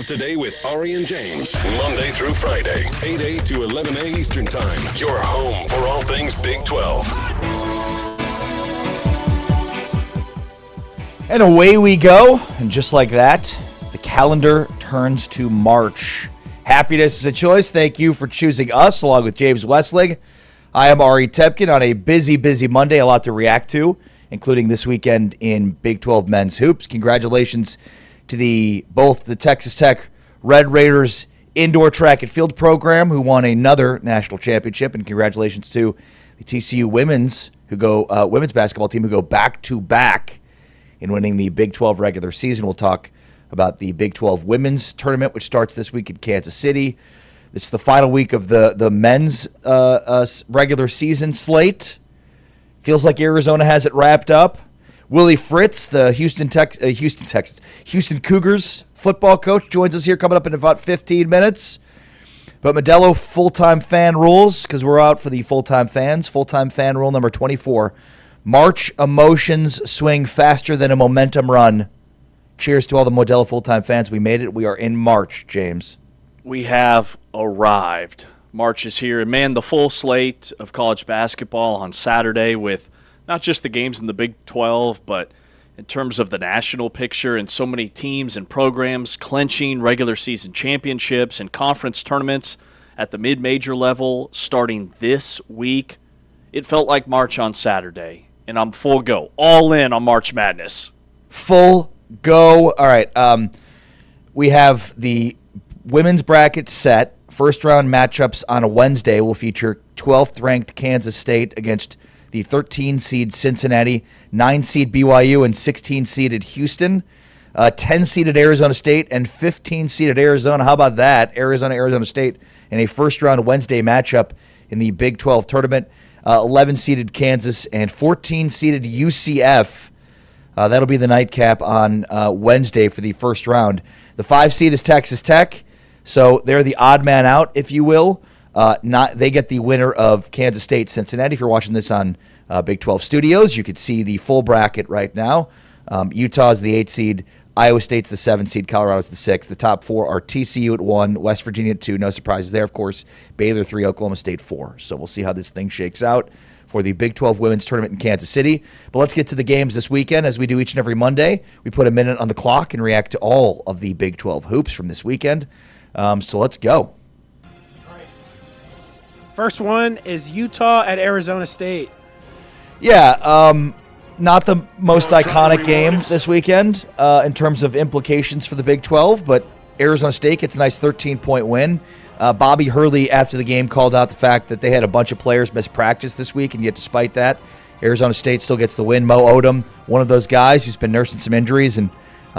up to date with Ari and James, Monday through Friday, 8A to 11A Eastern Time. Your home for all things Big 12. And away we go. And just like that, the calendar turns to March. Happiness is a choice. Thank you for choosing us, along with James Westling. I am Ari Tepkin on a busy Monday. A lot to react to, including this weekend in Big 12 men's hoops. Congratulations to both the Texas Tech Red Raiders indoor track and field program, who won another national championship, and congratulations to the TCU women's basketball team, who go back-to-back in winning the Big 12 regular season. We'll talk about the Big 12 women's tournament, which starts this week in Kansas City. This is the final week of the men's regular season slate. Feels like Arizona has it wrapped up. Willie Fritz, the Houston Cougars football coach, joins us here coming up in about 15 minutes. But Modelo full-time fan rules, because we're out for the full-time fans. Full-time fan rule number 24. March emotions swing faster than a momentum run. Cheers to all the Modelo full-time fans. We made it. We are in March, James. We have arrived. March is here. And, man, the full slate of college basketball on Saturday, with not just the games in the Big 12, but in terms of the national picture, and so many teams and programs clinching regular season championships and conference tournaments at the mid-major level starting this week. It felt like March on Saturday, and I'm full go. All in on March Madness. Full go. All right. We have the women's bracket set. First round matchups on a Wednesday will feature 12th ranked Kansas State against the 13 seed Cincinnati, 9 seed BYU, and 16 seeded Houston, 10 seeded Arizona State, and 15 seeded Arizona. How about that? Arizona State in a first round Wednesday matchup in the Big 12 tournament. 11 seeded Kansas and 14 seeded UCF. That'll be the nightcap on Wednesday for the first round. The 5 seed is Texas Tech, so they're the odd man out, if you will. They get the winner of Kansas State Cincinnati. If you're watching this on Big 12 Studios, you could see the full bracket right now. Utah's the 8 seed, Iowa State's the 7 seed, Colorado's the 6. The top 4 are TCU at 1, West Virginia at 2. No surprises there, of course. Baylor 3, Oklahoma State 4. So we'll see how this thing shakes out for the Big 12 women's tournament in Kansas City. But let's get to the games this weekend. As we do each and every Monday, we put a minute on the clock and react to all of the Big 12 hoops from this weekend. So let's go. First one is Utah at Arizona State. Yeah, not the most iconic game this weekend in terms of implications for the Big 12, but Arizona State gets a nice 13-point win. Bobby Hurley, after the game, called out the fact that they had a bunch of players miss practice this week, and yet despite that, Arizona State still gets the win. Mo Odom, one of those guys who's been nursing some injuries, and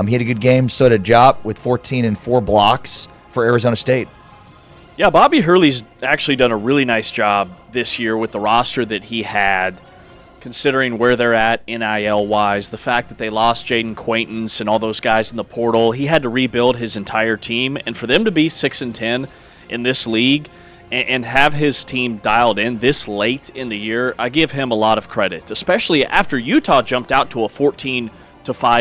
he had a good game. So did Jop with 14 and 4 blocks for Arizona State. Yeah, Bobby Hurley's actually done a really nice job this year with the roster that he had, considering where they're at NIL-wise. The fact that they lost Jaden Quaintance and all those guys in the portal, he had to rebuild his entire team. And for them to be 6-10 in this league and have his team dialed in this late in the year, I give him a lot of credit, especially after Utah jumped out to a 14-5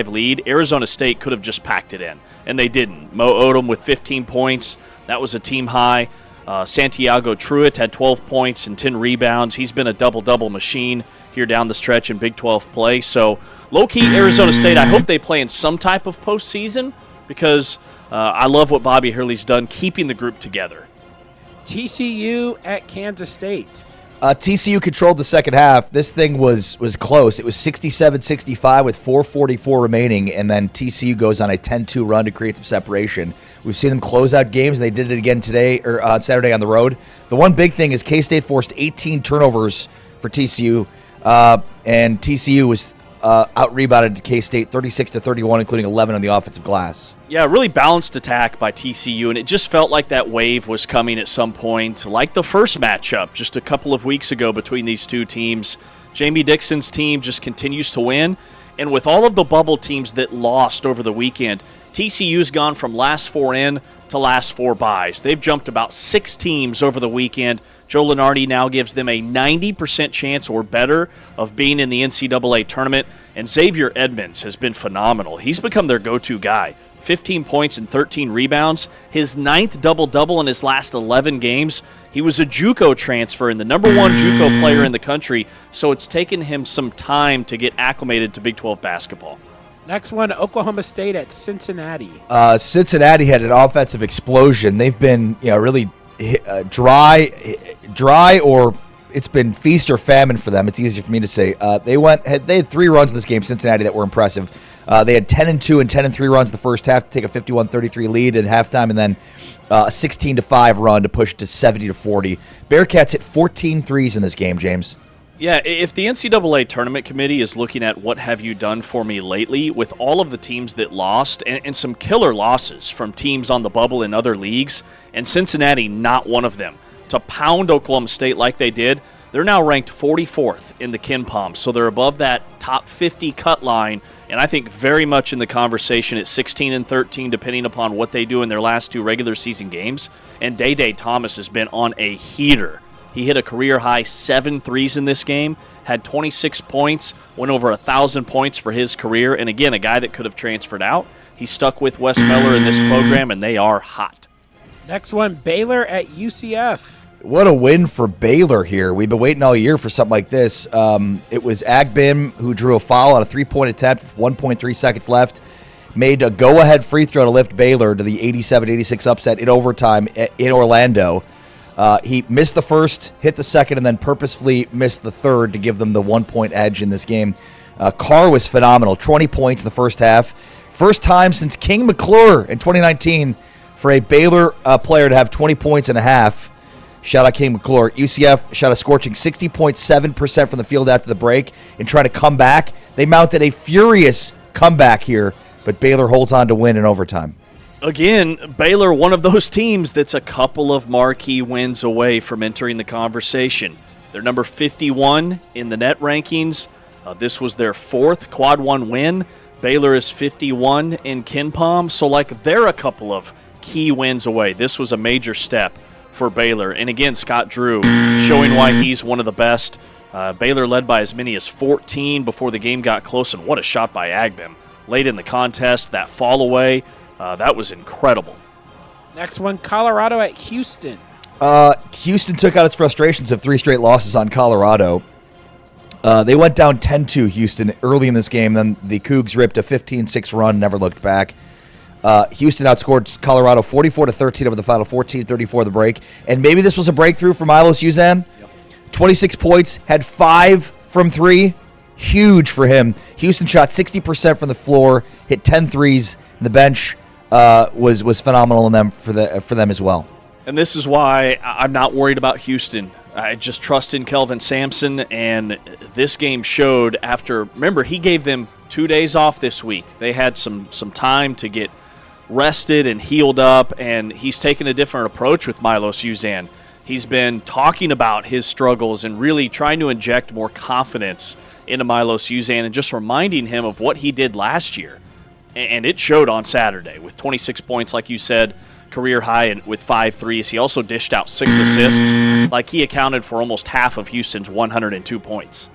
lead. Arizona State could have just packed it in, and they didn't. Mo Odom with 15 points. That was a team high. Santiago Truitt had 12 points and 10 rebounds. He's been a double-double machine here down the stretch in Big 12 play. So, low-key, Arizona State, I hope they play in some type of postseason, because I love what Bobby Hurley's done keeping the group together. TCU at Kansas State. TCU controlled the second half. This thing was close. It was 67-65 with 4:44 remaining, and then TCU goes on a 10-2 run to create some separation. We've seen them close out games, and they did it again today, or on Saturday on the road. The one big thing is K-State forced 18 turnovers for TCU, and TCU was out-rebounded to K-State 36-31, including 11 on the offensive glass. Yeah, really balanced attack by TCU, and it just felt like that wave was coming at some point, like the first matchup just a couple of weeks ago between these two teams. Jamie Dixon's team just continues to win, and with all of the bubble teams that lost over the weekend, TCU's gone from last 4 in to last 4 byes. They've jumped about 6 teams over the weekend. Joe Lunardi now gives them a 90% chance or better of being in the NCAA tournament, and Xavier Edmonds has been phenomenal. He's become their go-to guy. 15 points and 13 rebounds. His 9th double-double in his last 11 games. He was a JUCO transfer and the number 1 JUCO player in the country, so it's taken him some time to get acclimated to Big 12 basketball. Next one, Oklahoma State at Cincinnati. Cincinnati had an offensive explosion. They've been, really dry, or it's been feast or famine for them. It's easier for me to say. They had 3 runs in this game, Cincinnati, that were impressive. They had 10-2 and 10-3 runs the first half to take a 51-33 lead at halftime, and then a 16-5 run to push to 70-40. Bearcats hit 14 threes in this game, James. Yeah, if the NCAA Tournament Committee is looking at what have you done for me lately with all of the teams that lost and some killer losses from teams on the bubble in other leagues, and Cincinnati not one of them, to pound Oklahoma State like they did, they're now ranked 44th in the KenPom, so they're above that top 50 cut line, and I think very much in the conversation at 16-13, depending upon what they do in their last 2 regular season games. And Day Thomas has been on a heater. He hit a career-high 7 threes in this game, had 26 points, went over 1,000 points for his career, and again, a guy that could have transferred out. He stuck with Wes Miller in this program, and they are hot. Next one, Baylor at UCF. What a win for Baylor here. We've been waiting all year for something like this. It was Agbim who drew a foul on a 3-point attempt with 1.3 seconds left, made a go-ahead free throw to lift Baylor to the 87-86 upset in overtime in Orlando. He missed the first, hit the second, and then purposefully missed the third to give them the 1-point edge in this game. Carr was phenomenal, 20 points in the first half. First time since King McClure in 2019 for a Baylor player to have 20 points and a half. Shout out King McClure. UCF shot a scorching 60.7% from the field after the break and trying to come back. They mounted a furious comeback here, but Baylor holds on to win in overtime. Again, Baylor, one of those teams that's a couple of marquee wins away from entering the conversation. They're number 51 in the net rankings. This was their 4th Quad 1 win. Baylor is 51 in KenPom, so they're a couple of key wins away. This was a major step for Baylor. And again, Scott Drew showing why he's one of the best. Baylor led by as many as 14 before the game got close, and what a shot by Agbim. Late in the contest, that fall away, that was incredible. Next one, Colorado at Houston. Houston took out its frustrations of 3 straight losses on Colorado. They went down 10-2 Houston early in this game, then the Cougs ripped a 15-6 run, never looked back. Houston outscored Colorado 44-13 over the final 14-34 of the break. And maybe this was a breakthrough for Milos Uzan. 26 points, had 5 from 3. Huge for him. Houston shot 60% from the floor, hit 10 threes. The bench was phenomenal in them for them as well. And this is why I'm not worried about Houston. I just trust in Kelvin Sampson, and this game showed after, remember, he gave them 2 days off this week. They had some time to get rested and healed up, and he's taken a different approach with Milos Uzan. He's been talking about his struggles and really trying to inject more confidence into Milos Uzan and just reminding him of what he did last year. And it showed on Saturday with 26 points, like you said, career high, and with 5 threes. He also dished out 6 assists. He accounted for almost half of Houston's 102 points.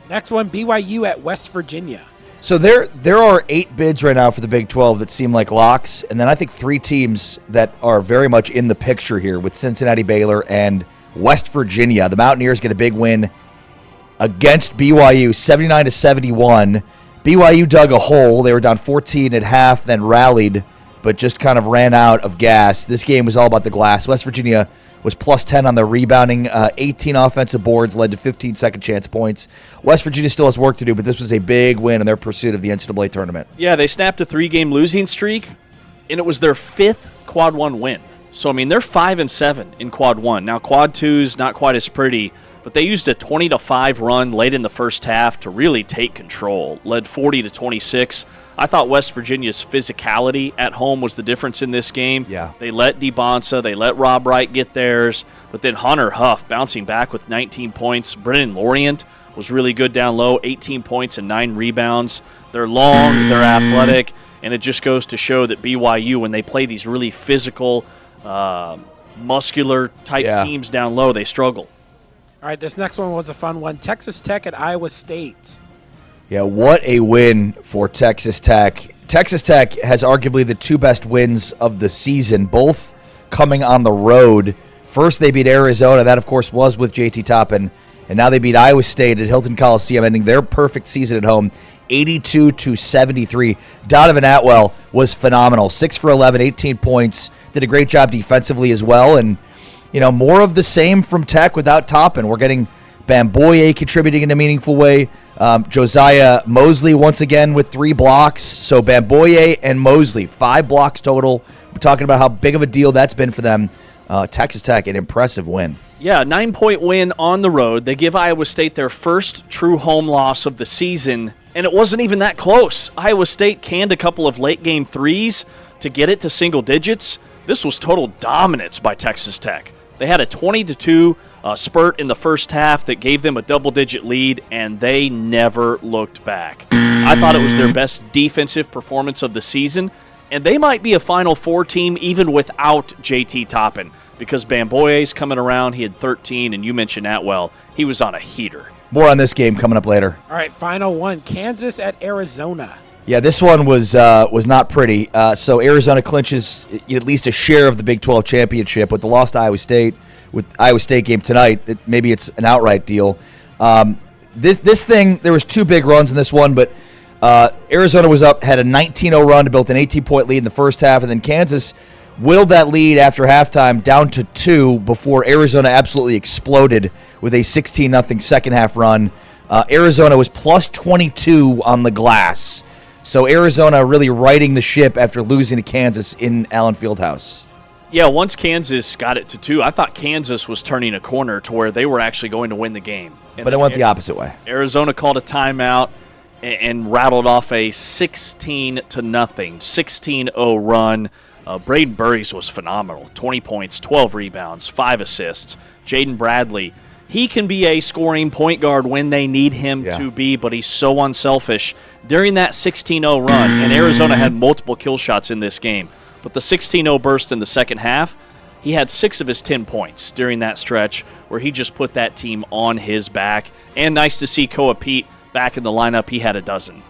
Next one, BYU at West Virginia. So there are 8 bids right now for the Big 12 that seem like locks, and then I think 3 teams that are very much in the picture here with Cincinnati, Baylor, and West Virginia. The Mountaineers get a big win against BYU, 79-71. BYU dug a hole. They were down 14 at half, then rallied, but just kind of ran out of gas. This game was all about the glass. West Virginia was plus 10 on the rebounding. 18 offensive boards led to 15 second chance points. West Virginia still has work to do, but this was a big win in their pursuit of the NCAA tournament. Yeah, they snapped a 3-game losing streak, and it was their 5th Quad 1 win. So, they're 5-7 in Quad 1. Now, Quad 2's not quite as pretty, but they used a 20-5 run late in the first half to really take control. Led 40-26. I thought West Virginia's physicality at home was the difference in this game. Yeah. They let DeBonsa, they let Rob Wright get theirs, but then Hunter Huff bouncing back with 19 points. Brennan Lorient was really good down low, 18 points and 9 rebounds. They're long, they're athletic, and it just goes to show that BYU, when they play these really physical, muscular-type teams down low, they struggle. All right, this next one was a fun one. Texas Tech at Iowa State. Yeah, what a win for Texas Tech. Texas Tech has arguably the two best wins of the season, both coming on the road. First, they beat Arizona. That, of course, was with JT Toppin. And now they beat Iowa State at Hilton Coliseum, ending their perfect season at home, 82-73. Donovan Atwell was phenomenal. 6 for 11, 18 points. Did a great job defensively as well. And, more of the same from Tech without Toppin. We're getting Bamboye contributing in a meaningful way. Josiah Mosley once again with 3 blocks. So Bamboye and Mosley, 5 blocks total. We're talking about how big of a deal that's been for them. Texas Tech, an impressive win. Yeah, 9-point win on the road. They give Iowa State their first true home loss of the season, and it wasn't even that close. Iowa State canned a couple of late-game threes to get it to single digits. This was total dominance by Texas Tech. They had a 20-2 spurt in the first half that gave them a double-digit lead, and they never looked back. I thought it was their best defensive performance of the season, and they might be a Final Four team even without JT Toppin, because Bamboye's coming around. He had 13, and you mentioned Atwell. He was on a heater. More on this game coming up later. All right, final one, Kansas at Arizona. Yeah, this one was not pretty. So Arizona clinches at least a share of the Big 12 championship with the loss to Iowa State. With Iowa State game tonight, maybe it's an outright deal. This thing, there was 2 big runs in this one, but Arizona was up, had a 19-0 run to build an 18-point lead in the first half, and then Kansas willed that lead after halftime down to 2 before Arizona absolutely exploded with a 16-0 second-half run. Arizona was plus 22 on the glass. So Arizona really righting the ship after losing to Kansas in Allen Fieldhouse. Yeah, once Kansas got it to 2, I thought Kansas was turning a corner to where they were actually going to win the game. But it went the opposite way. Arizona called a timeout and rattled off a 16-0, 16-0 run. Braden Burries was phenomenal. 20 points, 12 rebounds, 5 assists. Jaden Bradley, he can be a scoring point guard when they need him to be, but he's so unselfish. During that 16-0 run, and Arizona had multiple kill shots in this game, but the 16-0 burst in the second half, he had 6 of his 10 points during that stretch where he just put that team on his back. And nice to see Koa Pete back in the lineup. He had a dozen.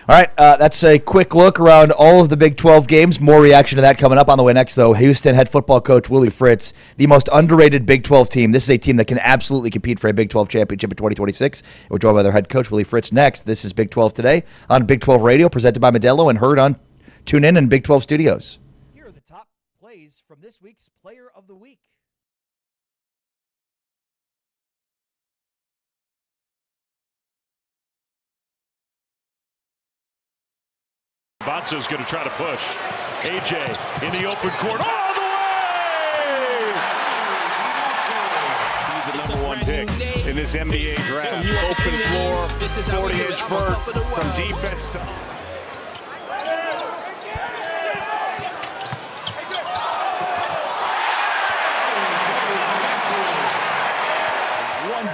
All right, that's a quick look around all of the Big 12 games. More reaction to that coming up. On the way next, though, Houston head football coach Willie Fritz, the most underrated Big 12 team. This is a team that can absolutely compete for a Big 12 championship in 2026. We're joined by their head coach, Willie Fritz, next. This is Big 12 Today on Big 12 Radio, presented by Modelo and heard on TuneIn and Big 12 Studios. Here are the top plays from this week's Player of the Week. Bonsa's going to try to push. AJ in the open court all the way! The number 1 pick in this NBA draft. Open floor, 40-inch vert from defense to...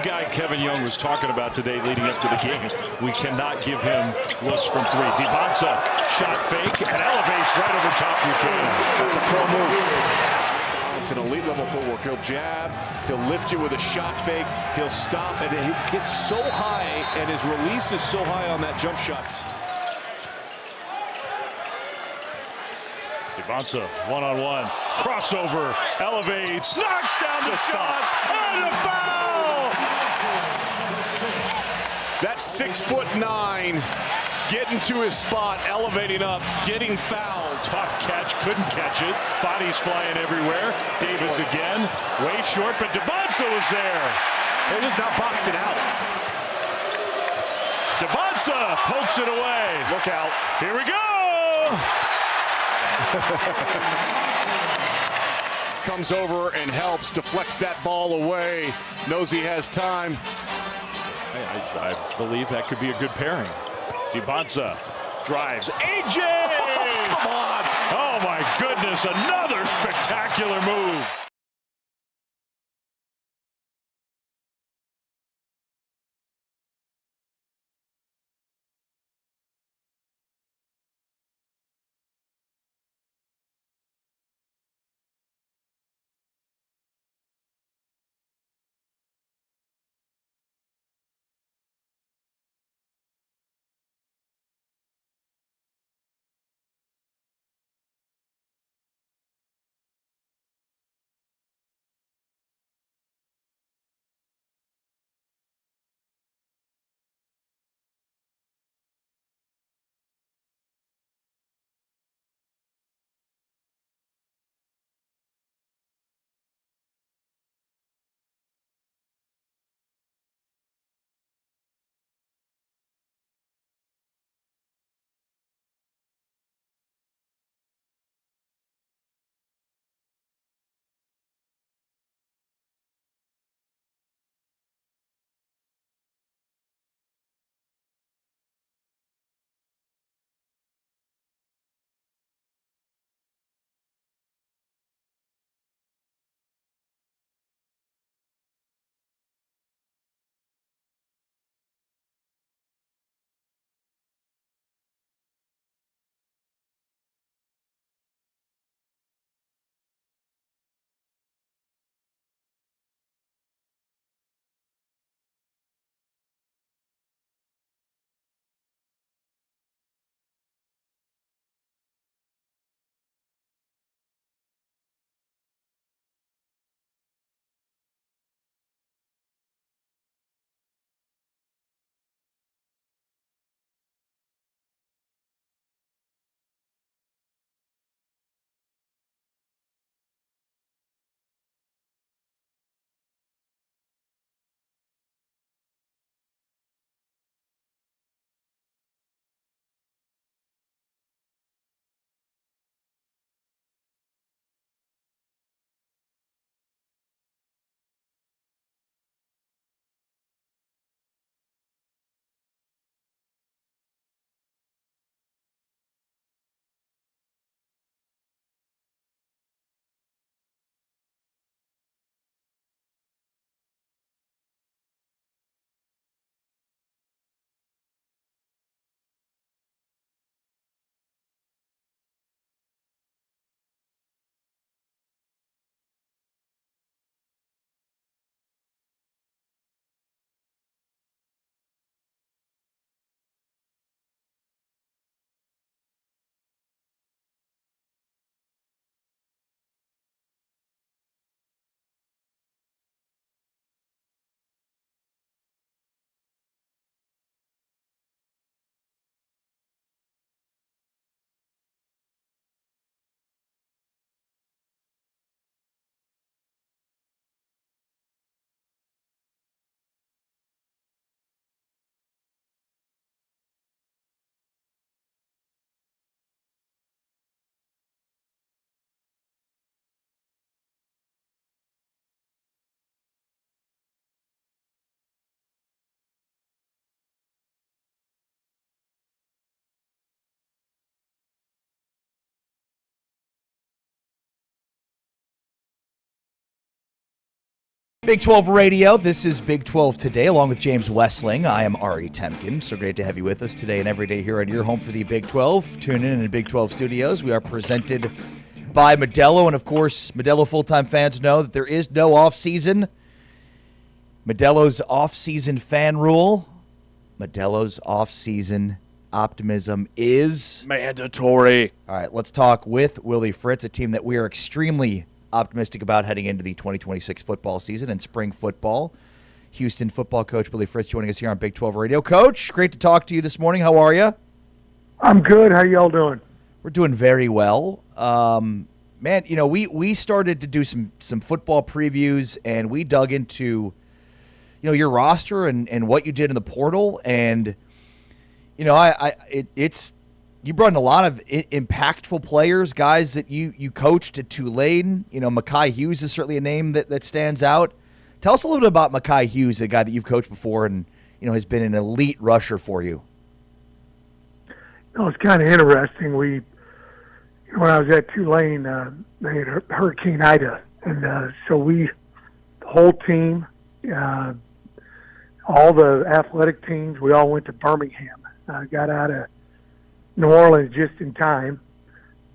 Guy Kevin Young was talking about today leading up to the game. We cannot give him looks from 3. DeBonsa, shot fake, and elevates right over top Buchanan. That's a pro move. It's an elite level footwork. He'll jab, he'll lift you with a shot fake, he'll stop, and he gets so high, and his release is so high on that jump shot. DeBonsa, one-on-one, crossover, elevates, knocks down the shot, and a foul! That's 6'9", getting to his spot, elevating up, getting fouled. Tough catch, couldn't catch it. Bodies flying everywhere. Davis again, way short, but DeBonsa was there. They're just not boxing out. DeBonsa pokes it away. Look out. Here we go! Comes over and helps, deflects that ball away. Knows he has time. I believe that could be a good pairing. DeBonsa drives. AJ! Oh, come on! Oh, my goodness. Another spectacular move. Big 12 Radio. This is Big 12 Today, along with James Westling. I am Ari Temkin. So great to have you with us today and every day here on your home for the Big 12. Tune in the Big 12 studios. We are presented by Modelo, and of course, Modelo full-time fans know that there is no off-season. Modelo's off-season fan rule. Modelo's off-season optimism is mandatory. All right, let's talk with Willie Fritz, a team that we are extremely optimistic about heading into the 2026 football season and spring football. Houston football coach Willie Fritz joining us here on Big 12 Radio. Coach, great to talk to you this morning. How are you? I'm good. How y'all doing? We're doing very well. Man, you know, we started to do some football previews, and we dug into, you know, your roster and what you did in the portal. And, you know, it's you brought in a lot of impactful players, guys that you coached at Tulane. You know, Mekhi Hughes is certainly a name that stands out. Tell us a little bit about Mekhi Hughes, a guy that you've coached before and, you know, has been an elite rusher for you. It's kind of interesting. When I was at Tulane, they had Hurricane Ida, and so the whole team, all the athletic teams, we all went to Birmingham. Got out of New Orleans just in time.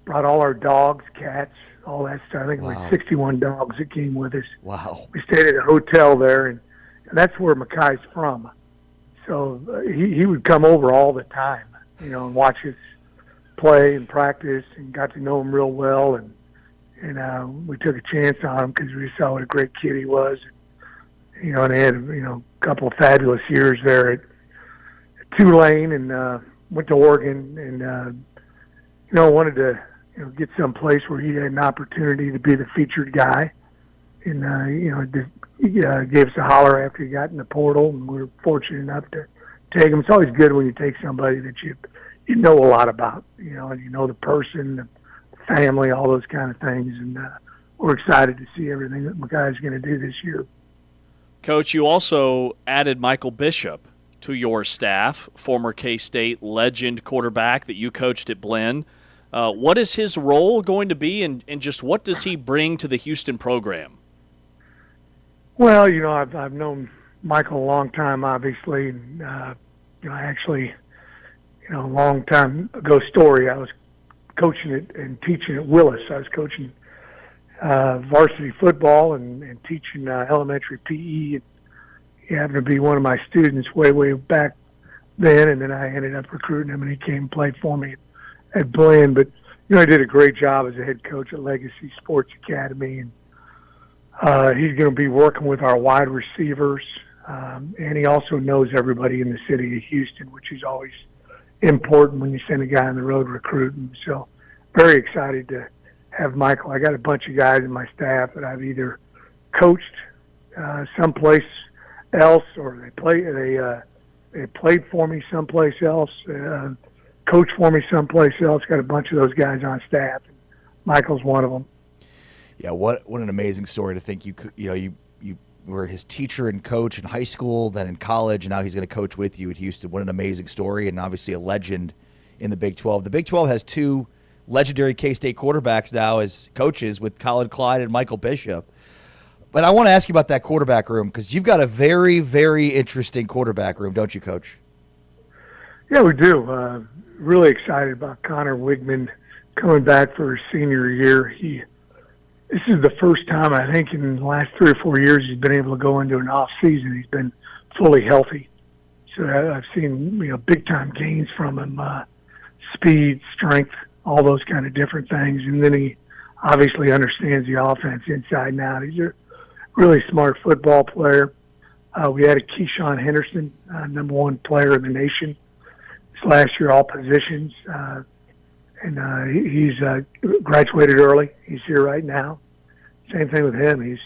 Brought all our dogs, cats, all that stuff. I think it was 61 dogs that came with us. Wow. We stayed at a hotel there, and that's where Mekhi's from. So he would come over all the time, you know, and watch us play and practice, and got to know him real well. And we took a chance on him because we saw what a great kid he was. You know, and they had, you know, a couple of fabulous years there at Tulane, and went to Oregon, and you know, wanted to, you know, get some place where he had an opportunity to be the featured guy. And you know, he gave us a holler after he got in the portal, and we were fortunate enough to take him. It's always good when you take somebody that you know a lot about, you know, and you know the person, the family, all those kind of things. And we're excited to see everything that Mekhi's going to do this year. Coach, you also added Michael Bishop to your staff, former K-State legend quarterback that you coached at Blinn. What is his role going to be, and just what does he bring to the Houston program? Well, you know, I've known Michael a long time, obviously. And, you know, actually, you know, a long time ago story, I was coaching it and teaching at Willis. I was coaching varsity football and teaching elementary PE. He happened to be one of my students way back then, and then I ended up recruiting him, and he came and played for me at Blinn. But, you know, he did a great job as a head coach at Legacy Sports Academy, and he's going to be working with our wide receivers, and he also knows everybody in the city of Houston, which is always important when you send a guy on the road recruiting. So very excited to have Michael. I got a bunch of guys in my staff that I've either coached someplace else, or they played for me someplace else, coached for me someplace else. Got a bunch of those guys on staff. Michael's one of them. Yeah, what an amazing story to think you were his teacher and coach in high school, then in college, and now he's going to coach with you at Houston. What an amazing story, and obviously a legend in the Big 12. The Big 12 has two legendary K-State quarterbacks now as coaches with Colin Clyde and Michael Bishop. But I want to ask you about that quarterback room, because you've got a very, very interesting quarterback room, don't you, Coach? Yeah, we do. Really excited about Connor Wigman coming back for his senior year. This is the first time, I think, in the last 3 or 4 years he's been able to go into an off season. He's been fully healthy. So I've seen, you know, big-time gains from him, speed, strength, all those kind of different things. And then he obviously understands the offense inside and out. He's a really smart football player. We added Keyshawn Henderson, number 1 player in the nation. This last year, all positions. And he's graduated early. He's here right now. Same thing with him. He's,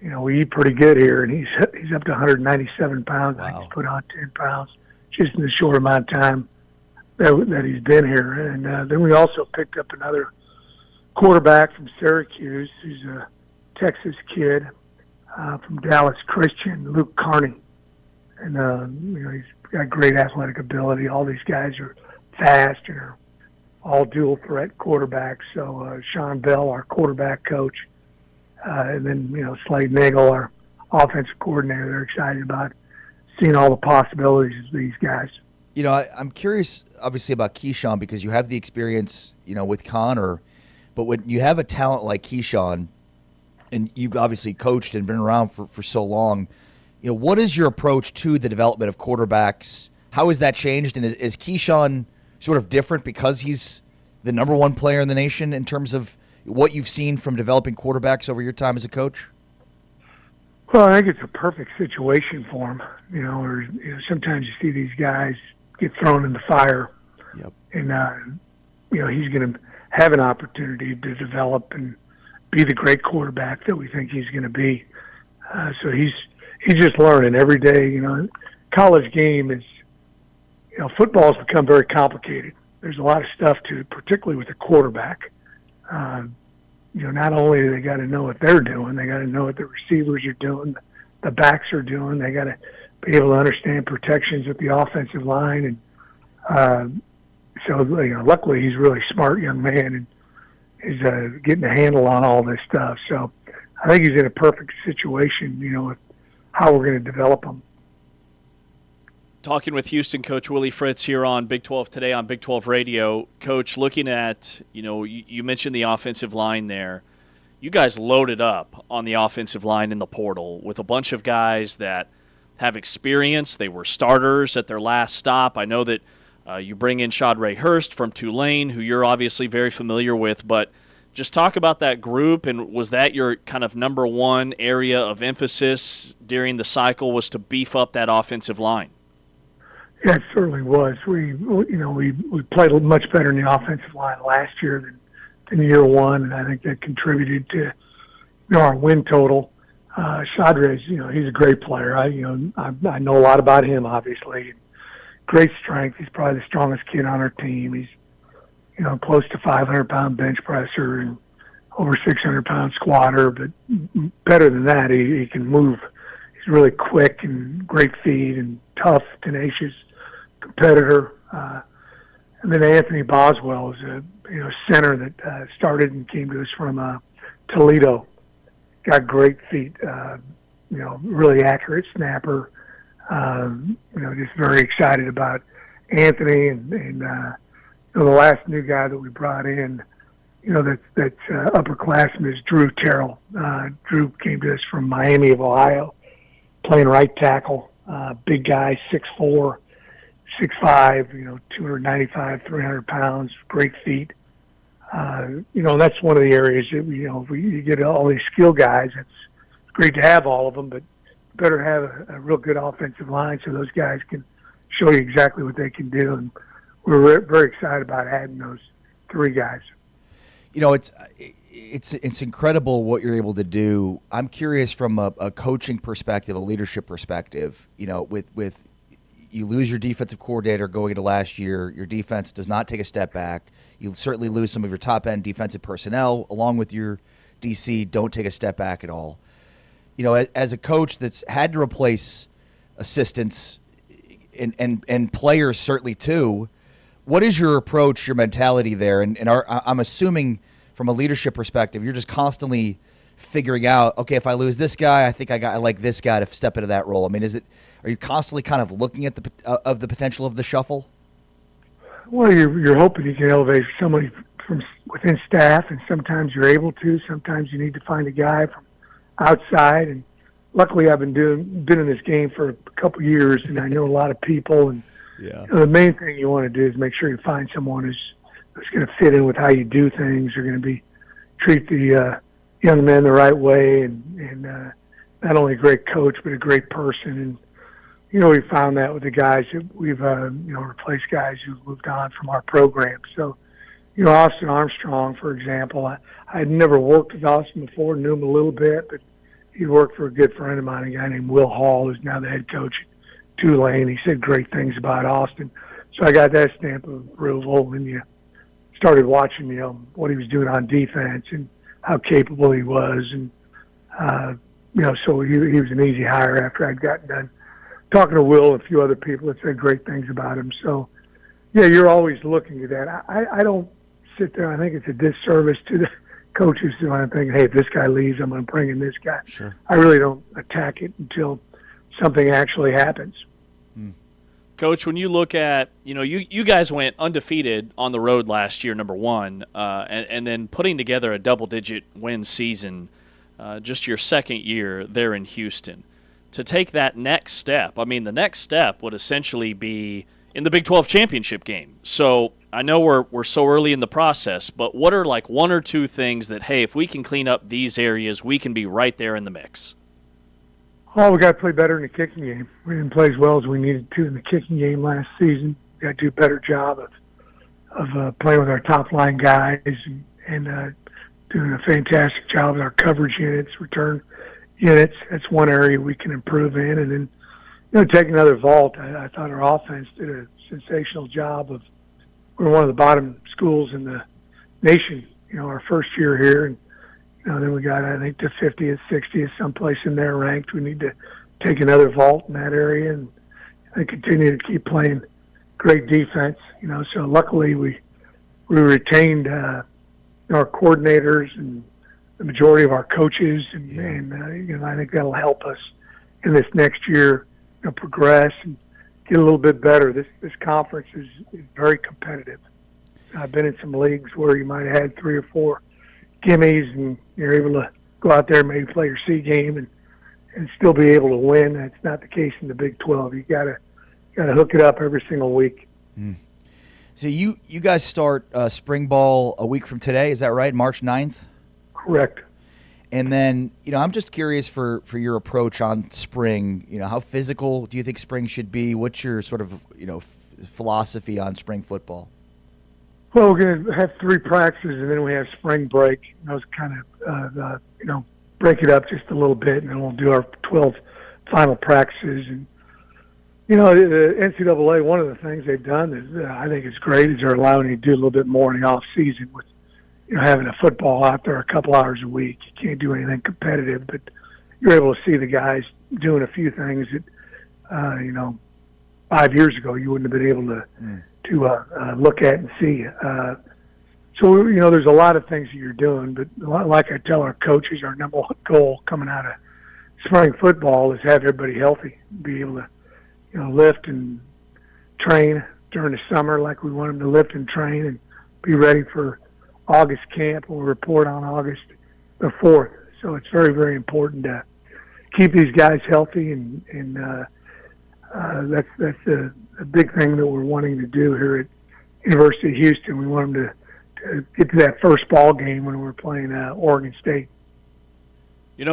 you know, we eat pretty good here, and he's up to 197 pounds. Wow. I think he's put on 10 pounds just in the short amount of time that he's been here. And then we also picked up another quarterback from Syracuse, who's a Texas kid from Dallas Christian, Luke Carney. And, you know, he's got great athletic ability. All these guys are fast and are all dual threat quarterbacks. So Sean Bell, our quarterback coach, and then, you know, Slade Nagel, our offensive coordinator. They're excited about seeing all the possibilities of these guys. You know, I'm curious, obviously, about Keyshawn because you have the experience, you know, with Connor. But when you have a talent like Keyshawn, and you've obviously coached and been around for so long, you know, what is your approach to the development of quarterbacks? How has that changed? And is Keyshawn sort of different because he's the number one player in the nation in terms of what you've seen from developing quarterbacks over your time as a coach? Well, I think it's a perfect situation for him. You know, or sometimes you see these guys get thrown in the fire, and you know, he's going to have an opportunity to develop and be the great quarterback that we think he's going to be. So he's just learning every day. You know, college game is, you know, football's become very complicated. There's a lot of stuff to it, particularly with the quarterback. You know, not only do they got to know what they're doing, they got to know what the receivers are doing, the backs are doing. They got to be able to understand protections at the offensive line, and so you know, luckily he's a really smart young man and is getting a handle on all this stuff. So I think he's in a perfect situation, you know, with how we're going to develop him. Talking with Houston coach Willie Fritz here on Big 12 Today on Big 12 Radio. Coach, looking at, you know, you mentioned the offensive line there. You guys loaded up on the offensive line in the portal with a bunch of guys that have experience. They were starters at their last stop. I know that you bring in Shadre Hurst from Tulane, who you're obviously very familiar with, but just talk about that group, and was that your kind of number one area of emphasis during the cycle, was to beef up that offensive line? Yeah, it certainly was. We played much better in the offensive line last year than year one, and I think that contributed to, you know, our win total. Shadre's, you know, he's a great player. I know a lot about him, obviously. Great strength. He's probably the strongest kid on our team. He's, you know, close to 500-pound bench presser and over 600-pound squatter. But better than that, he can move. He's really quick and great feet and tough, tenacious competitor. And then Anthony Boswell is a center that started and came to us from Toledo. Got great feet. Really accurate snapper. Just very excited about Anthony and the last new guy that we brought in, that's upperclassman is Drew Terrell. Drew came to us from Miami of Ohio, playing right tackle. Big guy, 6'4", 6'5", 295, 300 pounds, great feet. That's one of the areas that, you get all these skill guys, it's great to have all of them, but better have a real good offensive line so those guys can show you exactly what they can do. And we're very excited about adding those three guys. It's incredible what you're able to do. I'm curious from a coaching perspective, a leadership perspective, with you lose your defensive coordinator going into last year, your defense does not take a step back. You certainly lose some of your top-end defensive personnel, along with your DC, don't take a step back at all. As a coach that's had to replace assistants and players certainly too, what is your approach, your mentality there? And I'm assuming from a leadership perspective, you're just constantly figuring out, okay, if I lose this guy, I think I like this guy to step into that role. I mean, are you constantly kind of looking at the potential of the shuffle? Well, you're hoping you can elevate somebody from within staff, and sometimes you're able to. Sometimes you need to find a guy from outside, and luckily I've been in this game for a couple of years, and I know a lot of people. And the main thing you want to do is make sure you find someone who's going to fit in with how you do things. Are going to treat the young men the right way, and not only a great coach but a great person. And we found that with the guys that we've replaced guys who moved on from our program. So Austin Armstrong, for example, I had never worked with Austin before, knew him a little bit, but he worked for a good friend of mine, a guy named Will Hall, who's now the head coach at Tulane. He said great things about Austin. So I got that stamp of approval, and you started watching, what he was doing on defense and how capable he was. And, so he was an easy hire after I'd gotten done talking to Will and a few other people that said great things about him. So, yeah, you're always looking at that. I don't sit there. I think it's a disservice to coaches. So I'm thinking, hey, if this guy leaves, I'm going to bring in this guy. Sure. I really don't attack it until something actually happens. Coach, when you look at, you guys went undefeated on the road last year, number one, and then putting together a double-digit win season just your second year there in Houston. To take that next step, I mean, the next step would essentially be in the Big 12 championship game. So I know we're so early in the process, but what are like one or two things that, hey, if we can clean up these areas, we can be right there in the mix? Oh, we got to play better in the kicking game. We didn't play as well as we needed to in the kicking game last season. We got to do a better job of playing with our top line guys and doing a fantastic job with our coverage units, return units. That's one area we can improve in. And then, take another vault. I thought our offense did a sensational job of. We're one of the bottom schools in the nation. Our first year here, and then we got, I think, to 50th, 60th, someplace in there ranked. We need to take another vault in that area and continue to keep playing great defense. So luckily we retained our coordinators and the majority of our coaches, and I think that'll help us in this next year, progress and get a little bit better. This conference is very competitive. I've been in some leagues where you might have had 3 or 4 gimmies, and you're able to go out there and maybe play your C game and still be able to win. That's not the case in the Big 12. You gotta hook it up every single week. So you guys start spring ball a week from today, is that right? March 9th? Correct. And then, I'm just curious for your approach on spring. How physical do you think spring should be? What's your sort of, philosophy on spring football? Well, we're going to have 3 practices, and then we have spring break. Those kind of, break it up just a little bit, and then we'll do our 12 final practices. And, the NCAA, one of the things they've done is, I think it's great, is they're allowing you to do a little bit more in the off season with, having a football out there a couple hours a week. You can't do anything competitive, but you're able to see the guys doing a few things that, 5 years ago you wouldn't have been able to look at and see. So, there's a lot of things that you're doing, but like I tell our coaches, our number one goal coming out of spring football is have everybody healthy, be able to, lift and train during the summer like we want them to lift and train, and be ready for August camp. We'll report on August the 4th. So it's very, very important to keep these guys healthy, and that's a big thing that we're wanting to do here at University of Houston. We want them to get to that first ball game when we're playing Oregon State.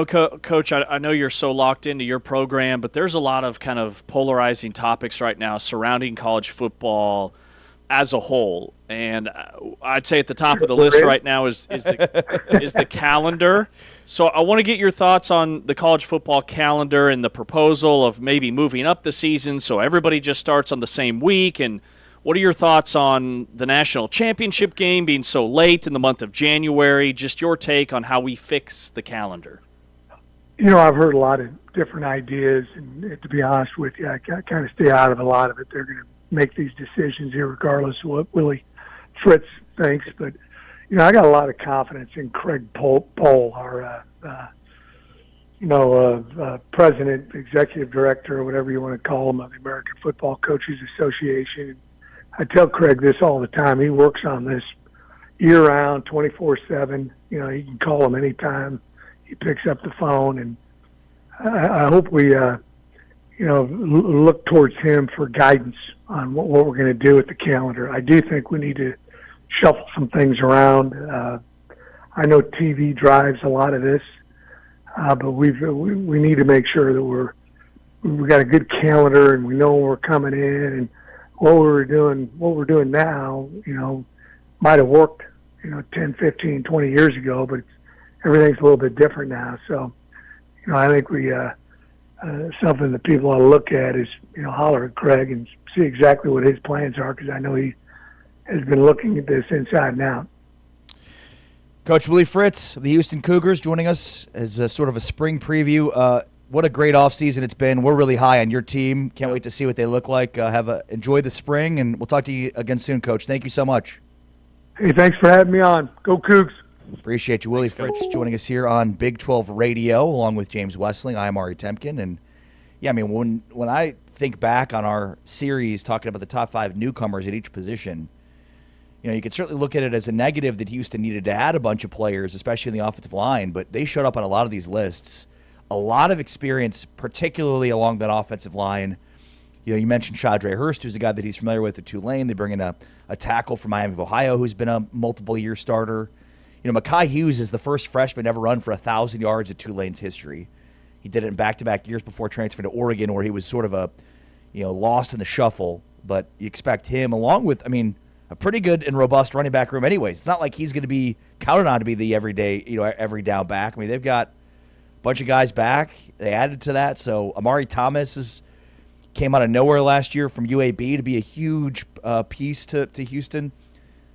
Coach, I know you're so locked into your program, but there's a lot of kind of polarizing topics right now surrounding college football as a whole. And I'd say at the top of the list right now is the calendar. So I want to get your thoughts on the college football calendar and the proposal of maybe moving up the season so everybody just starts on the same week. And what are your thoughts on the national championship game being so late in the month of January? Just your take on how we fix the calendar. I've heard a lot of different ideas, and to be honest with you, I kind of stay out of a lot of it. They're going to make these decisions here regardless of what Willie Fritz thinks. But, I got a lot of confidence in Craig Pohl, our, president, executive director, or whatever you want to call him, of the American Football Coaches Association. I tell Craig this all the time. He works on this year-round, 24/7. You can call him anytime. He picks up the phone, and I hope we, look towards him for guidance on what we're going to do with the calendar. I do think we need to shuffle some things around. I know TV drives a lot of this, but we need to make sure that we've got a good calendar, and we know when we're coming in, and what we're doing now, might have worked, 10, 15, 20 years ago, but everything's a little bit different now. So, I think we, something that people ought to look at is, holler at Craig and see exactly what his plans are, because I know he has been looking at this inside and out. Coach Willie Fritz of the Houston Cougars joining us as a sort of a spring preview. What a great offseason it's been. We're really high on your team. Can't wait to see what they look like. Enjoy the spring, and we'll talk to you again soon, Coach. Thank you so much. Hey, thanks for having me on. Go Cougs. Appreciate you, Willie. Fritz, joining us here on Big 12 Radio, along with James Wessling. I'm Ari Temkin. And, yeah, I mean, when I think back on our series talking about the top 5 newcomers at each position, you know, you could certainly look at it as a negative that Houston needed to add a bunch of players, especially in the offensive line, but they showed up on a lot of these lists. A lot of experience, particularly along that offensive line. You know, you mentioned Shadre Hurst, who's a guy that he's familiar with at Tulane. They bring in a tackle from Miami of Ohio who's been a multiple-year starter. You know, Mekhi Hughes is the first freshman ever run for 1,000 yards in Tulane's history. He did it in back-to-back years before transferring to Oregon, where he was sort of lost in the shuffle. But you expect him, along with, a pretty good and robust running back room anyways. It's not like he's going to be counted on to be the everyday, every down back. They've got a bunch of guys back. They added to that. So Amari Thomas came out of nowhere last year from UAB to be a huge piece to Houston.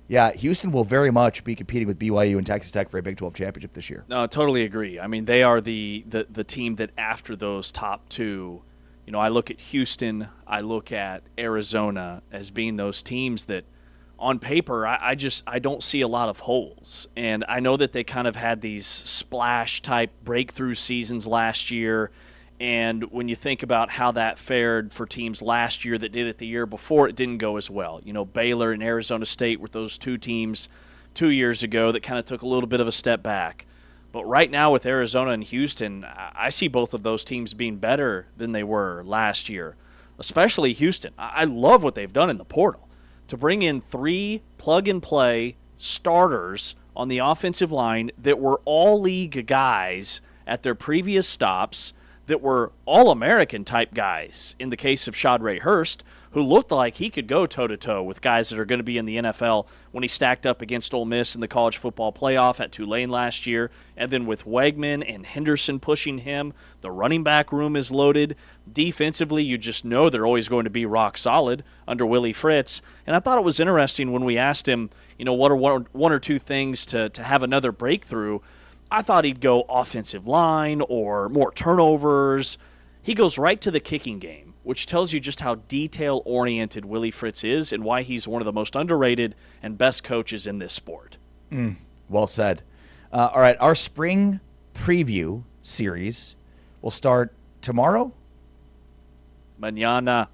Yeah, Houston will very much be competing with BYU and Texas Tech for a Big 12 championship this year. No, I totally agree. They are the team that after those top 2, I look at Houston, I look at Arizona as being those teams that on paper I don't see a lot of holes. And I know that they kind of had these splash-type breakthrough seasons last year. And when you think about how that fared for teams last year that did it the year before, it didn't go as well. Baylor and Arizona State were those 2 teams 2 years ago that kind of took a little bit of a step back. But right now with Arizona and Houston, I see both of those teams being better than they were last year, especially Houston. I love what they've done in the portal to bring in 3 plug-and-play starters on the offensive line that were all-league guys at their previous stops, that were All-American type guys in the case of Shadre Hurst, who looked like he could go toe-to-toe with guys that are going to be in the NFL when he stacked up against Ole Miss in the college football playoff at Tulane last year. And then with Wegman and Henderson pushing him, the running back room is loaded. Defensively, you just know they're always going to be rock solid under Willie Fritz. And I thought it was interesting when we asked him, what are one or two things to have another breakthrough. I thought he'd go offensive line or more turnovers. He goes right to the kicking game, which tells you just how detail-oriented Willie Fritz is and why he's one of the most underrated and best coaches in this sport. Well said. All right, our spring preview series will start tomorrow. Mañana.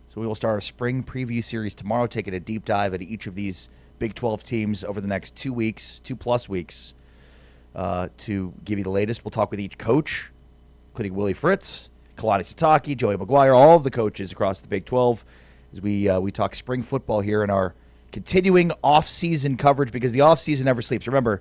So we will start our spring preview series tomorrow, taking a deep dive into each of these Big 12 teams over the next 2 weeks, 2+ weeks. To give you the latest, we'll talk with each coach, including Willie Fritz, Kalani Sitake, Joey McGuire, all of the coaches across the Big 12 as we talk spring football here in our continuing off-season coverage, because the off-season never sleeps. Remember,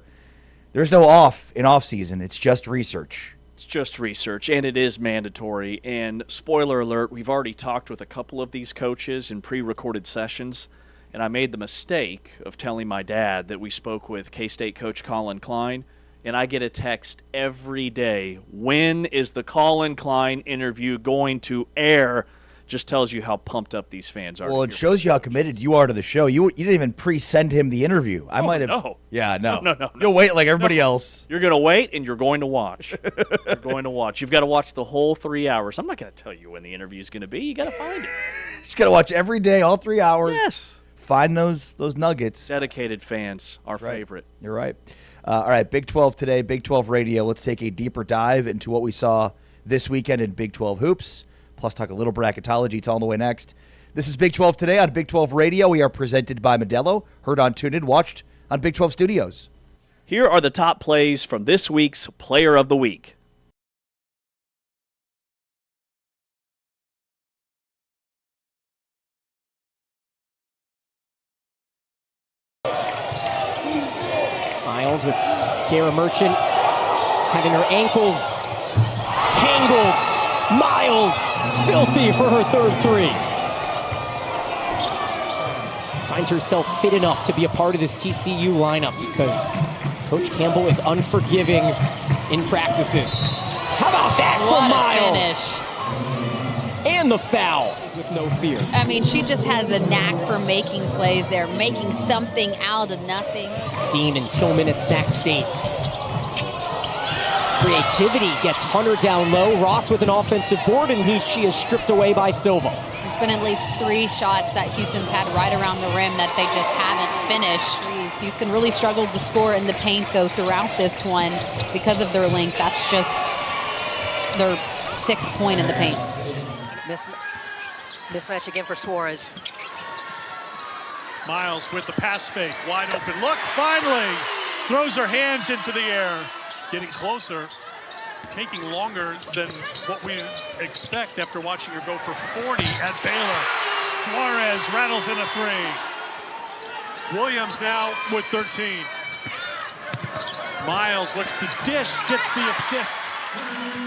there's no off in off-season. It's just research. It's just research, and it is mandatory. And spoiler alert, we've already talked with a couple of these coaches in pre-recorded sessions, and I made the mistake of telling my dad that we spoke with K-State coach Colin Klein. And I get a text every day, when is the Colin Klein interview going to air? Just tells you how pumped up these fans are. Well, it shows you how committed you are to the show. You didn't even pre-send him the interview. I might have. No. Yeah, no. No. You'll wait like everybody else. You're going to wait, and you're going to watch. You're going to watch. You've got to watch the whole 3 hours. I'm not going to tell you when the interview is going to be. You got to find it. Just got to watch every day, all 3 hours. Yes. Find those nuggets. Dedicated fans, our favorite. You're right. All right, Big 12 today, Big 12 Radio. Let's take a deeper dive into what we saw this weekend in Big 12 hoops, plus talk a little bracketology. It's all on the way next. This is Big 12 Today on Big 12 Radio. We are presented by Modelo, heard on TuneIn, watched on Big 12 Studios. Here are the top plays from this week's Player of the Week. Miles with Kara Merchant having her ankles tangled. Miles, filthy for her third 3. Finds herself fit enough to be a part of this TCU lineup because Coach Campbell is unforgiving in practices. How about that for Miles? And the foul with no fear. She just has a knack for making plays there, making something out of nothing. Dean and Tillman at Sac State. Creativity gets Hunter down low. Ross with an offensive board, and she is stripped away by Silva. He's been at least 3 shots that Houston's had right around the rim that they just haven't finished. Houston really struggled to score in the paint, though, throughout this one because of their length. That's just their 6th point in the paint. Mismatch again for Suarez. Miles with the pass fake, wide open look, finally throws her hands into the air, getting closer, taking longer than what we expect after watching her go for 40 at Baylor. Suarez rattles in a 3. Williams now with 13. Miles looks to dish, gets the assist.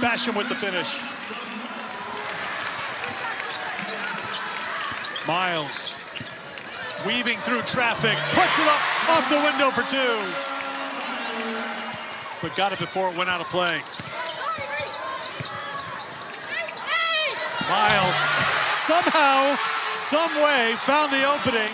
Basham with the finish. Miles weaving through traffic, puts it up off the window for 2. But got it before it went out of play. Miles somehow, some way found the opening.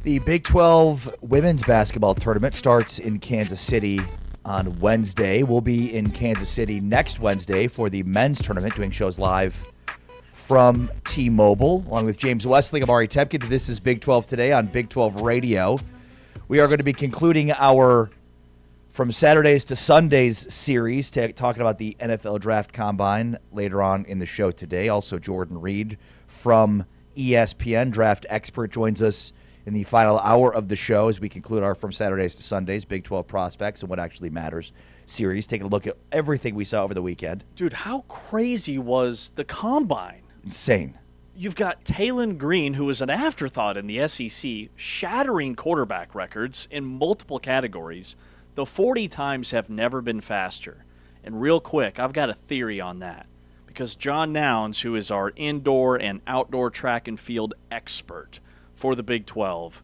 The Big 12 women's basketball tournament starts in Kansas City on Wednesday. We'll be in Kansas City next Wednesday for the men's tournament, doing shows live from T-Mobile. Along with James Wesley, I'm Ari Tepkin. This is Big 12 Today on Big 12 Radio. We are going to be concluding our From Saturdays to Sundays series, talking about the NFL Draft Combine later on in the show today. Also, Jordan Reed from ESPN, draft expert, joins us in the final hour of the show as we conclude our From Saturdays to Sundays Big 12 prospects and what actually matters series, taking a look at everything we saw over the weekend. Dude, how crazy was the Combine? Insane. You've got Taylon Green, who was an afterthought in the SEC, shattering quarterback records in multiple categories. The 40 times have never been faster. And real quick, I've got a theory on that. because John Nouns, who is our indoor and outdoor track and field expert for the Big 12,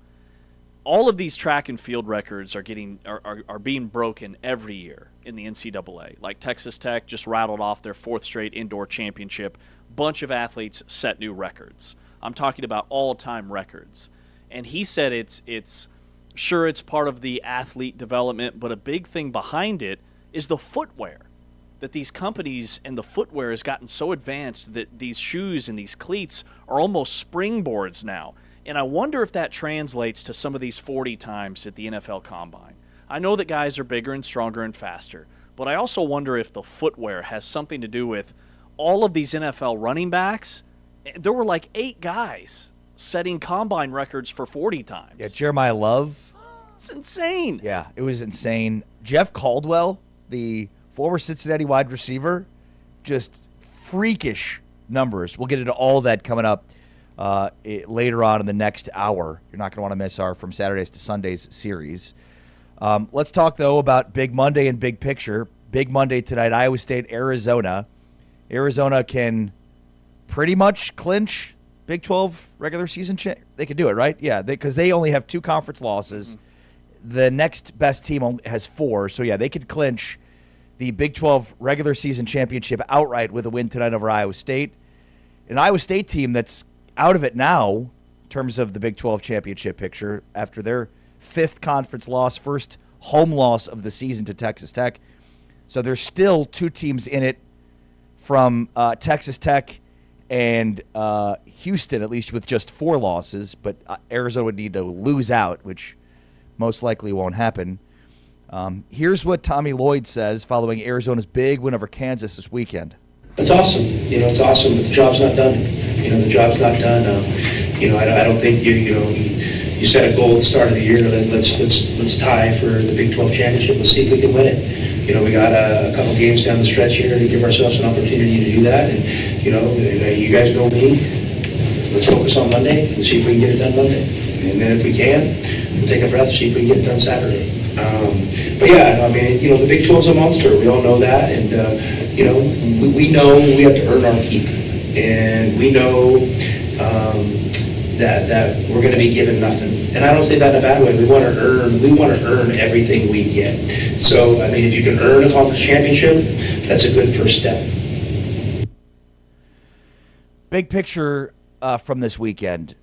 all of these track and field records are being broken every year in the NCAA. Like Texas Tech just rattled off their 4th straight indoor championship. Bunch of athletes set new records. I'm talking about all-time records. And he said it's part of the athlete development, but a big thing behind it is the footwear. That these companies and the footwear has gotten so advanced that these shoes and these cleats are almost springboards now. And I wonder if that translates to some of these 40 times at the NFL Combine. I know that guys are bigger and stronger and faster, but I also wonder if the footwear has something to do with all of these NFL running backs. There were like 8 guys setting Combine records for 40 times. Yeah, Jeremiah Love. It's insane. Yeah, it was insane. Jeff Caldwell, the former Cincinnati wide receiver, just freakish numbers. We'll get into all that coming up later on in the next hour. You're not going to want to miss our From Saturdays to Sundays series. Let's talk, though, about Big Monday and Big Picture. Big Monday tonight, Iowa State, Arizona. Arizona can pretty much clinch Big 12 regular season. They can do it, right? Yeah, because they only have 2 conference losses. Mm-hmm. The next best team only has 4. So, yeah, they could clinch the Big 12 regular season championship outright with a win tonight over Iowa State. An Iowa State team that's out of it now in terms of the Big 12 championship picture after their 5th conference loss, first home loss of the season to Texas Tech. So there's still 2 teams in it from Texas Tech and Houston, at least with just 4 losses. But Arizona would need to lose out, which most likely won't happen. Here's what Tommy Lloyd says following Arizona's big win over Kansas this weekend. It's awesome. It's awesome, but the job's not done. The job's not done. I don't think you set a goal at the start of the year. Let's tie for the Big 12 championship. Let's see if we can win it. We got a couple games down the stretch here to give ourselves an opportunity to do that. And you guys know me. Let's focus on Monday and see if we can get it done Monday. And then if we can, we'll take a breath, see if we can get it done Saturday. But yeah, the Big 12's a monster. We all know that, and we know we have to earn our keep, and we know that we're going to be given nothing. And I don't say that in a bad way. We want to earn everything we get. So if you can earn a conference championship, that's a good first step. Big picture from this weekend,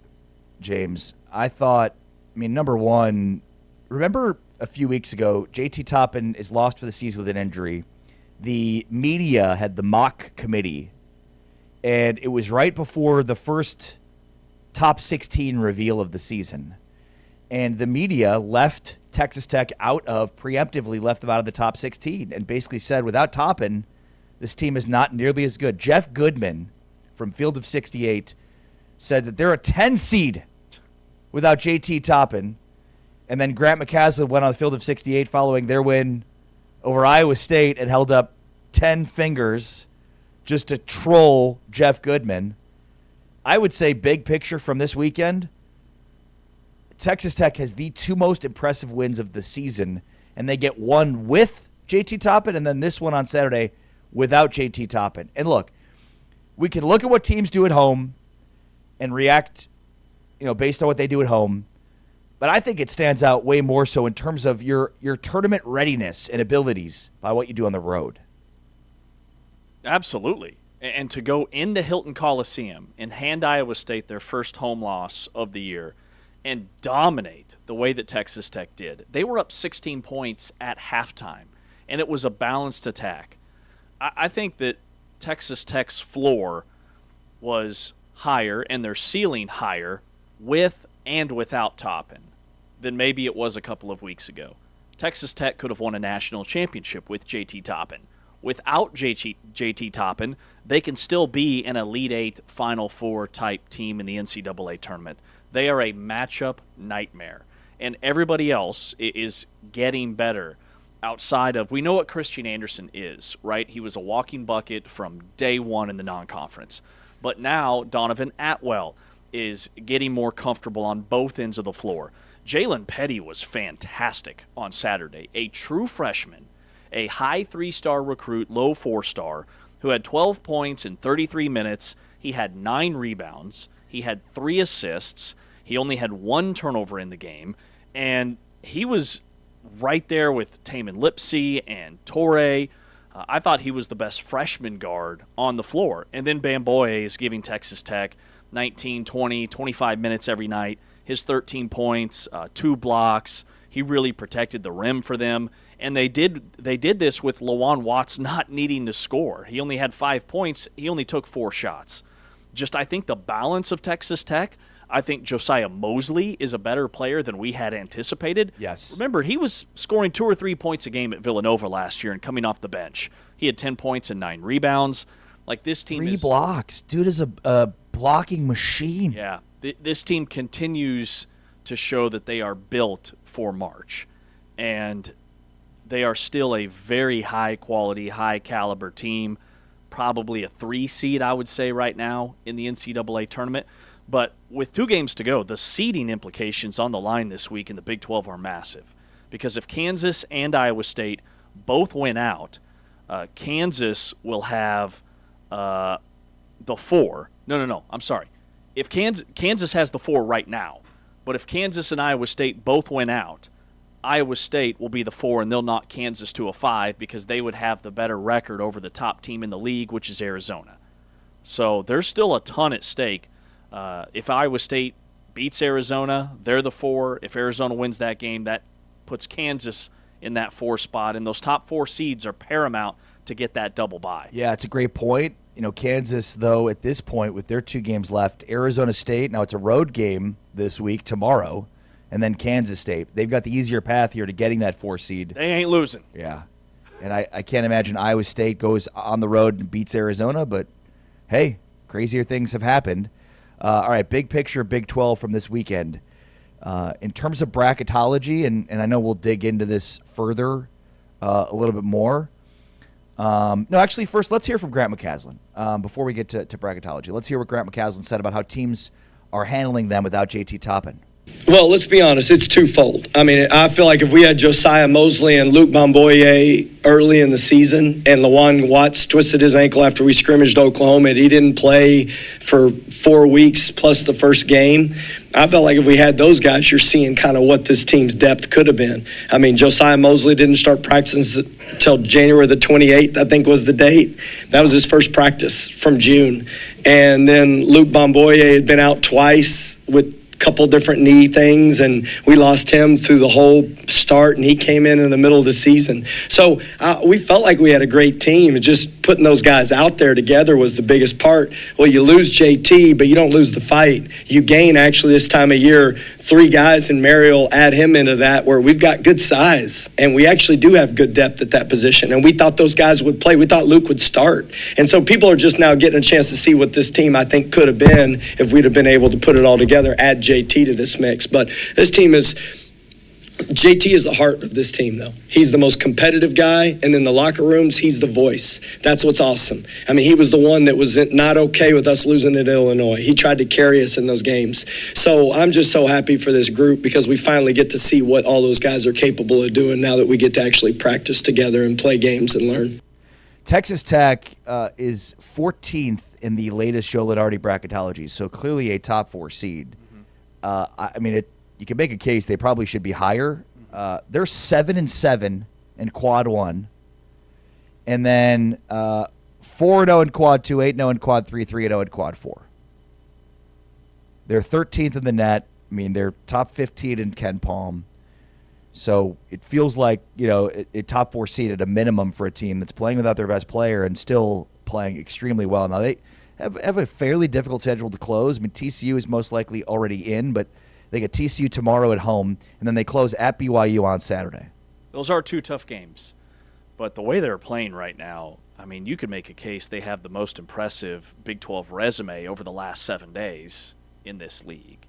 James. I thought, number one, remember a few weeks ago, JT Toppin is lost for the season with an injury. The media had the mock committee, and it was right before the first top 16 reveal of the season. And the media left Texas Tech preemptively left them out of the top 16 and basically said, without Toppin, this team is not nearly as good. Jeff Goodman from Field of 68 said that they're a 10 seed without JT Toppin. And then Grant McCaslin went on the Field of 68 following their win over Iowa State and held up 10 fingers just to troll Jeff Goodman. I would say big picture from this weekend, Texas Tech has the 2 most impressive wins of the season, and they get one with JT Toppin and then this one on Saturday without JT Toppin. And look, we can look at what teams do at home and react, based on what they do at home. But I think it stands out way more so in terms of your tournament readiness and abilities by what you do on the road. Absolutely. And to go into Hilton Coliseum and hand Iowa State their first home loss of the year and dominate the way that Texas Tech did. They were up 16 points at halftime, and it was a balanced attack. I think that Texas Tech's floor was higher and their ceiling higher with and without Toppin than maybe it was a couple of weeks ago. Texas Tech could have won a national championship with JT Toppin. Without JT Toppin, they can still be an Elite Eight, Final Four type team in the NCAA tournament. They are a matchup nightmare. And everybody else is getting better outside of, we know what Christian Anderson is, right? He was a walking bucket from day one in the non-conference. But now Donovan Atwell is getting more comfortable on both ends of the floor. Jalen Petty was fantastic on Saturday. A true freshman, a high 3-star recruit, low 4-star, who had 12 points in 33 minutes. He had 9 rebounds. He had 3 assists. He only had 1 turnover in the game. And he was right there with Tamin Lipsey and Torrey. I thought he was the best freshman guard on the floor. And then Bamboye is giving Texas Tech 19, 20, 25 minutes every night. His 13 points, 2 blocks. He really protected the rim for them. And they did this with Lawan Watts not needing to score. He only had 5 points. He only took 4 shots. Just, I think, the balance of Texas Tech. I think Josiah Mosley is a better player than we had anticipated. Yes. Remember, he was scoring 2 or 3 points a game at Villanova last year and coming off the bench. He had 10 points and 9 rebounds. Like, this team 3 blocks. Dude is a blocking machine. Yeah. This team continues to show that they are built for March. And they are still a very high-quality, high-caliber team. Probably a 3 seed, I would say, right now in the NCAA tournament. But with 2 games to go, the seeding implications on the line this week in the Big 12 are massive. Because if Kansas and Iowa State both win out, Kansas will have the 4. No, I'm sorry. If Kansas has the 4 right now, but if Kansas and Iowa State both win out, Iowa State will be the 4, and they'll knock Kansas to a 5 because they would have the better record over the top team in the league, which is Arizona. So there's still a ton at stake. If Iowa State beats Arizona, they're the 4. If Arizona wins that game, that puts Kansas in that 4 spot, and those top 4 seeds are paramount to get that double bye. Yeah, it's a great point. Kansas, though, at this point, with their 2 games left, Arizona State, now it's a road game this week, tomorrow, and then Kansas State. They've got the easier path here to getting that 4 seed. They ain't losing. Yeah. And I can't imagine Iowa State goes on the road and beats Arizona, but hey, crazier things have happened. All right, big picture, Big 12 from this weekend. In terms of bracketology, and I know we'll dig into this further a little bit more. No, actually, first, let's hear from Grant McCaslin before we get to bracketology. Let's hear what Grant McCaslin said about how teams are handling them without JT Toppin. Well, let's be honest, it's twofold. I mean, I feel like if we had Josiah Mosley and Luke Bamboye early in the season and Lawan Watts twisted his ankle after we scrimmaged Oklahoma and he didn't play for 4 weeks plus the first game, I felt like if we had those guys, you're seeing kind of what this team's depth could have been. I mean, Josiah Mosley didn't start practicing until January the 28th, I think was the date. That was his first practice from June. And then Luke Bamboye had been out twice with couple different knee things, and we lost him through the whole start, and he came in the middle of the season. So we felt like we had a great team. Just putting those guys out there together was the biggest part. Well, you lose JT, but you don't lose the fight. You gain, actually, this time of year, 3 guys, and Mariel add him into that, where we've got good size, and we actually do have good depth at that position, and we thought those guys would play. We thought Luke would start. And so people are just now getting a chance to see what this team, I think, could have been if we'd have been able to put it all together, add JT to this mix. But this team JT is the heart of this team, though. He's the most competitive guy, and in the locker rooms, he's the voice. That's what's awesome. I mean, he was the one that was not okay with us losing at Illinois. He tried to carry us in those games. So I'm just so happy for this group because we finally get to see what all those guys are capable of doing now that we get to actually practice together and play games and learn. Texas Tech is 14th in the latest Joe Lenardi bracketology, so clearly a top 4 seed. I mean, you can make a case they probably should be higher. They're 7-7 in quad 1, and then 4-0 in quad 2, 8-0 in quad 3, 3-0 in quad 4. They're 13th in the net. I mean, they're top 15 in Ken Palm. So it feels like, a top 4 seed at a minimum for a team that's playing without their best player and still playing extremely well. Now, they have a fairly difficult schedule to close. I mean, TCU is most likely already in, but they get TCU tomorrow at home, and then they close at BYU on Saturday. Those are 2 tough games. But the way they're playing right now, I mean, you could make a case they have the most impressive Big 12 resume over the last 7 days in this league.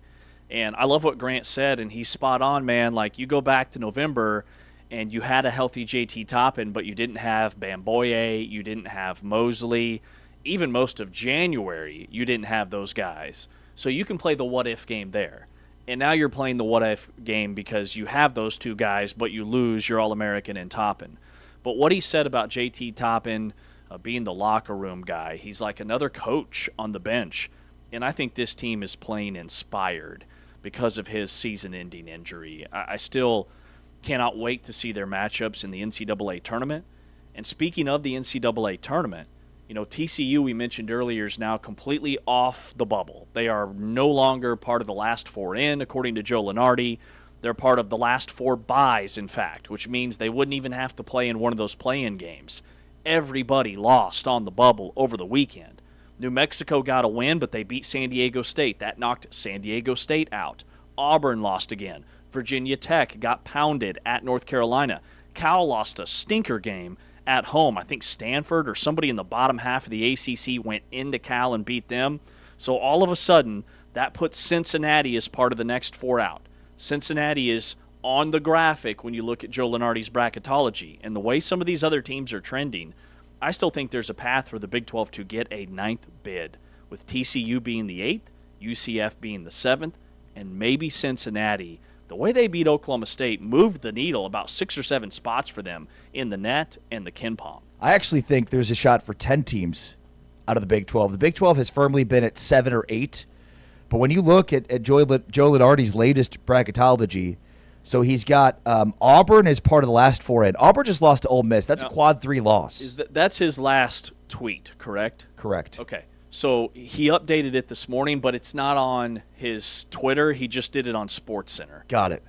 And I love what Grant said, and he's spot on, man. Like, you go back to November, and you had a healthy JT Toppin, but you didn't have Bamboye, you didn't have Mosley. Even most of January, you didn't have those guys. So you can play the what-if game there. And now you're playing the what-if game because you have those 2 guys, but you lose your All-American and Toppin. But what he said about JT Toppin, being the locker room guy. He's like another coach on the bench. And I think this team is playing inspired because of his season-ending injury. I still cannot wait to see their matchups in the NCAA tournament. And speaking of the NCAA tournament, TCU, we mentioned earlier, is now completely off the bubble. They are no longer part of the last four in, according to Joe Lunardi. They're part of the last four byes, in fact, which means they wouldn't even have to play in one of those play-in games. Everybody lost on the bubble over the weekend. New Mexico got a win, but they beat San Diego State. That knocked San Diego State out. Auburn lost again. Virginia Tech got pounded at North Carolina. Cal lost a stinker game at home. I think Stanford or somebody in the bottom half of the ACC went into Cal and beat them. So all of a sudden, that puts Cincinnati as part of the next four out. Cincinnati is on the graphic when you look at Joe Lunardi's bracketology. And the way some of these other teams are trending, I still think there's a path for the Big 12 to get a 9th bid, with TCU being the 8th, UCF being the 7th, and maybe Cincinnati. The way they beat Oklahoma State moved the needle about 6 or 7 spots for them in the net and the KenPom. I actually think there's a shot for 10 teams out of the Big 12. The Big 12 has firmly been at 7 or 8. But when you look at Joe Lunardi's latest bracketology, so he's got Auburn as part of the last four in. Auburn just lost to Ole Miss. That's a quad 3 loss. That's his last tweet, correct? Correct. Okay. So he updated it this morning, but it's not on his Twitter. He just did it on SportsCenter. Got it.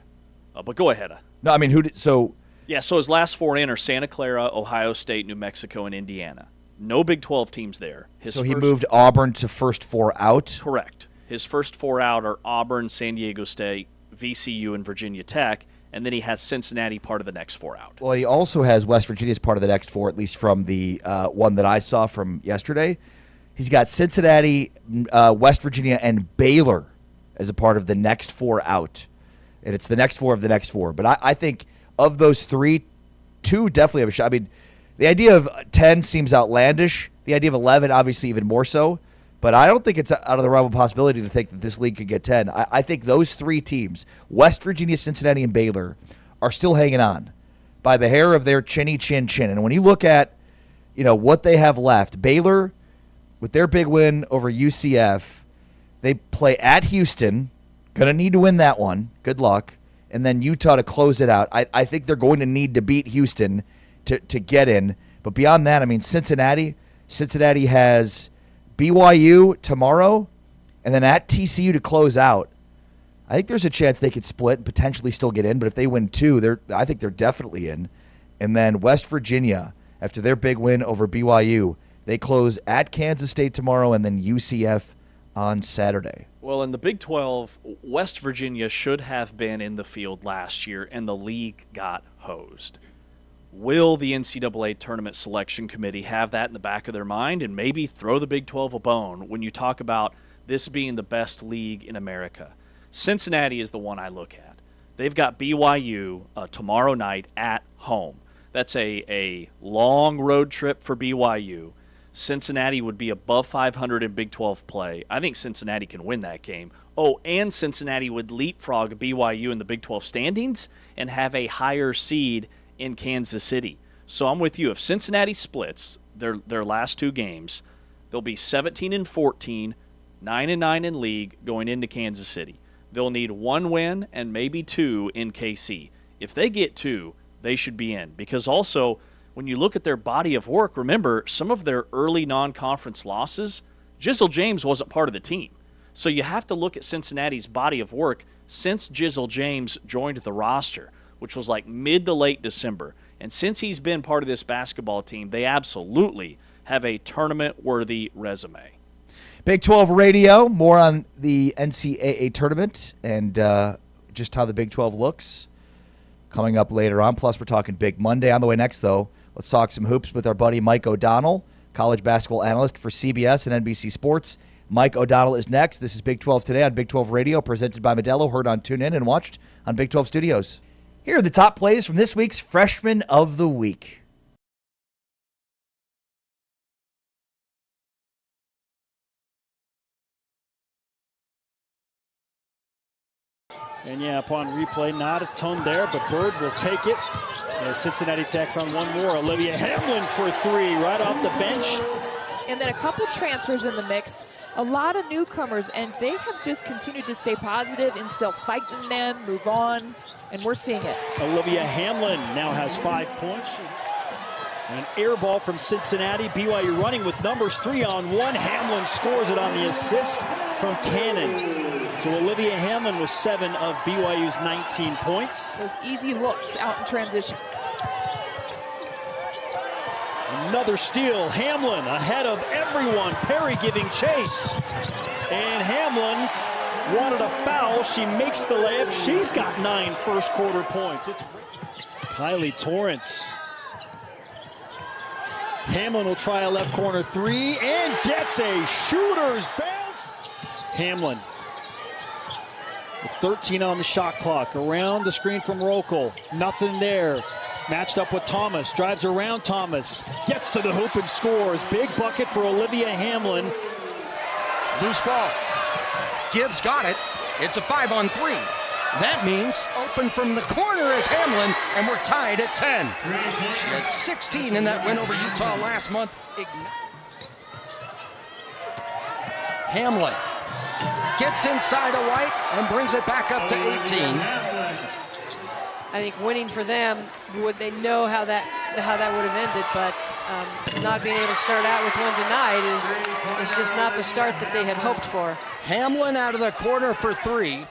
But go ahead. No, I mean, so his last four in are Santa Clara, Ohio State, New Mexico, and Indiana. No Big 12 teams there. He moved Auburn to first four out? Correct. His first four out are Auburn, San Diego State, VCU, and Virginia Tech, and then he has Cincinnati part of the next four out. Well, he also has West Virginia as part of the next four, at least from the one that I saw from yesterday. He's got Cincinnati, West Virginia, and Baylor as a part of the next four out. And it's the next four of the next four. But I think of those 3, 2 definitely have a shot. I mean, the idea of 10 seems outlandish. The idea of 11, obviously, even more so. But I don't think it's out of the realm of possibility to think that this league could get 10. I think those 3 teams, West Virginia, Cincinnati, and Baylor, are still hanging on by the hair of their chinny chin chin. And when you look at, what they have left, Baylor, with their big win over UCF, they play at Houston. Going to need to win that one. Good luck. And then Utah to close it out. I think they're going to need to beat Houston to get in. But beyond that, I mean, Cincinnati has BYU tomorrow, and then at TCU to close out. I think there's a chance they could split and potentially still get in, but if they win 2, I think they're definitely in. And then West Virginia, after their big win over BYU, they close at Kansas State tomorrow and then UCF on Saturday. Well, in the Big 12, West Virginia should have been in the field last year, and the league got hosed. Will the NCAA Tournament Selection Committee have that in the back of their mind and maybe throw the Big 12 a bone when you talk about this being the best league in America? Cincinnati is the one I look at. They've got BYU tomorrow night at home. That's a long road trip for BYU. Cincinnati would be above 500 in Big 12 play. I think Cincinnati can win that game. Oh, and Cincinnati would leapfrog BYU in the Big 12 standings and have a higher seed in Kansas City. So I'm with you. If Cincinnati splits their last 2 games, they'll be 17-14, 9-9 in league going into Kansas City. They'll need 1 win and maybe 2 in KC. If they get 2, they should be in. Because also, when you look at their body of work, remember, some of their early non-conference losses, Jizzle James wasn't part of the team. So you have to look at Cincinnati's body of work since Jizzle James joined the roster, which was like mid to late December. And since he's been part of this basketball team, they absolutely have a tournament-worthy resume. Big 12 Radio, more on the NCAA tournament and just how the Big 12 looks coming up later on. Plus, we're talking Big Monday. On the way next, though, let's talk some hoops with our buddy Mike O'Donnell, college basketball analyst for CBS and NBC Sports. Mike O'Donnell is next. This is Big 12 Today on Big 12 Radio, presented by Modelo, heard on TuneIn and watched on Big 12 Studios. Here are the top plays from this week's Freshman of the Week. And upon replay, not a ton there, but Bird will take it. As Cincinnati tacks on one more. Olivia Hamlin for three right off the bench. And then a couple transfers in the mix. A lot of newcomers, and they have just continued to stay positive and still fighting them, move on, and we're seeing it. Olivia Hamlin now has 5 points. An air ball from Cincinnati. BYU running with numbers 3-on-1. Hamlin scores it on the assist from Cannon. So Olivia Hamlin with 7 of BYU's 19 points. Those easy looks out in transition. Another steal. Hamlin ahead of everyone. Perry giving chase. And Hamlin wanted a foul. She makes the layup. She's got 9 first quarter points. It's Kylie Torrance. Hamlin will try a left corner three and gets a shooter's bounce. Hamlin with 13 on the shot clock. Around the screen from Rokel. Nothing there. Matched up with Thomas. Drives around Thomas. Gets to the hoop and scores. Big bucket for Olivia Hamlin. Loose ball. Gibbs got it. It's a 5-on-3. That means open from the corner is Hamlin, and we're tied at 10. She had 16 in that win over Utah last month. Hamlin gets inside of White and brings it back up to 18. I think winning for them, would they know how that would have ended, but not being able to start out with one tonight is just not the start that they had hoped for. Hamlin out of the corner for three.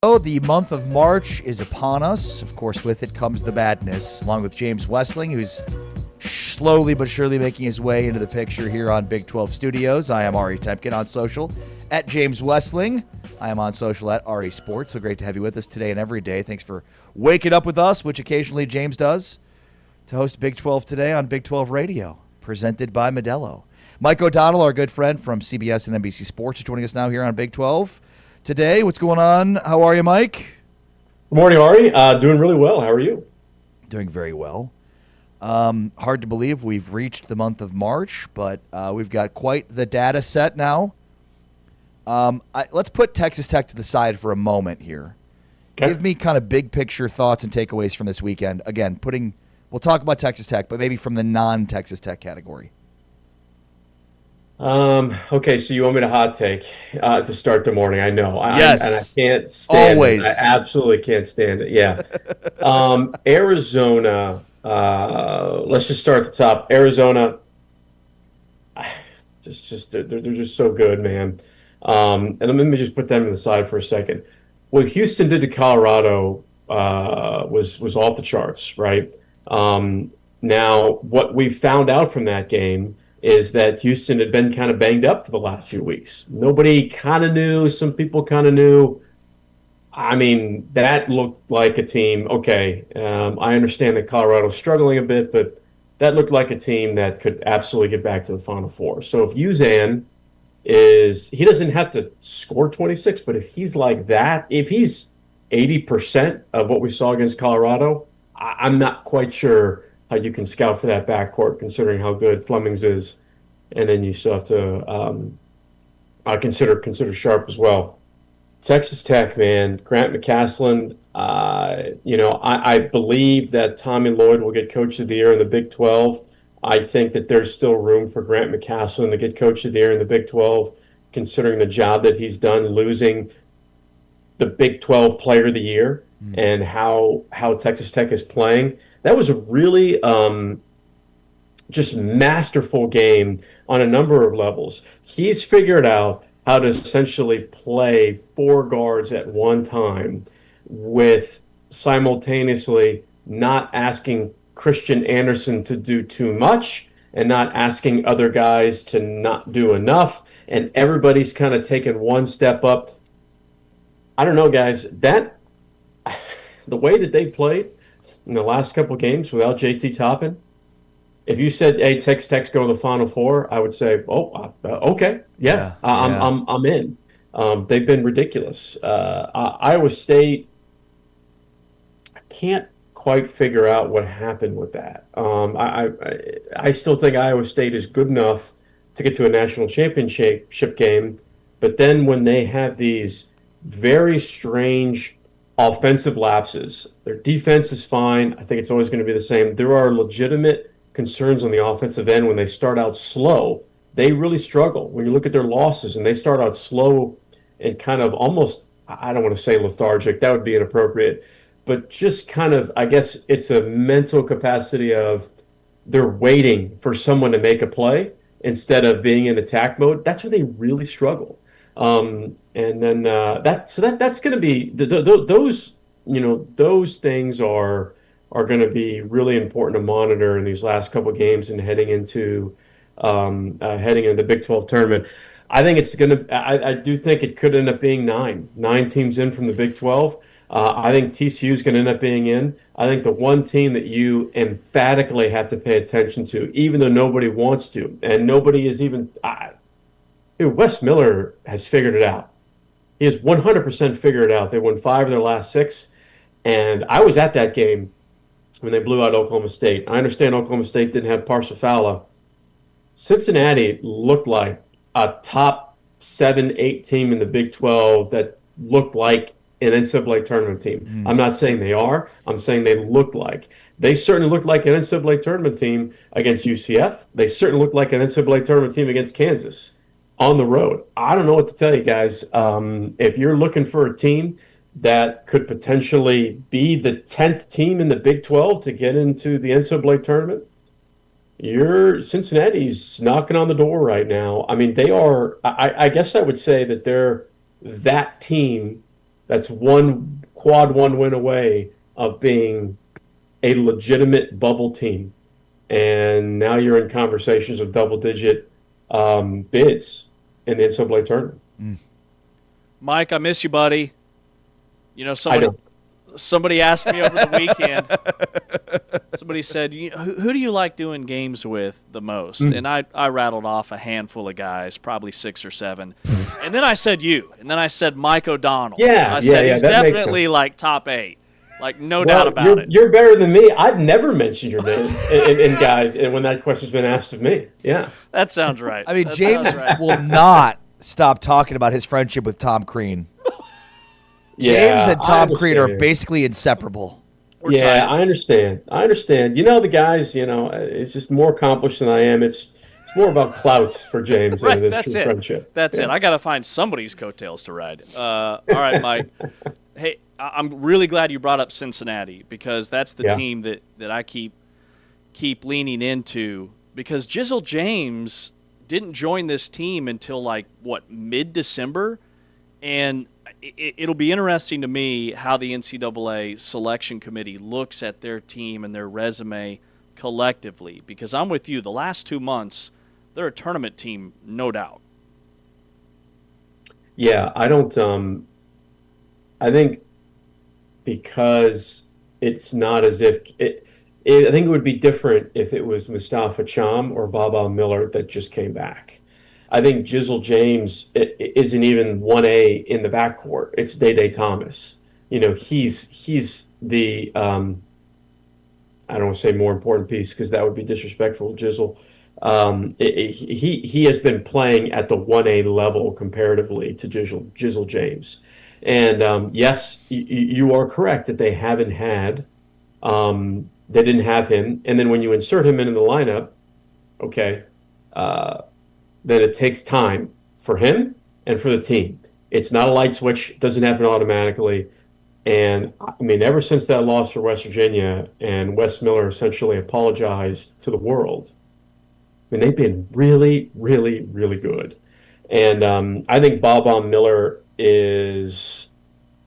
Oh, the month of March is upon us. Of course, with it comes the badness, along with James Wessling, who's slowly but surely making his way into the picture here on Big 12 Studios. I am Ari Temkin on social at James Wessling. I am on social at Ari Sports. So great to have you with us today and every day. Thanks for waking up with us, which occasionally James does, to host Big 12 Today on Big 12 Radio, presented by Modelo. Mike O'Donnell, our good friend from CBS and NBC Sports, is joining us now here on Big 12. Today, what's going on? How are you, Mike? Good morning, Ari. Doing really well. How are you? Doing very well. Hard to believe we've reached the month of March, but we've got quite the data set now. Let's put Texas Tech to the side for a moment here. Okay. Give me kind of big picture thoughts and takeaways from this weekend. Again, we'll talk about Texas Tech, but maybe from the non-Texas Tech category. Okay, so you want me to hot take to start the morning? I know. Yes. And I can't stand Always. it. I absolutely can't stand it. Yeah. Arizona, let's just start at the top. Arizona, they're just so good, man. And let me just put them to the side for a second. What Houston did to Colorado was off the charts, right? Now, what we found out from that game is that Houston had been kind of banged up for the last few weeks. Nobody kind of knew. Some people kind of knew. I mean, that looked like a team. Okay, I understand that Colorado's struggling a bit, but that looked like a team that could absolutely get back to the Final Four. So if Uzan he doesn't have to score 26, but if he's like that, if he's 80% of what we saw against Colorado, I'm not quite sure how you can scout for that backcourt, considering how good Flemings is, and then you still have to consider Sharp as well. Texas Tech, man, Grant McCasland. I believe that Tommy Lloyd will get Coach of the Year in the Big 12. I think that there's still room for Grant McCasland to get Coach of the Year in the Big 12, considering the job that he's done losing the Big 12 Player of the Year and how Texas Tech is playing. That was a really just masterful game on a number of levels. He's figured out how to essentially play 4 guards at one time with simultaneously not asking Christian Anderson to do too much and not asking other guys to not do enough, and everybody's kind of taken one step up. I don't know, guys, the way that they played in the last couple of games without JT Toppin, if you said, hey, Texas Tech's going to the Final Four, I would say, okay, yeah. I'm in. They've been ridiculous. Iowa State, I can't quite figure out what happened with that. I still think Iowa State is good enough to get to a national championship game, but then when they have these very strange offensive lapses, their defense is fine. I think it's always going to be the same. There are legitimate concerns on the offensive end when they start out slow. They really struggle. When you look at their losses and they start out slow and kind of almost, I don't want to say lethargic, that would be inappropriate, but just kind of, I guess it's a mental capacity of they're waiting for someone to make a play instead of being in attack mode. That's where they really struggle. And then that's going to be those things are going to be really important to monitor in these last couple of games and heading into the Big 12 tournament. I think it's going to. I do think it could end up being 9 teams in from the Big 12. I think TCU is going to end up being in. I think the one team that you emphatically have to pay attention to, even though nobody wants to, and nobody is even. Wes Miller has figured it out. He has 100% figured it out. They won 5 of their last 6, and I was at that game when they blew out Oklahoma State. I understand Oklahoma State didn't have Parsifala. Cincinnati looked like a top 7-8 team in the Big 12 that looked like an NCAA tournament team. I'm not saying they are. I'm saying they looked like. They certainly looked like an NCAA tournament team against UCF. They certainly looked like an NCAA tournament team against Kansas on the road. I don't know what to tell you guys. If you're looking for a team that could potentially be the 10th team in the Big 12 to get into the NCAA tournament, Cincinnati's knocking on the door right now. I mean, they are, I guess I would say that they're that team that's one quad one win away of being a legitimate bubble team. And now you're in conversations of double-digit bids in the NCAA tournament. Mike, I miss you, buddy. You know, somebody Somebody asked me over the weekend. Somebody said, "Who do you like doing games with the most?" And I rattled off a handful of guys, probably 6 or 7. And then I said you. And then I said Mike O'Donnell. Yeah, I said he's that makes definitely sense. like top 8. Like, no doubt about it. You're better than me. I've never mentioned your name in guys, and when that question's been asked of me. Yeah. That sounds right. I mean, That James sounds right. will not stop talking about his friendship with Tom Crean. James and Tom Crean are basically inseparable. I understand. You know, the guys, it's just more accomplished than I am. It's more about clouts for James than it is true friendship. That's it. I got to find somebody's coattails to ride. All right, Mike. Hey, I'm really glad you brought up Cincinnati, because that's the team that I keep leaning into, because Jizzle James didn't join this team until mid-December, and it'll be interesting to me how the NCAA selection committee looks at their team and their resume collectively, because I'm with you. The last 2 months, they're a tournament team, no doubt. Yeah, I don't. I think because it's not as if I think it would be different if it was Mustafa Cham or Baba Miller that just came back. I think Jizzle James isn't even 1A in the backcourt. It's Day Thomas. He's the I don't want to say more important piece, because that would be disrespectful to Jizzle. He has been playing at the 1A level comparatively to Jizzle James. And yes, you are correct that they haven't had, they didn't have him. And then when you insert him into the lineup, then it takes time for him and for the team. It's not a light switch. It doesn't happen automatically. And, I mean, ever since that loss for West Virginia and Wes Miller essentially apologized to the world, I mean, they've been really, really, really good. And I think Baba Miller is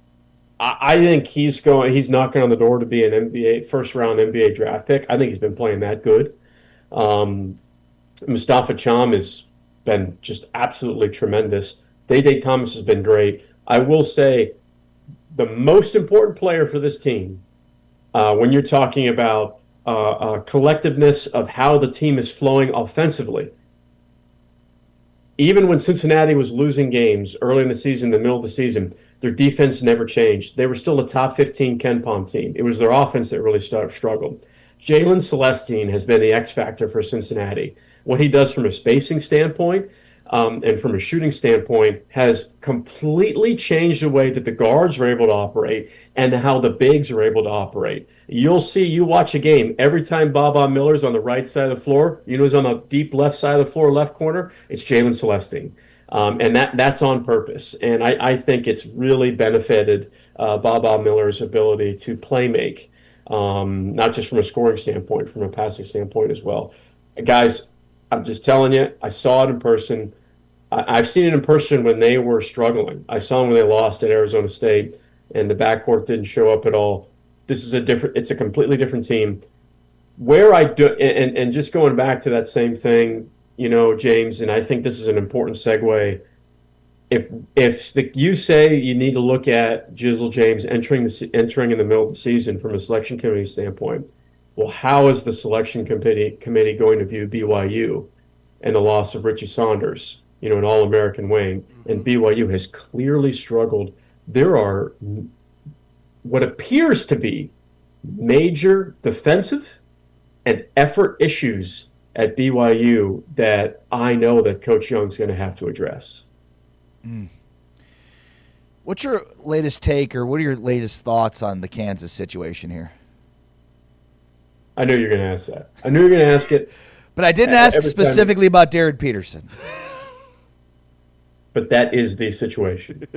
– I think he's knocking on the door to be an NBA first-round NBA draft pick. I think he's been playing that good. Mustafa Cham has been just absolutely tremendous. Day Thomas has been great. I will say the most important player for this team, when you're talking about collectiveness of how the team is flowing offensively, even when Cincinnati was losing games early in the season, the middle of the season, their defense never changed. They were still a top 15 KenPom team. It was their offense that really struggled. Jalen Celestine has been the X factor for Cincinnati. What he does from a spacing standpoint and from a shooting standpoint has completely changed the way that the guards are able to operate and how the bigs are able to operate. You'll see, you watch a game, every time Baba Miller's on the right side of the floor, who's on the deep left side of the floor, left corner, it's Jalen Celestine. And that's on purpose. And I think it's really benefited Baba Miller's ability to play make, not just from a scoring standpoint, from a passing standpoint as well. Guys, I'm just telling you, I saw it in person. I've seen it in person when they were struggling. I saw them when they lost at Arizona State, and the backcourt didn't show up at all. It's a completely different team. Where I do, and just going back to that same thing, James, and I think this is an important segue. If you say you need to look at Jizzle James entering in the middle of the season from a selection committee standpoint, well, how is the selection committee going to view BYU and the loss of Richie Saunders, an All-American wing? And BYU has clearly struggled. There are what appears to be major defensive and effort issues at BYU that I know that Coach Young's going to have to address. What's your latest take, or what are your latest thoughts on the Kansas situation here? I knew you were going to ask that. I knew you were going to ask it. But I didn't ask specifically about Darren Peterson. But that is the situation.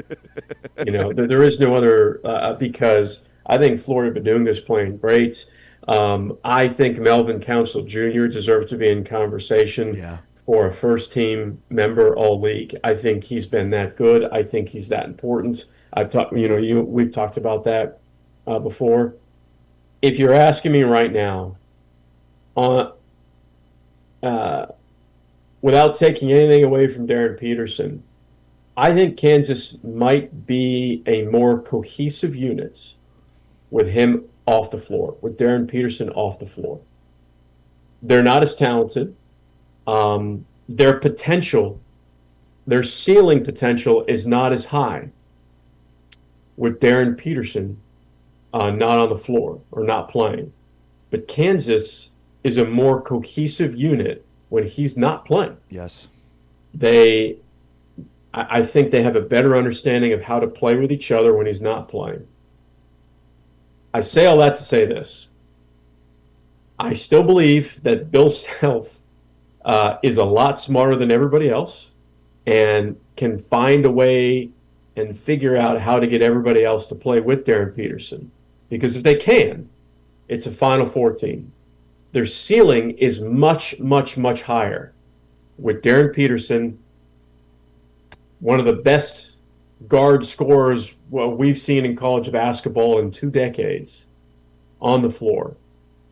There is no other because I think Flory Badunga is playing great. I think Melvin Council Jr. deserves to be in conversation for a first-team member all-league. I think he's been that good. I think he's that important. We've talked about that before. If you're asking me right now, without taking anything away from Darren Peterson, I think Kansas might be a more cohesive unit with him off the floor, with Darren Peterson off the floor. They're not as talented. Their potential, their ceiling potential is not as high with Darren Peterson not on the floor or not playing. But Kansas is a more cohesive unit when he's not playing. Yes. I think they have a better understanding of how to play with each other when he's not playing. I say all that to say this. I still believe that Bill Self is a lot smarter than everybody else and can find a way and figure out how to get everybody else to play with Darren Peterson. Because if they can, it's a Final Four team. Their ceiling is much, much, much higher with Darren Peterson, one of the best guard scorers we've seen in college basketball in 2 decades, on the floor.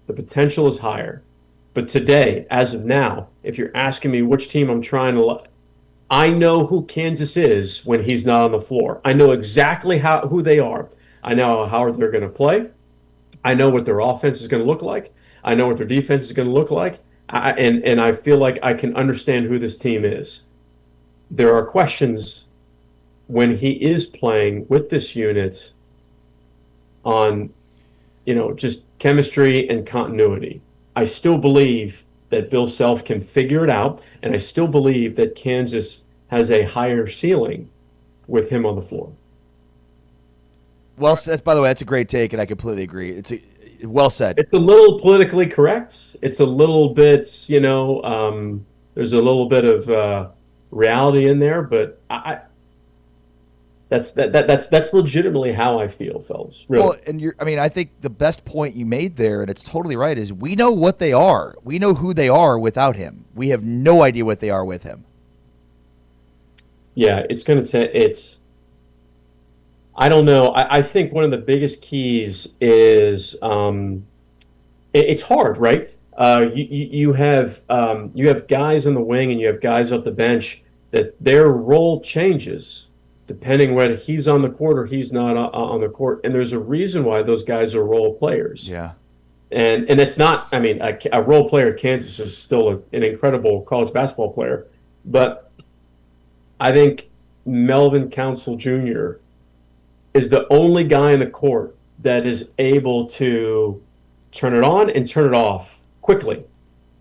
The potential is higher. But today, as of now, if you're asking me which team I'm trying to I know who Kansas is when he's not on the floor. I know exactly who they are. I know how they're going to play. I know what their offense is going to look like. I know what their defense is going to look like. And I feel like I can understand who this team is. There are questions when he is playing with this unit on, just chemistry and continuity. I still believe that Bill Self can figure it out, and I still believe that Kansas has a higher ceiling with him on the floor. Well said. By the way, that's a great take, and I completely agree. It's well said. It's a little politically correct. It's a little bit, there's a little bit of reality in there, but that's legitimately how I feel, fellas. Really. Well, and I think the best point you made there, and it's totally right, is we know what they are. We know who they are without him. We have no idea what they are with him. Yeah, I don't know. I think one of the biggest keys is it's hard, right? You have guys on the wing and you have guys off the bench that their role changes depending whether he's on the court or he's not on the court. And there's a reason why those guys are role players. Yeah. And it's not, a role player at Kansas is still an incredible college basketball player. But I think Melvin Council Jr. is the only guy in the court that is able to turn it on and turn it off quickly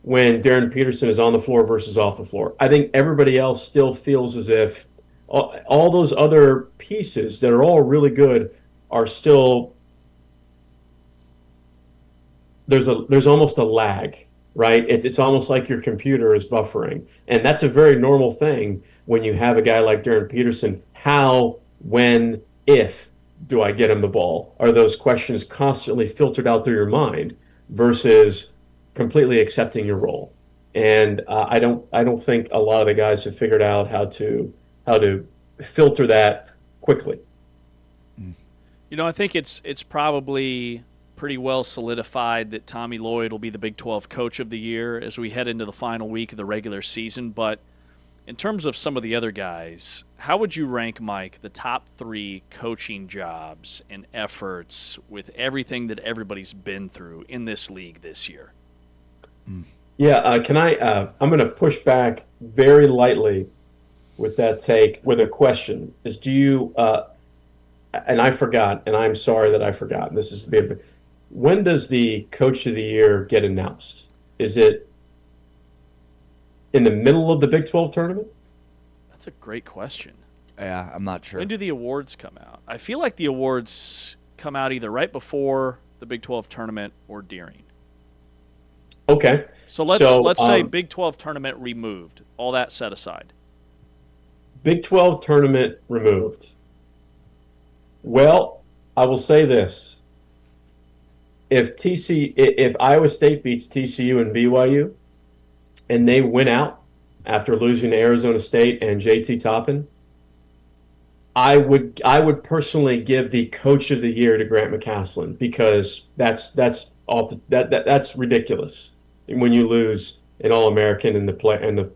when Darren Peterson is on the floor versus off the floor. I think everybody else still feels as if all those other pieces that are all really good are still there's almost a lag, right? It's almost like your computer is buffering, and that's a very normal thing when you have a guy like Darren Peterson. How, when, if do I get him the ball? Are those questions constantly filtered out through your mind versus completely accepting your role? And I don't think a lot of the guys have figured out how to filter that quickly. I think it's probably pretty well solidified that Tommy Lloyd will be the Big 12 Coach of the Year as we head into the final week of the regular season. But in terms of some of the other guys, how would you rank, Mike, the top 3 coaching jobs and efforts with everything that everybody's been through in this league this year? Yeah, I'm going to push back very lightly with that take with a question. Do you, and I forgot, and I'm sorry that I forgot. When does the Coach of the Year get announced? Is it in the middle of the Big 12 tournament? That's a great question. Yeah, I'm not sure. When do the awards come out? I feel like the awards come out either right before the Big 12 tournament or during. Okay. So let's say Big 12 tournament removed. All that set aside. Big 12 tournament removed. Well, I will say this. If Iowa State beats TCU and BYU and they win out after losing to Arizona State and JT Toppin, I would personally give the Coach of the Year to Grant McCasland, because that's ridiculous when you lose an All-American and the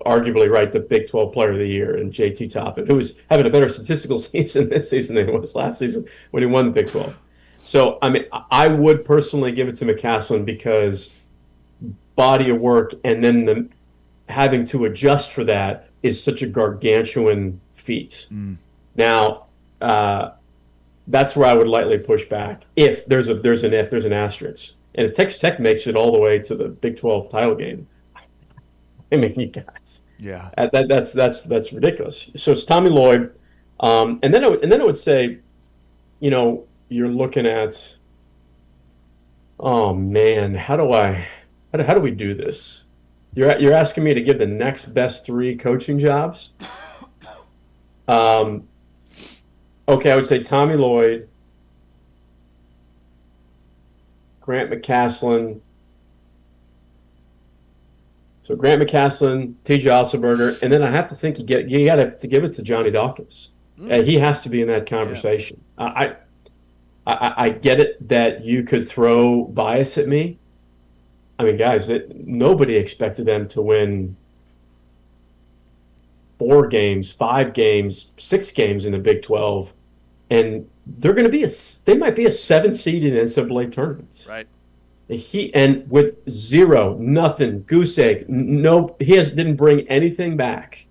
arguably the Big 12 Player of the Year and JT Toppin, who was having a better statistical season this season than he was last season when he won the Big 12. So, I mean, I would personally give it to McCaslin because body of work and then having to adjust for that is such a gargantuan feat. Now, that's where I would lightly push back. If there's an asterisk, and if Texas Tech makes it all the way to the Big 12 title game, I mean, you guys, that's ridiculous. So it's Tommy Lloyd, and then I would say, you're looking at, oh man, how do we do this? You're asking me to give the next best 3 coaching jobs. Okay, I would say Tommy Lloyd, Grant McCaslin. So Grant McCaslin, T.J. Otzelberger, and then I have to think you got to give it to Johnny Dawkins. He has to be in that conversation. Yeah. I get it that you could throw bias at me. I mean, guys, nobody expected them to win 4 games, 5 games, 6 games in the Big 12, and they're going to they might be a 7 seed in NCAA tournaments. Right. And with nothing, goose egg, no, didn't bring anything back.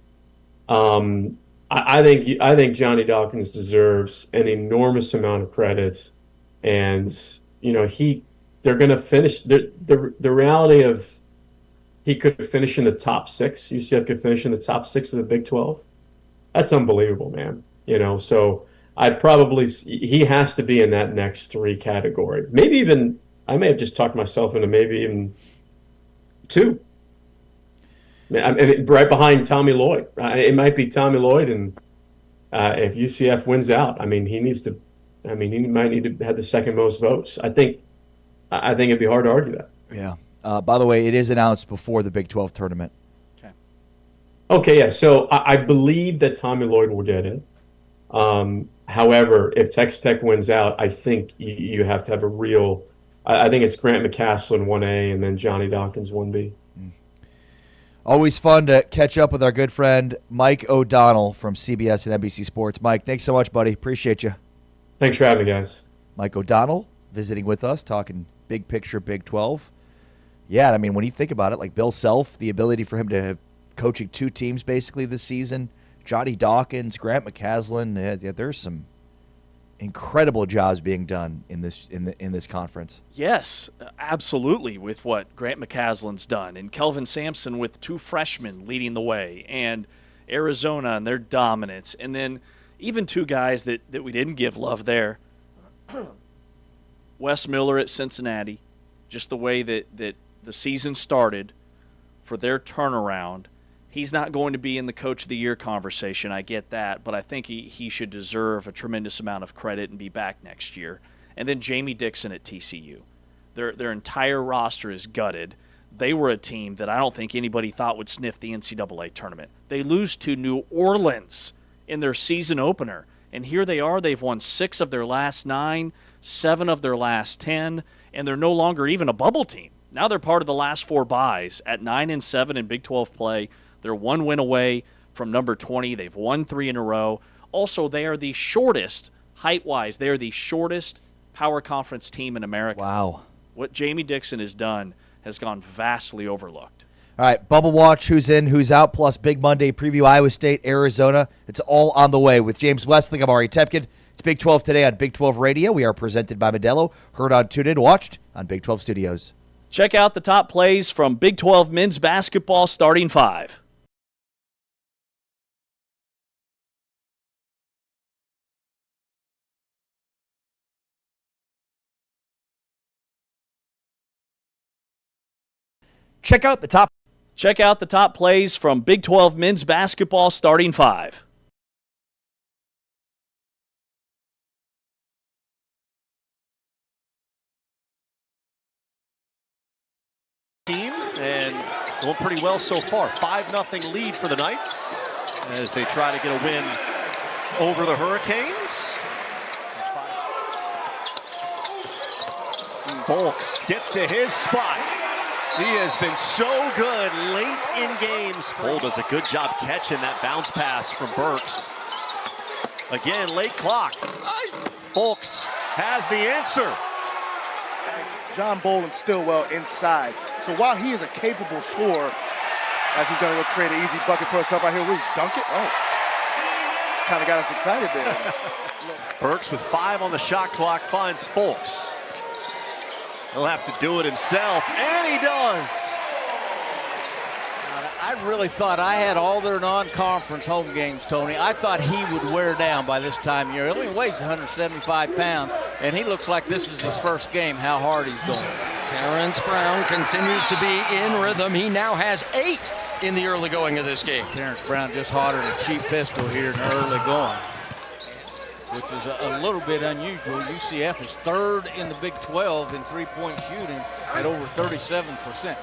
I think Johnny Dawkins deserves an enormous amount of credit, and they're going to finish the reality of. He could finish in the top 6. UCF could finish in the top 6 of the Big 12. That's unbelievable, man. So he has to be in that next 3 category. Maybe even, I may have just talked myself into maybe even 2. I mean, right behind Tommy Lloyd. It might be Tommy Lloyd, and if UCF wins out, I mean, he might need to have the second most votes. I think it'd be hard to argue that. Yeah. By the way, it is announced before the Big 12 tournament. Okay, yeah. So I believe that Tommy Lloyd will get it. However, if Texas Tech wins out, I think you have to have a real – I think it's Grant McCaslin 1A and then Johnny Dawkins 1B. Always fun to catch up with our good friend Mike O'Donnell from CBS and NBC Sports. Mike, thanks so much, buddy. Appreciate you. Thanks for having me, guys. Mike O'Donnell visiting with us, talking big picture Big 12. Yeah, I mean, when you think about it, like Bill Self, the ability for him to have coaching 2 teams basically this season, Johnny Dawkins, Grant McCaslin, there's some incredible jobs being done in this conference. Yes, absolutely, with what Grant McCaslin's done, and Kelvin Sampson with 2 freshmen leading the way, and Arizona and their dominance, and then even 2 guys that we didn't give love there. Wes Miller at Cincinnati, just the way that the season started for their turnaround. He's not going to be in the Coach of the Year conversation, I get that, but I think he should deserve a tremendous amount of credit and be back next year. And then Jamie Dixon at TCU. Their entire roster is gutted. They were a team that I don't think anybody thought would sniff the NCAA tournament. They lose to New Orleans in their season opener, and here they are. They've won 6 of their last 9, 7 of their last 10, and they're no longer even a bubble team. Now they're part of the last 4 byes at 9-7 in Big 12 play. They're 1 win away from number 20. They've won 3 in a row. Also, they are the shortest, height-wise, they are the shortest power conference team in America. Wow. What Jamie Dixon has done has gone vastly overlooked. All right, Bubble Watch, who's in, who's out, plus Big Monday preview, Iowa State, Arizona. It's all on the way. With James Westling, I'm Ari Tepkin. It's Big 12 today on Big 12 Radio. We are presented by Modelo, heard on TuneIn, watched on Big 12 Studios. Check out the top plays from Big 12 men's basketball starting 5. Check out the top plays from Big 12 men's basketball starting 5. Team and going pretty well so far. 5-0 lead for the Knights as they try to get a win over the Hurricanes. Folks gets to his spot. He has been so good late in games. Cole does a good job catching that bounce pass from Burks. Again, late clock. Folks has the answer. John Boland still well inside. So while he is a capable scorer, as he's going to go create an easy bucket for himself right here, we dunk it. Oh, kind of got us excited there. Burks with 5 on the shot clock finds Fulks. He'll have to do it himself, and he does. I really thought I had all their non-conference home games, Tony. I thought he would wear down by this time of year. He only weighs 175 pounds, and he looks like this is his first game, how hard he's going. Terrence Brown continues to be in rhythm. He now has 8 in the early going of this game. Terrence Brown just hotter than a cheap pistol here in the early going, which is a little bit unusual. UCF is 3rd in the Big 12 in three-point shooting at over 37%.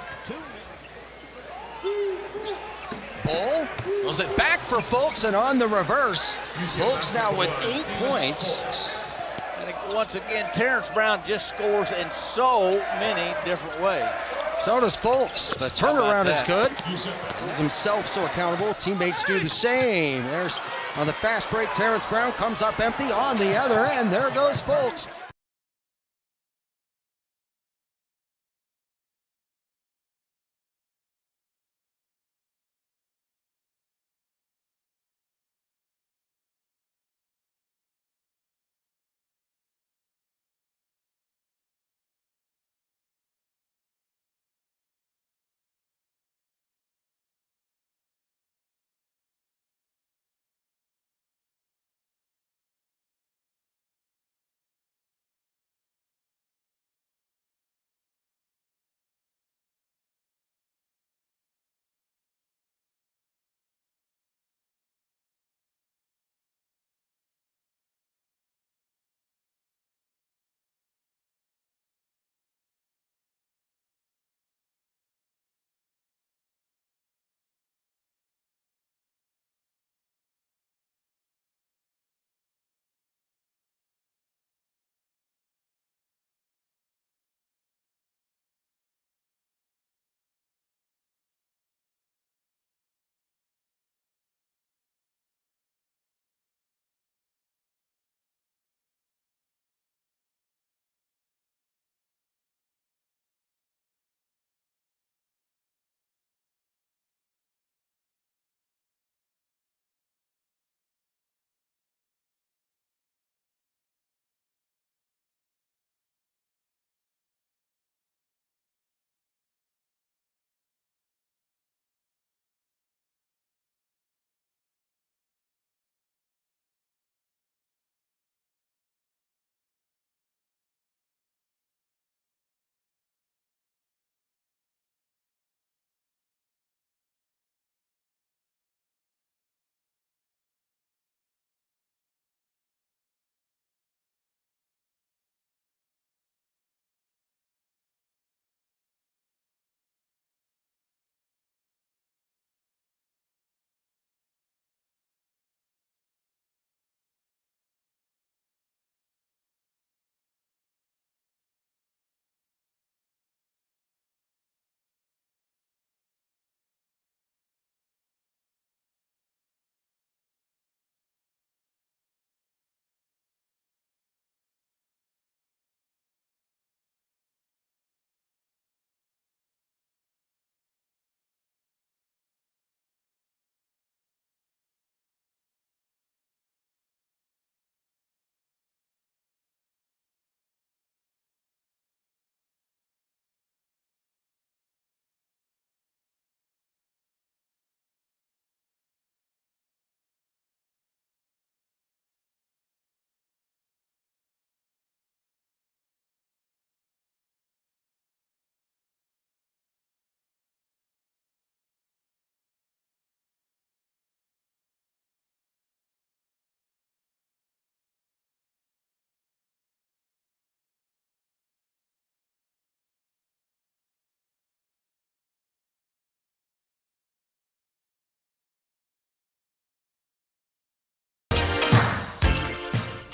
Bull was it back for Fulks, and on the reverse, Fulks now with 8 points. And once again, Terrence Brown just scores in so many different ways. So does Fulks. The turnaround is good. Holds himself so accountable. Teammates do the same. There's on the fast break, Terrence Brown comes up empty. On the other end, there goes Fulks.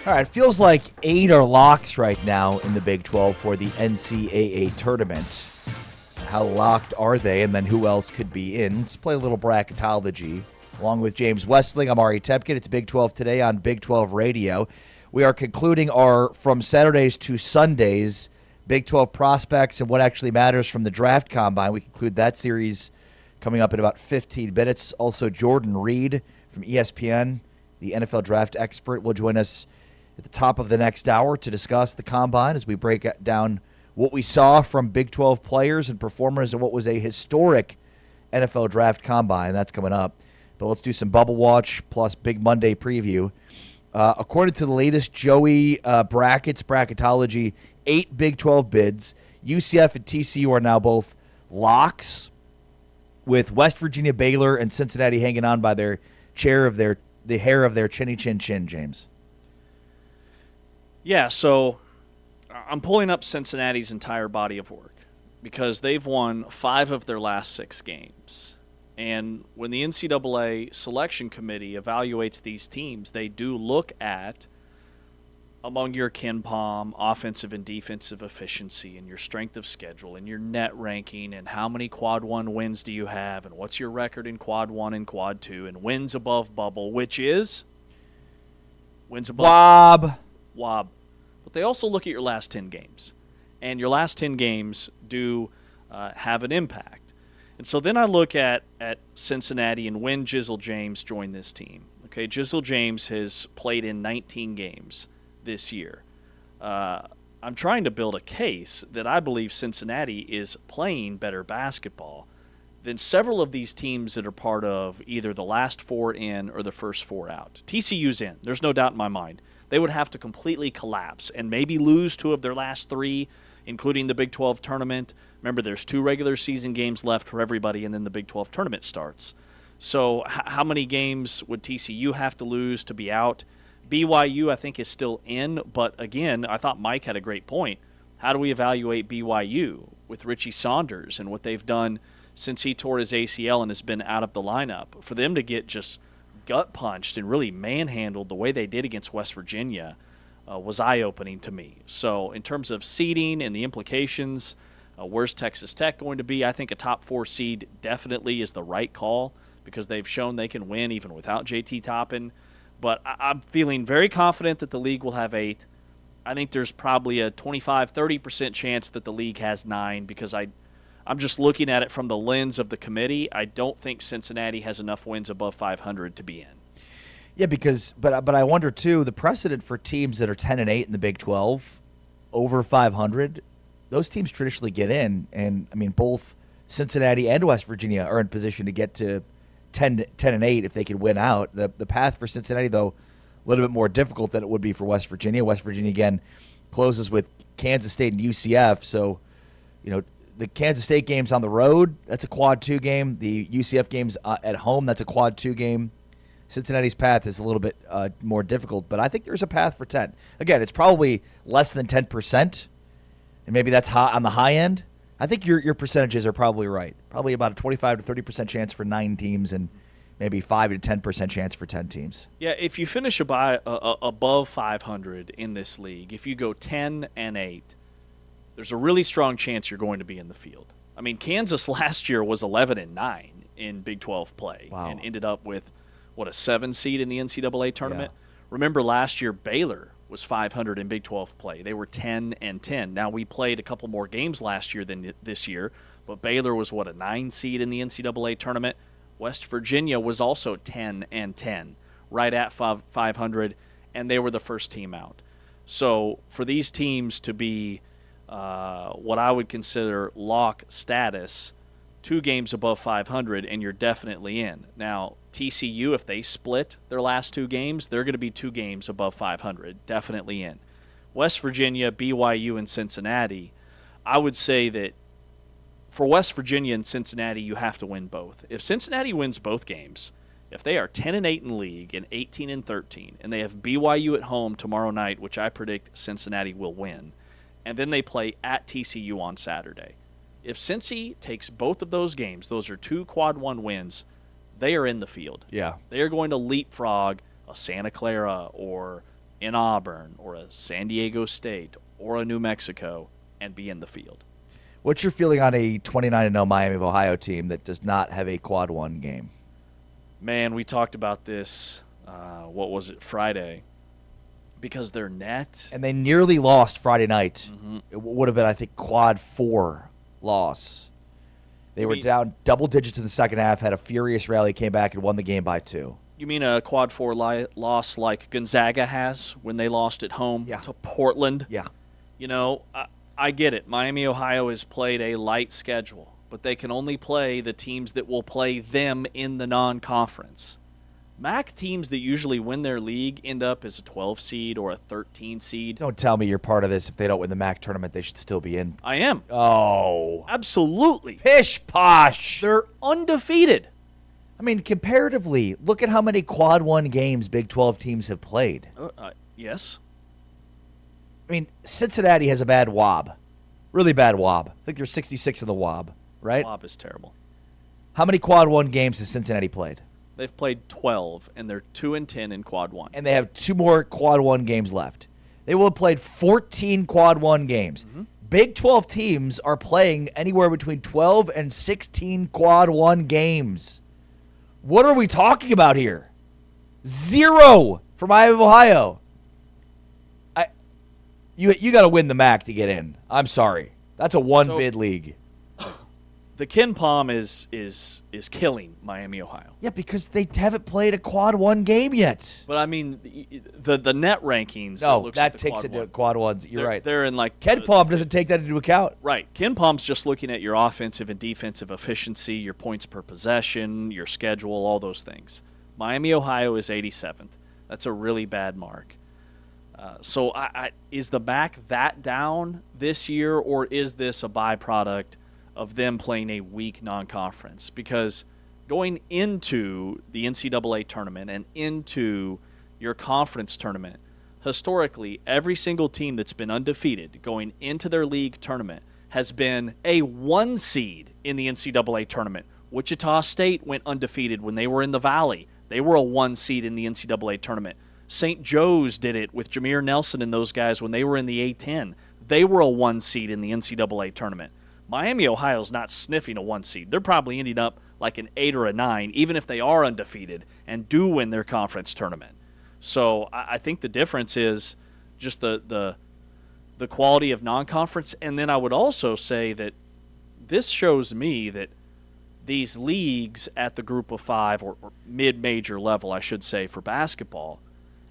All right, it feels like 8 are locks right now in the Big 12 for the NCAA tournament. How locked are they, and then who else could be in? Let's play a little bracketology. Along with James Westling, I'm Ari Tepkin. It's Big 12 Today on Big 12 Radio. we are concluding our from Saturdays to Sundays Big 12 prospects and what actually matters from the draft combine. We conclude that series coming up in about 15 minutes. Also, Jordan Reed from ESPN, the NFL draft expert, will join us at the top of the next hour to discuss the combine as we break down what we saw from Big 12 players and performers and what was a historic NFL draft combine. That's coming up. But let's do some Bubble Watch plus Big Monday preview. According to the latest Joey bracketology, 8 Big 12 bids. UCF and TCU are now both locks, with West Virginia, Baylor, and Cincinnati hanging on by the hair of their chinny chin chin, James. Yeah, so I'm pulling up Cincinnati's entire body of work because they've won 5 of their last 6 games. And when the NCAA selection committee evaluates these teams, they do look at among your KenPom offensive and defensive efficiency and your strength of schedule and your net ranking and how many Quad 1 wins do you have and what's your record in Quad 1 and Quad 2 and wins above bubble, which is wins above WAB. But they also look at your last 10 games. And your last 10 games do have an impact. And so then I look at Cincinnati and when Jizzle James joined this team. Okay, Jizzle James has played in 19 games this year. I'm trying to build a case that I believe Cincinnati is playing better basketball than several of these teams that are part of either the last 4 in or the first 4 out. TCU's in. There's no doubt in my mind. They would have to completely collapse and maybe lose 2 of their last 3, including the Big 12 tournament. Remember, there's 2 regular season games left for everybody, and then the Big 12 tournament starts. So how many games would TCU have to lose to be out? BYU, I think, is still in, but again, I thought Mike had a great point. How do we evaluate BYU with Richie Saunders and what they've done since he tore his ACL and has been out of the lineup? For them to get just gut punched and really manhandled the way they did against West Virginia was eye-opening to me. So in terms of seeding and the implications, where's Texas Tech going to be? I think a top 4 seed definitely is the right call because they've shown they can win even without JT Toppin. But I'm feeling very confident that the league will have 8. I think there's probably a 25-30% chance that the league has 9 because I'm just looking at it from the lens of the committee. I don't think Cincinnati has enough wins above 500 to be in. Yeah, but I wonder too, the precedent for teams that are 10-8 in the Big 12 over 500, those teams traditionally get in, and I mean both Cincinnati and West Virginia are in position to get to 10-8 if they could win out. The path for Cincinnati, though, a little bit more difficult than it would be for West Virginia. West Virginia, again, closes with Kansas State and UCF. So, the Kansas State game's on the road. That's a Quad 2 game. The UCF game's at home. That's a Quad 2 game. Cincinnati's path is a little bit more difficult, but I think there's a path for 10. Again, it's probably less than 10%, and maybe that's on the high end. I think your percentages are probably right. Probably about a 25 to 30% chance for 9 teams and maybe 5 to 10% chance for 10 teams. Yeah, if you finish above 500 in this league, if you go 10-8, there's a really strong chance you're going to be in the field. I mean, Kansas last year was 11-9 in Big 12 play and ended up with, a 7 seed in the NCAA tournament? Yeah. Remember last year Baylor was 500 in Big 12 play. They were 10-10. Now, we played a couple more games last year than this year, but Baylor was, a 9 seed in the NCAA tournament. West Virginia was also 10-10, right at 500, and they were the first team out. So for these teams to be what I would consider lock status, 2 games above 500, and you're definitely in. Now, TCU, if they split their last 2 games, they're going to be 2 games above 500, definitely in. West Virginia, BYU, and Cincinnati, I would say that for West Virginia and Cincinnati, you have to win both. If Cincinnati wins both games, if they are 10-8 in league and 18-13, and they have BYU at home tomorrow night, which I predict Cincinnati will win, and then they play at TCU on Saturday. If Cincy takes both of those games, those are 2 Quad 1 wins, they are in the field. Yeah. They are going to leapfrog a Santa Clara or in Auburn or a San Diego State or a New Mexico and be in the field. What's your feeling on a 29-0 Miami of Ohio team that does not have a Quad 1 game? Man, we talked about this, Friday. Because they're net. And they nearly lost Friday night. Mm-hmm. It would have been, I think, quad 4 loss. They were down double digits in the second half, had a furious rally, came back and won the game by 2. You mean a quad 4 loss like Gonzaga has when they lost at home to Portland? Yeah. You know, I get it. Miami, Ohio has played a light schedule, but they can only play the teams that will play them in the non-conference. MAC teams that usually win their league end up as a 12 seed or a 13 seed. Don't tell me you're part of this. If they don't win the MAC tournament, they should still be in. I am. Oh. Absolutely. Pish posh. They're undefeated. I mean, comparatively, look at how many quad 1 games Big 12 teams have played. Yes. I mean, Cincinnati has a bad WOB. Really bad WOB. I think they're 66 in the WOB, right? WOB is terrible. How many quad 1 games has Cincinnati played? They've played 12, and they're 2-10 in quad 1. And they have 2 more quad 1 games left. They will have played 14 quad 1 games. Mm-hmm. Big 12 teams are playing anywhere between 12 and 16 quad 1 games. What are we talking about here? 0 for Miami, Ohio. You got to win the MAC to get in. I'm sorry. That's a one-bid league. The Ken Palm is killing Miami, Ohio. Yeah, because they haven't played a quad 1 game yet. But I mean, the net rankings. No, that takes into quad 1s. You're right. They're in like Ken Palm doesn't take that into account. Right. Ken Palm's just looking at your offensive and defensive efficiency, your points per possession, your schedule, all those things. Miami, Ohio is 87th. That's a really bad mark. So is the MAC that down this year, or is this a byproduct of them playing a weak non-conference? Because going into the NCAA tournament and into your conference tournament, historically, every single team that's been undefeated going into their league tournament has been a 1 seed in the NCAA tournament. Wichita State went undefeated when they were in the Valley. They were a 1 seed in the NCAA tournament. St. Joe's did it with Jameer Nelson and those guys when they were in the A10. They were a 1 seed in the NCAA tournament. Miami, Ohio's not sniffing a 1 seed. They're probably ending up like an 8 or a 9, even if they are undefeated and do win their conference tournament. So I think the difference is just the quality of non-conference. And then I would also say that this shows me that these leagues at the group of 5 or mid-major level, I should say, for basketball,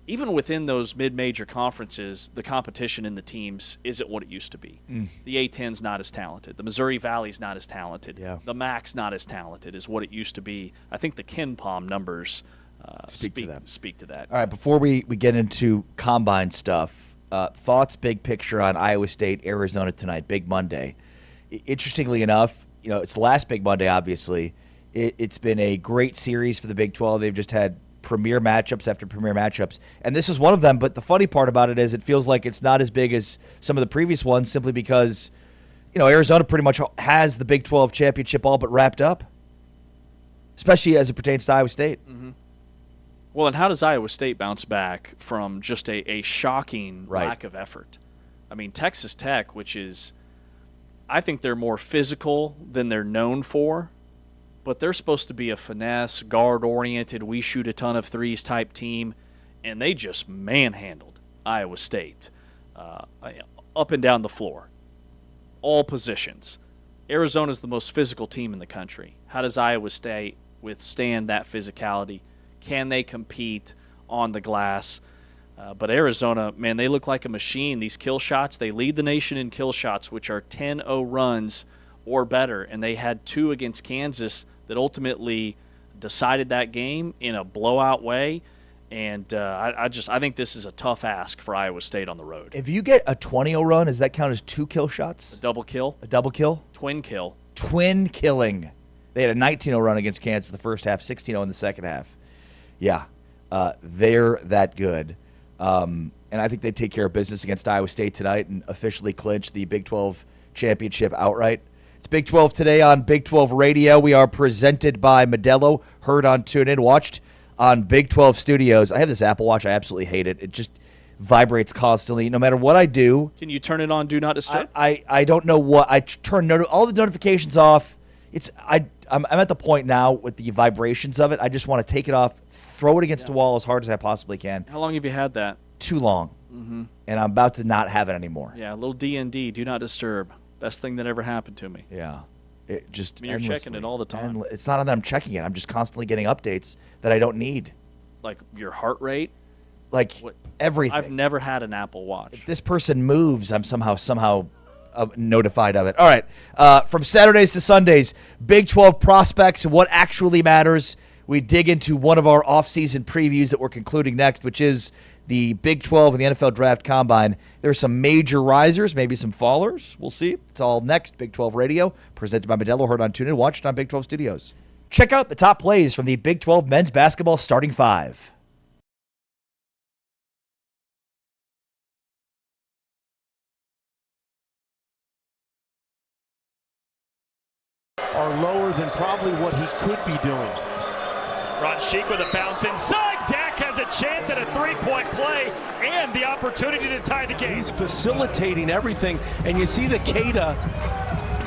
even within those mid-major conferences, the competition in the teams isn't what it used to be. The A10's not as talented. The Missouri Valley's not as talented. Yeah. The MAC's not as talented as what it used to be. I think the Ken Palm numbers speak to that. All right, before we get into combine stuff, thoughts, big picture on Iowa State, Arizona tonight, big Monday. Interestingly enough, it's the last big Monday, obviously. It's been a great series for the Big 12. They've just had premier matchups after premier matchups, and this is one of them. But the funny part about it is it feels like it's not as big as some of the previous ones, simply because Arizona pretty much has the Big 12 championship all but wrapped up, especially as it pertains to Iowa State. Mm-hmm. Well, and how does Iowa State bounce back from just a shocking lack of effort? I mean, Texas Tech, which is, I think they're more physical than they're known for, but they're supposed to be a finesse, guard-oriented, we shoot a ton of threes type team, and they just manhandled Iowa State up and down the floor, all positions. Arizona's the most physical team in the country. How does Iowa State withstand that physicality? Can they compete on the glass? But Arizona, man, they look like a machine. These kill shots, they lead the nation in kill shots, which are 10-0 runs or better, and they had 2 against Kansas that ultimately decided that game in a blowout way. And I think this is a tough ask for Iowa State on the road. If you get a 20-0 run, does that count as 2 kill shots? A double kill. A double kill? Twin kill. Twin killing. They had a 19-0 run against Kansas the first half, 16-0 in the second half. Yeah, they're that good. And I think they take care of business against Iowa State tonight and officially clinch the Big 12 championship outright. It's Big 12 today on Big 12 Radio. We are presented by Modelo, heard on TuneIn, watched on Big 12 Studios. I have this Apple Watch. I absolutely hate it. It just vibrates constantly. No matter what I do. Can you turn it on Do Not Disturb? I don't know what. I turn all the notifications off. I'm at the point now with the vibrations of it. I just want to take it off, throw it against the wall as hard as I possibly can. How long have you had that? Too long. Mm-hmm. And I'm about to not have it anymore. Yeah, a little D&D, do not disturb. Best thing that ever happened to me. Yeah. It just you're checking it all the time. It's not that I'm checking it. I'm just constantly getting updates that I don't need. Like your heart rate? Like everything. I've never had an Apple Watch. If this person moves, I'm somehow notified of it. All right. From Saturdays to Sundays, Big 12 prospects and what actually matters. We dig into one of our off-season previews that we're concluding next, which is the Big 12 and the NFL Draft Combine. There are some major risers, maybe some fallers. We'll see. It's all next. Big 12 Radio, presented by Modelo, heard on TuneIn, watched on Big 12 Studios. Check out the top plays from the Big 12 men's basketball starting five. Are lower than probably what he could be doing. Ron Sheik with a bounce inside. Dak has a chance at a three-point play and the opportunity to tie the game. He's facilitating everything, and you see the Cada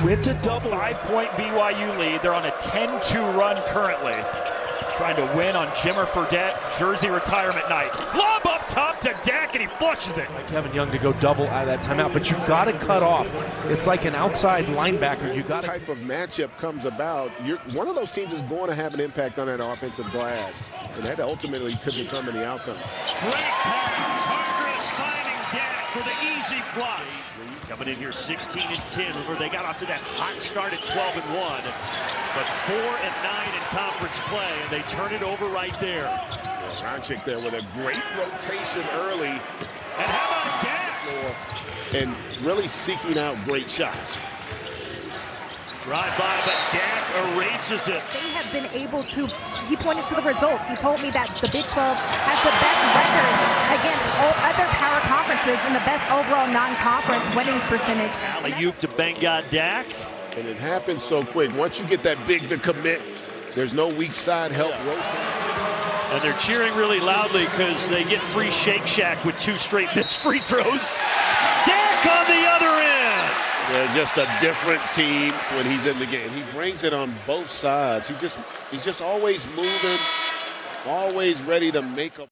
went to double. 5-point BYU lead. They're on a 10-2 run currently. Trying to win on Jimmer Fredette, jersey retirement night. Lob up top to Dak, and he flushes it. Like Kevin Young to go double out of that timeout, but you got to cut off. It's like an outside linebacker. You got type of matchup comes about. One of those teams is going to have an impact on that offensive glass, and that ultimately could determine the outcome. Great pass. Hargress finding Dak for the easy flush. Coming in here 16-10. Remember, they got off to that hot start at 12-1, but 4-9 in conference play, and they turn it over right there. Ronchik there with a great rotation early. And how about Dak? And really seeking out great shots. Drive by, but Dak erases it. They have been able to, he pointed to the results. He told me that the Big 12 has the best record against all other power conferences and the best overall non-conference winning percentage. Alley-oop to Benga Dak. And it happens so quick. Once you get that big to commit, there's no weak side help rotate. And they're cheering really loudly because they get free Shake Shack with 2 straight missed free throws. Dak on the other end. Yeah, just a different team when he's in the game. He brings it on both sides. He's just always moving, always ready to make a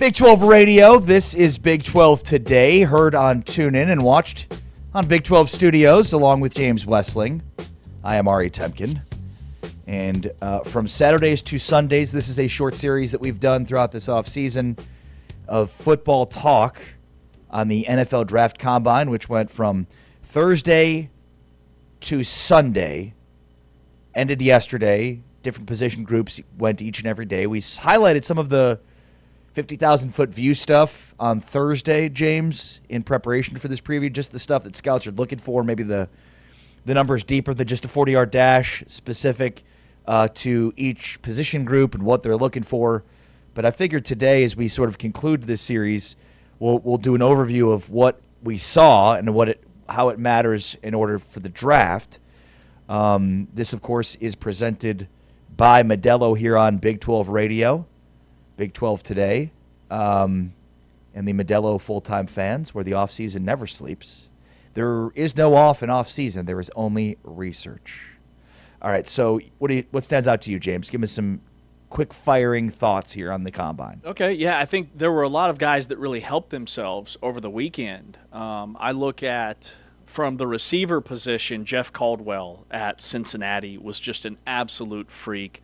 Big 12 Radio. This is Big 12 Today, heard on TuneIn and watched on Big 12 Studios, along with James Westling. I am Ari Temkin. And from Saturdays to Sundays, this is a short series that we've done throughout this offseason of football talk on the NFL Draft Combine, which went from Thursday to Sunday, ended yesterday. Different position groups went each and every day. We highlighted some of the 50,000-foot view stuff on Thursday, James, in preparation for this preview, just the stuff that scouts are looking for, maybe the numbers deeper than just a 40-yard dash, specific to each position group and what they're looking for. But I figured today, as we sort of conclude this series, we'll do an overview of what we saw and how it matters in order for the draft. This, of course, is presented by Modelo here on Big 12 Radio. Big 12 Today, and the Modelo full-time fans, where the off-season never sleeps. There is no off and off-season. There is only research. All right, so what stands out to you, James? Give me some quick-firing thoughts here on the Combine. Okay, yeah, I think there were a lot of guys that really helped themselves over the weekend. I look at, from the receiver position, Jeff Caldwell at Cincinnati was just an absolute freak.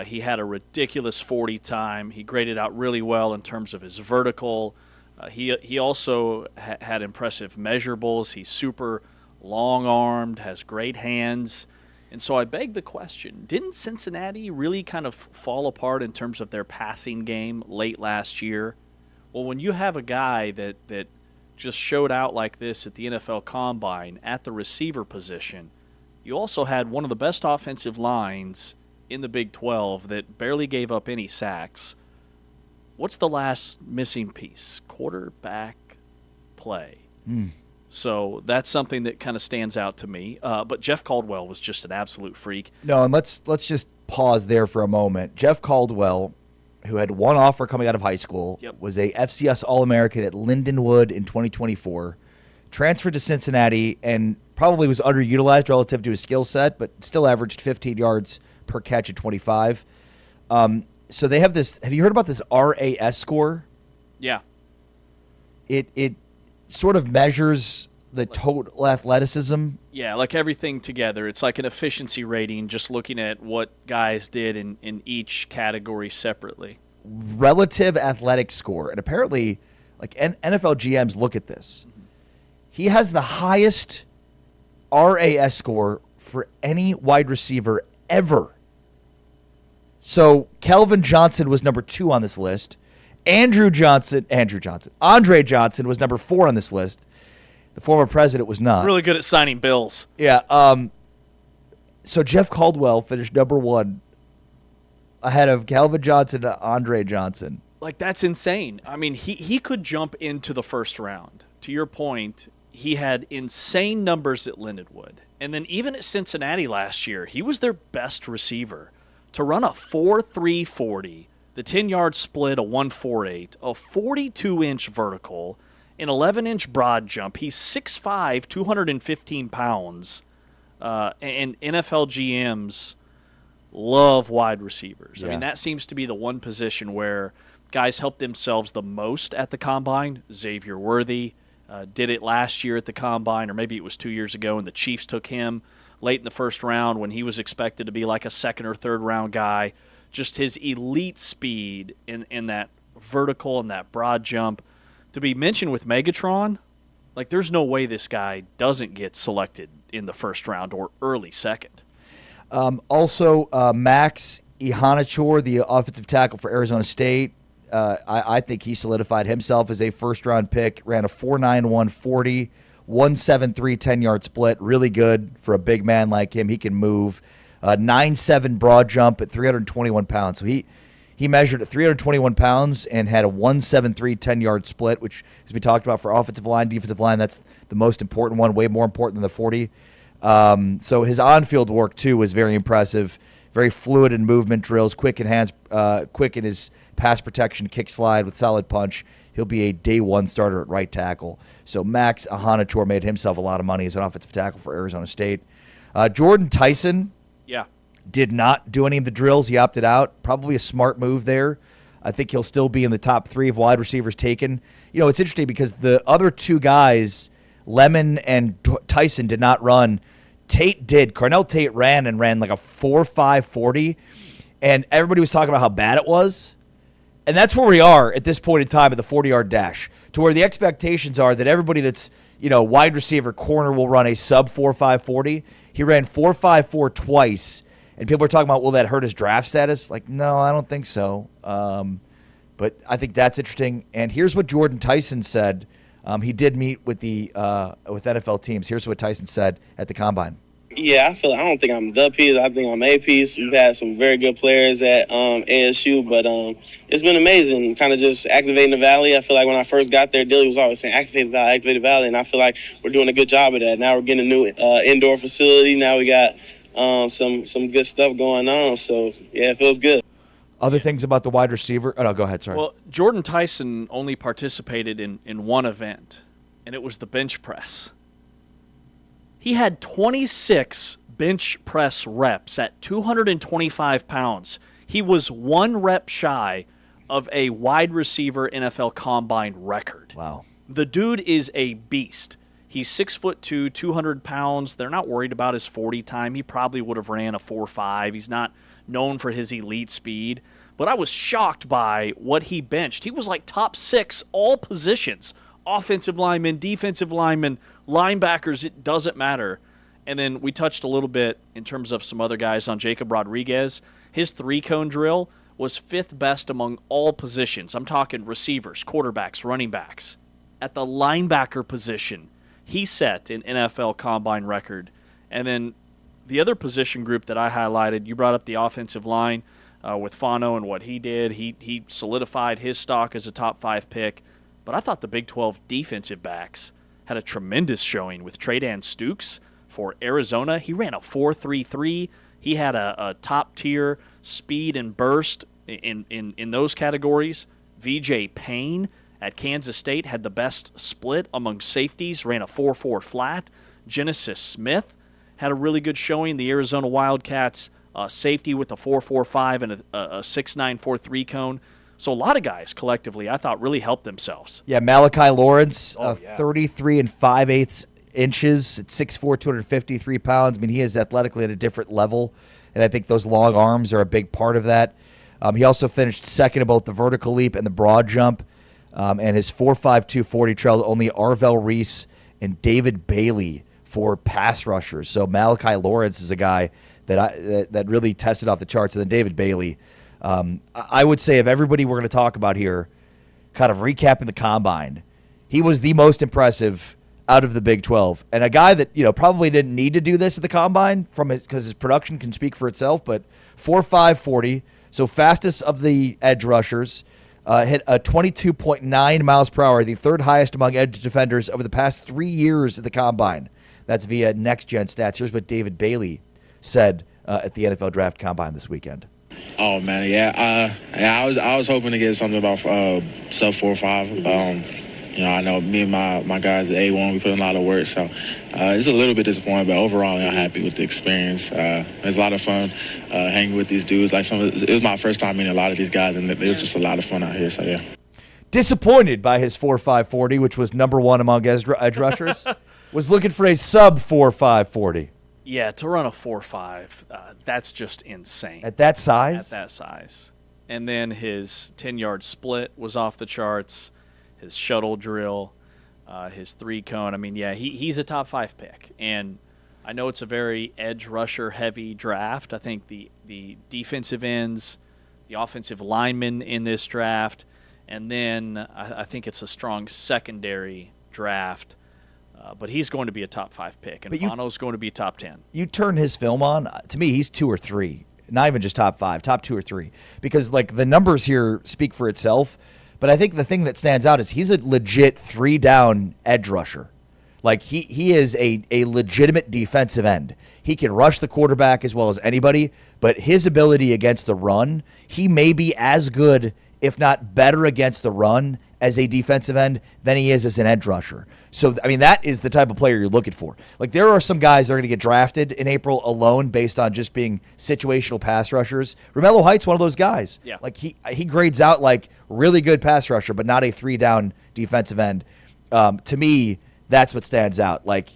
He had a ridiculous 40 time. He graded out really well in terms of his vertical. He also had impressive measurables. He's super long-armed, has great hands. And so I beg the question, didn't Cincinnati really kind of fall apart in terms of their passing game late last year? Well, when you have a guy that just showed out like this at the NFL Combine at the receiver position, you also had one of the best offensive lines in the Big 12 that barely gave up any sacks. What's the last missing piece? Quarterback play. So that's something that kind of stands out to me. But Jeff Caldwell was just an absolute freak. No, and let's just pause there for a moment. Jeff Caldwell, who had one offer coming out of high school, was a FCS All-American at Lindenwood in 2024, transferred to Cincinnati, and probably was underutilized relative to his skill set, but still averaged 15 yards per catch at 25. So they have this. Have you heard about this RAS score? Yeah. It sort of measures the total athleticism. Yeah, like everything together. It's like an efficiency rating, just looking at what guys did in each category separately. Relative athletic score. And apparently, like NFL GMs look at this. He has the highest RAS score for any wide receiver ever. So Calvin Johnson was number 2 on this list. Andre Johnson was number 4 on this list. The former president was not. Really good at signing bills. Yeah. So Jeff Caldwell finished number 1 ahead of Calvin Johnson and Andre Johnson. Like, that's insane. I mean, he could jump into the first round. To your point, he had insane numbers at Lindenwood. And then even at Cincinnati last year, he was their best receiver. To run a 4.3 40, the 10-yard split, a 1.48, a 42-inch vertical, an 11-inch broad jump. He's 6'5", 215 pounds. And NFL GMs love wide receivers. Yeah. I mean, that seems to be the one position where guys help themselves the most at the Combine. Xavier Worthy did it last year at the Combine, or maybe it was 2 years ago, and the Chiefs took him late in the first round when he was expected to be like a second or third round guy. Just his elite speed in that vertical and that broad jump. To be mentioned with Megatron, like, there's no way this guy doesn't get selected in the first round or early second. Also, Max Ihanachor, the offensive tackle for Arizona State, I think he solidified himself as a first-round pick, ran a 4.91 40, 1.73 10-yard split, really good for a big man like him. He can move. 9.7 broad jump at 321 pounds. So he measured at 321 pounds and had a 1.73 10-yard split, which, as we talked about, for offensive line, defensive line, that's the most important one, way more important than the 40. So his on-field work, too, was very impressive. Very fluid in movement drills, quick in hands, quick in his pass protection, kick slide with solid punch. He'll be a day one starter at right tackle. So Max Ihanachor made himself a lot of money as an offensive tackle for Arizona State. Jordan Tyson did not do any of the drills. He opted out. Probably a smart move there. I think he'll still be in the top 3 of wide receivers taken. It's interesting because the other 2 guys, Lemon and Tyson, did not run. Tate did. Cornell Tate ran like a 4.5 40, and everybody was talking about how bad it was. And that's where we are at this point in time at the 40-yard dash, to where the expectations are that everybody that's, wide receiver, corner will run a sub 4.5 40. He ran 4.54 twice, and people are talking about, will that hurt his draft status? Like, no, I don't think so. But I think that's interesting. And here's what Jordan Tyson said. He did meet with with NFL teams. Here's what Tyson said at the Combine. Yeah, I don't think I'm the piece. I think I'm a piece. We've had some very good players at ASU, but it's been amazing kind of just activating the Valley. I feel like when I first got there, Dilly was always saying, activate the Valley, and I feel like we're doing a good job of that. Now we're getting a new indoor facility. Now we got some good stuff going on. So, yeah, it feels good. Other things about the wide receiver? Oh, no, go ahead, sorry. Well, Jordan Tyson only participated in one event, and it was the bench press. He had 26 bench press reps at 225 pounds. He was 1 rep shy of a wide receiver NFL Combine record. Wow. The dude is a beast. He's 6'2", 200 pounds. They're not worried about his 40 time. He probably would have ran a 4.5. He's not known for his elite speed. But I was shocked by what he benched. He was like top 6 all positions. Offensive linemen, defensive linemen, linebackers, it doesn't matter. And then we touched a little bit in terms of some other guys on Jacob Rodriguez. His 3-cone drill was 5th best among all positions. I'm talking receivers, quarterbacks, running backs. At the linebacker position, he set an NFL Combine record. And then the other position group that I highlighted, you brought up the offensive line with Fano and what he did. He solidified his stock as a top 5 pick. But I thought the Big 12 defensive backs had a tremendous showing with Tre'Dan Stukes for Arizona. He ran a 4.33. He had a top-tier speed and burst in those categories. VJ Payne at Kansas State had the best split among safeties, ran a 4.4 flat. Genesis Smith had a really good showing. The Arizona Wildcats safety with a 4.45 and a 6.9 4.3 cone. So a lot of guys collectively, I thought, really helped themselves. Yeah, Malachi Lawrence, 33 5/8 inches at 6'4", 253 pounds. I mean, he is athletically at a different level, and I think those long arms are a big part of that. He also finished second in both the vertical leap and the broad jump, and his 4.52 40 trailed only Arvell Reese and David Bailey for pass rushers. So Malachi Lawrence is a guy that really tested off the charts, and then David Bailey. I would say of everybody we're going to talk about here, kind of recapping the Combine, he was the most impressive out of the Big 12. And a guy that, probably didn't need to do this at the Combine because his production can speak for itself, but 4.5 40, so fastest of the edge rushers, hit a 22.9 miles per hour, the 3rd highest among edge defenders over the past 3 years at the Combine. That's via Next Gen Stats. Here's what David Bailey said at the NFL Draft Combine this weekend. Oh man, yeah. I was hoping to get something about sub 4.5. I know me and my guys at A1, we put in a lot of work, so it's a little bit disappointing, but overall, I'm happy with the experience. It was a lot of fun hanging with these dudes. It was my first time meeting a lot of these guys, and it was just a lot of fun out here. So yeah. Disappointed by his 4.5 40, which was number 1 among edge rushers, was looking for a sub 4.5 40. Yeah, to run a 4.5, that's just insane. At that size? At that size. And then his 10-yard split was off the charts, his shuttle drill, his 3-cone. I mean, yeah, he's a top 5 pick. And I know it's a very edge rusher-heavy draft. I think the defensive ends, the offensive linemen in this draft, and then I think it's a strong secondary draft. But he's going to be a top 5 pick, and Fano's going to be top 10. You turn his film on, to me, he's 2 or 3. Not even just top 5, top 2 or 3. Because, the numbers here speak for itself. But I think the thing that stands out is he's a legit 3-down edge rusher. He is a legitimate defensive end. He can rush the quarterback as well as anybody, but his ability against the run, he may be as good, if not better against the run, as a defensive end than he is as an edge rusher. So, I mean, that is the type of player you're looking for. Like, there are some guys that are going to get drafted in April alone based on just being situational pass rushers. Romello Height's one of those guys. Yeah. Like, he grades out like really good pass rusher, but not a 3-down defensive end. To me, that's what stands out. Like,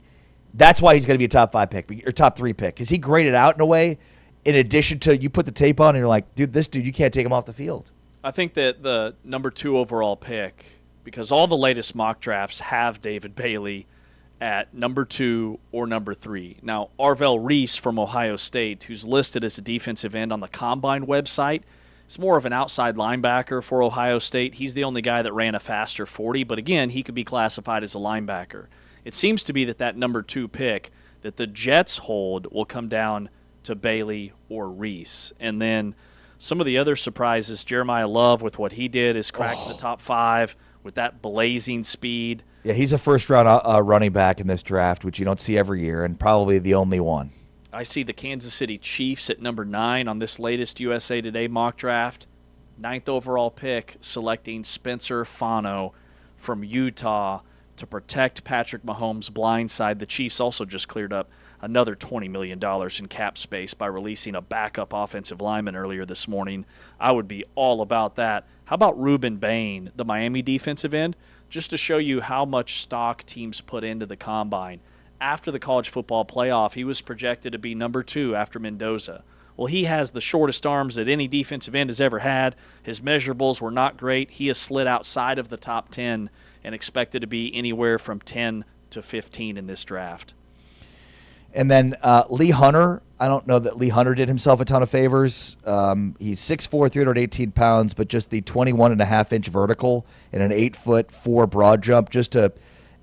that's why he's going to be a top 5 pick or top 3 pick, because he graded out in a way, in addition to you put the tape on and you're like, dude, this dude, you can't take him off the field. I think that the number 2 overall pick, because all the latest mock drafts have David Bailey at number 2 or number 3. Now, Arvell Reese from Ohio State, who's listed as a defensive end on the Combine website, is more of an outside linebacker for Ohio State. He's the only guy that ran a faster 40, but again, he could be classified as a linebacker. It seems to be that number 2 pick that the Jets hold will come down to Bailey or Reese. And then some of the other surprises, Jeremiah Love with what he did is cracked the top 5 with that blazing speed. Yeah, he's a first-round running back in this draft, which you don't see every year, and probably the only one. I see the Kansas City Chiefs at number 9 on this latest USA Today mock draft. 9th overall pick, selecting Spencer Fano from Utah to protect Patrick Mahomes' blind side. The Chiefs also just cleared up another $20 million in cap space by releasing a backup offensive lineman earlier this morning. I would be all about that. How about Ruben Bain, the Miami defensive end? Just to show you how much stock teams put into the Combine. After the college football playoff, he was projected to be number 2 after Mendoza. Well, he has the shortest arms that any defensive end has ever had. His measurables were not great. He has slid outside of the top 10 and expected to be anywhere from 10 to 15 in this draft. And then Lee Hunter, I don't know that Lee Hunter did himself a ton of favors. He's 6'4", 318 pounds, but just the 21.5-inch vertical and an 8'4" broad jump, just to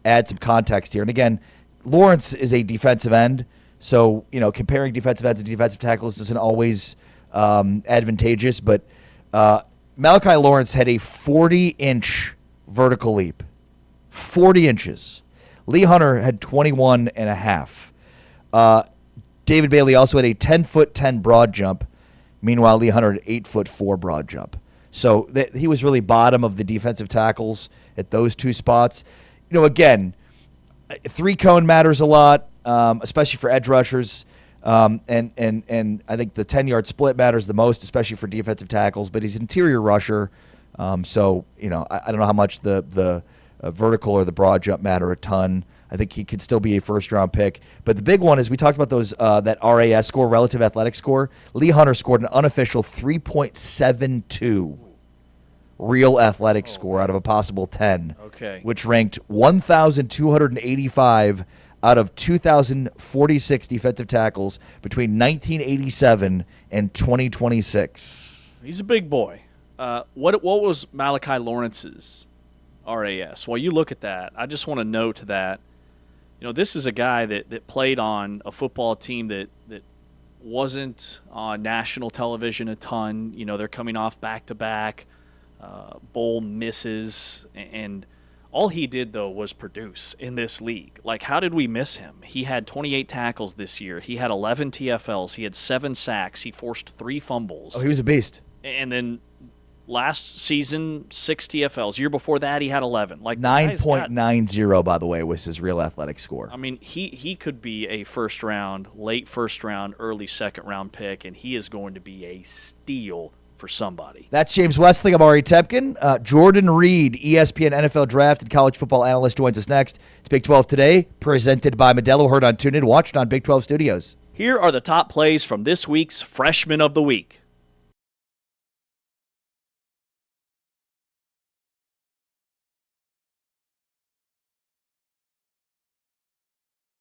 add some context here. And again, Lawrence is a defensive end, so comparing defensive ends to defensive tackles isn't always advantageous. But Malachi Lawrence had a 40-inch vertical leap, 40 inches. Lee Hunter had 21.5. David Bailey also had a 10'10" broad jump. Meanwhile, Lee Hunter had an 8'4" broad jump. So he was really bottom of the defensive tackles at those 2 spots. Again, 3-cone matters a lot, especially for edge rushers. And I think the 10-yard split matters the most, especially for defensive tackles. But he's an interior rusher, so I don't know how much the vertical or the broad jump matter a ton. I think he could still be a first-round pick. But the big one is we talked about those that RAS score, relative athletic score. Lee Hunter scored an unofficial 3.72 real athletic score out of a possible 10, which ranked 1,285 out of 2,046 defensive tackles between 1987 and 2026. He's a big boy. What was Malachi Lawrence's RAS? Well, you look at that. I just want to note that this is a guy that played on a football team that wasn't on national television a ton. They're coming off back-to-back bowl misses, and all he did, though, was produce in this league. Like, how did we miss him? He had 28 tackles this year. He had 11 TFLs. He had 7 sacks. He forced 3 fumbles. Oh, he was a beast. And then last season, 6 TFLs. Year before that, he had 11. Like 9.90, by the way, was his real athletic score. I mean, he could be a first-round, late first-round, early second-round pick, and he is going to be a steal for somebody. That's James Westling. I'm Ari Tepkin. Jordan Reed, ESPN NFL Draft and college football analyst, joins us next. It's Big 12 Today, presented by Modelo. Heard on TuneIn, watched on Big 12 Studios. Here are the top plays from this week's Freshman of the Week.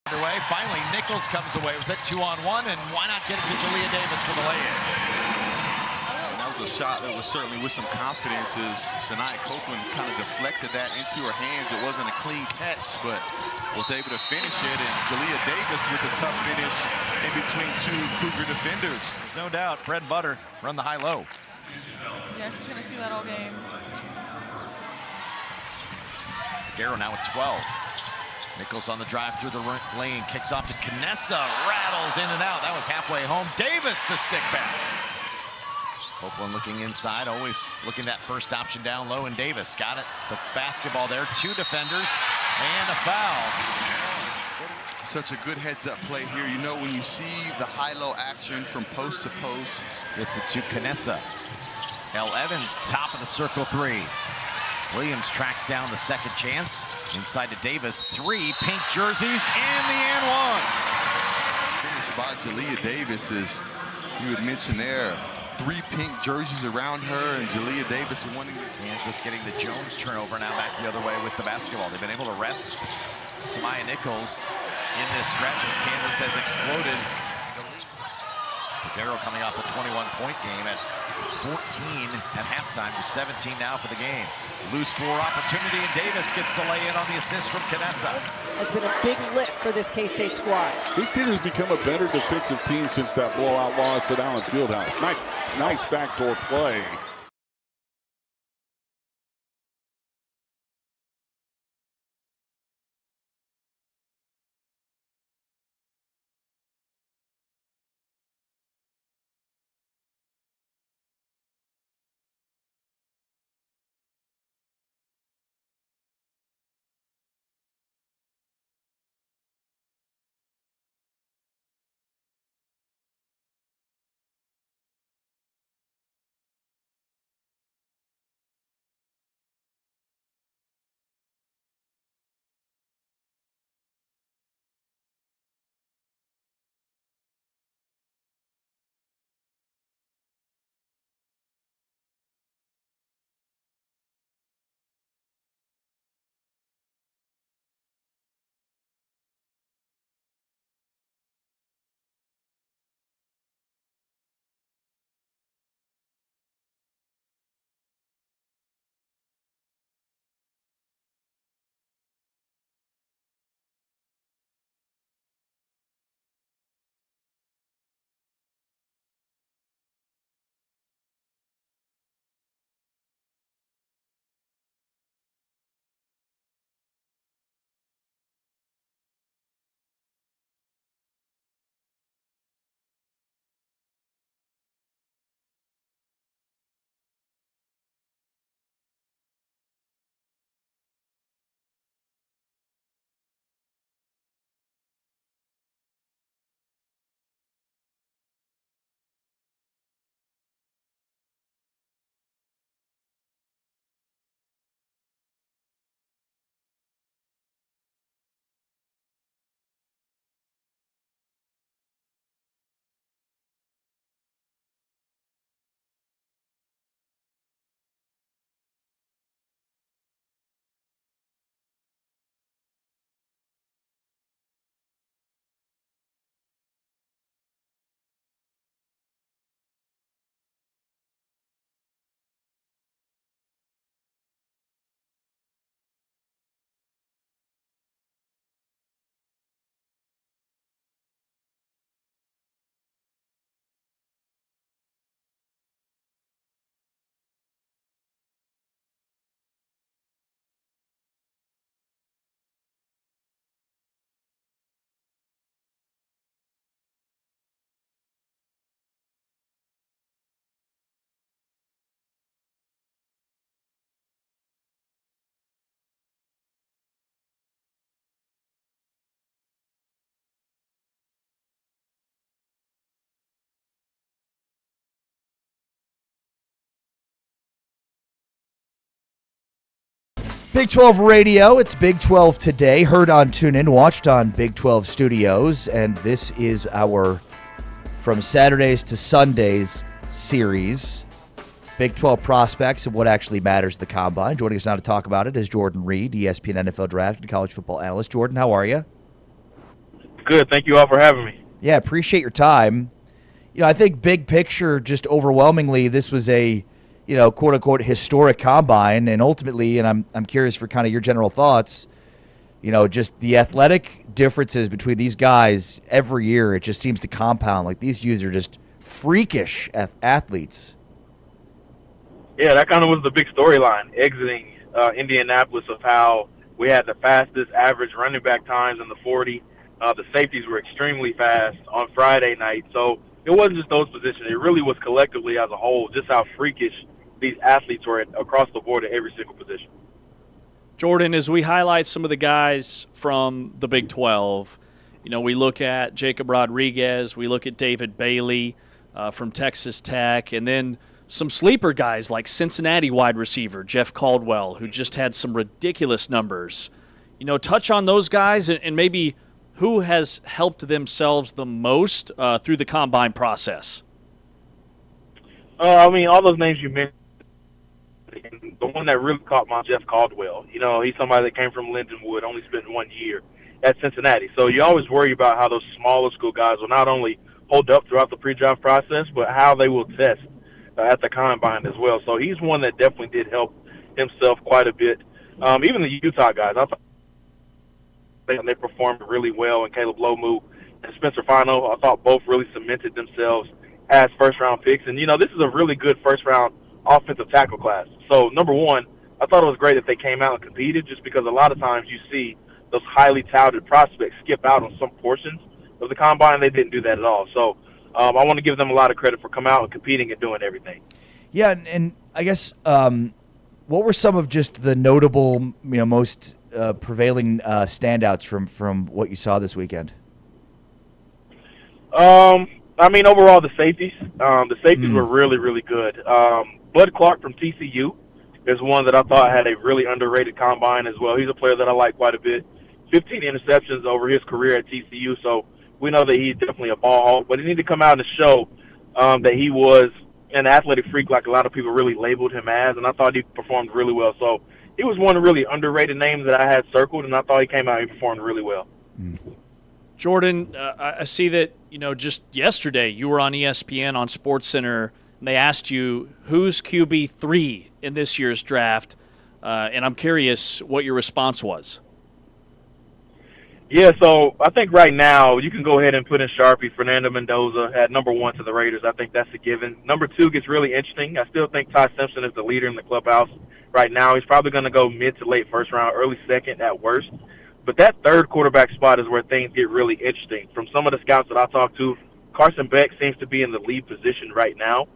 Underway. Finally, Nichols comes away with it, 2-on-1, and why not get it to Jalea Davis for the lay-in? That was a shot that was certainly with some confidence as Sanaya Copeland kind of deflected that into her hands. It wasn't a clean catch, but was able to finish it, and Jalea Davis with a tough finish in between 2 Cougar defenders. There's no doubt, bread and butter, run the high-low. Yeah, she's going to see that all game. Garrow now at 12. Nichols on the drive through the lane, kicks off to Knessa, rattles in and out. That was halfway home. Davis, the stick back. Copeland looking inside, always looking that first option down low, and Davis got it. The basketball there, 2 defenders, and a foul. Such a good heads-up play here. You know, when you see the high-low action from post to post. Gets it to Canessa. L. Evans, top of the circle 3. Williams tracks down the second chance. Inside to Davis, 3 pink jerseys, and the and one. Finished by Jalea Davis, as you had mentioned there. 3 pink jerseys around her, and Jalea Davis wanting. Kansas getting the Jones turnover, now back the other way with the basketball. They've been able to rest Samaya Nichols in this stretch as Kansas has exploded. Darrow coming off a 21-point game at 14 at halftime to 17 now for the game. Loose 4 opportunity, and Davis gets the lay-in on the assist from Canessa. Has been a big lift for this K-State squad. This team has become a better defensive team since that blowout loss at Allen Fieldhouse. Nice backdoor play. Big 12 Radio, it's Big 12 Today, heard on TuneIn, watched on Big 12 Studios, and this is our From Saturdays to Sundays series, Big 12 prospects and what actually matters at the Combine. Joining us now to talk about it is Jordan Reed, ESPN NFL Draft and college football analyst. Jordan, how are you? Good, thank you all for having me. Yeah, appreciate your time. You know, I think big picture, just overwhelmingly, this was a quote unquote historic combine, and ultimately, and I'm curious for kind of your general thoughts, just the athletic differences between these guys every year, it just seems to compound. Like, these dudes are just freakish athletes. Yeah, that kind of was the big storyline exiting Indianapolis, of how we had the fastest average running back times in the 40. The safeties were extremely fast on Friday night. So it wasn't just those positions. It really was collectively as a whole, just how freakish these athletes were across the board at every single position. Jordan, as we highlight some of the guys from the Big 12, we look at Jacob Rodriguez, we look at David Bailey from Texas Tech, and then some sleeper guys like Cincinnati wide receiver Jeff Caldwell, who just had some ridiculous numbers. Touch on those guys and maybe who has helped themselves the most through the combine process. All those names you mentioned, the one that really caught my Jeff Caldwell. He's somebody that came from Lindenwood, only spent 1 year at Cincinnati. So you always worry about how those smaller school guys will not only hold up throughout the pre-draft process, but how they will test at the combine as well. So he's one that definitely did help himself quite a bit. Even the Utah guys, I thought they performed really well, and Caleb Lomu and Spencer Fino, I thought both really cemented themselves as first-round picks. And, this is a really good first-round offensive tackle class. So, number one, I thought it was great that they came out and competed, just because a lot of times you see those highly touted prospects skip out on some portions of the combine, and they didn't do that at all. So I want to give them a lot of credit for coming out and competing and doing everything. Yeah, and I guess what were some of just the notable, most prevailing standouts from what you saw this weekend? Overall, the safeties. The safeties were really, really good. Bud Clark from TCU is one that I thought had a really underrated combine as well. He's a player that I like quite a bit. 15 interceptions over his career at TCU, so we know that he's definitely a ball hawk. But he needed to come out and show that he was an athletic freak like a lot of people really labeled him as, and I thought he performed really well. So he was one really underrated name that I had circled, and I thought he came out and performed really well. Jordan, I see that, just yesterday you were on ESPN on SportsCenter, and they asked you who's QB3 in this year's draft, and I'm curious what your response was. Yeah, so I think right now you can go ahead and put in Sharpie. Fernando Mendoza at number 1 to the Raiders. I think that's a given. Number 2 gets really interesting. I still think Ty Simpson is the leader in the clubhouse right now. He's probably going to go mid to late first round, early second at worst. But that third quarterback spot is where things get really interesting. From some of the scouts that I talked to, Carson Beck seems to be in the lead position right now.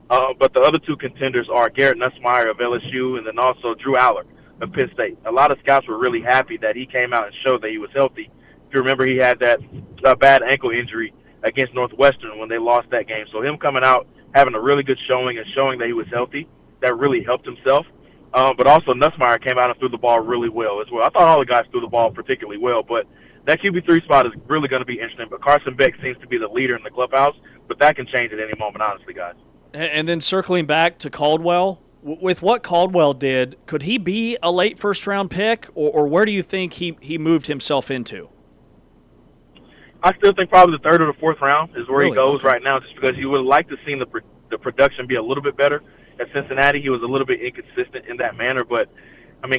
But the other 2 contenders are Garrett Nussmeier of LSU and then also Drew Aller of Penn State. A lot of scouts were really happy that he came out and showed that he was healthy. If you remember, he had that bad ankle injury against Northwestern when they lost that game. So him coming out, having a really good showing and showing that he was healthy, that really helped himself. But also Nussmeier came out and threw the ball really well as well. I thought all the guys threw the ball particularly well, but that QB3 spot is really going to be interesting. But Carson Beck seems to be the leader in the clubhouse, but that can change at any moment, honestly, guys. And then circling back to Caldwell, with what Caldwell did, could he be a late first-round pick, or where do you think he moved himself into? I still think probably the 3rd or the 4th round is where Really? he goes Okay. right now, just because you would like to see the production be a little bit better. At Cincinnati, he was a little bit inconsistent in that manner, but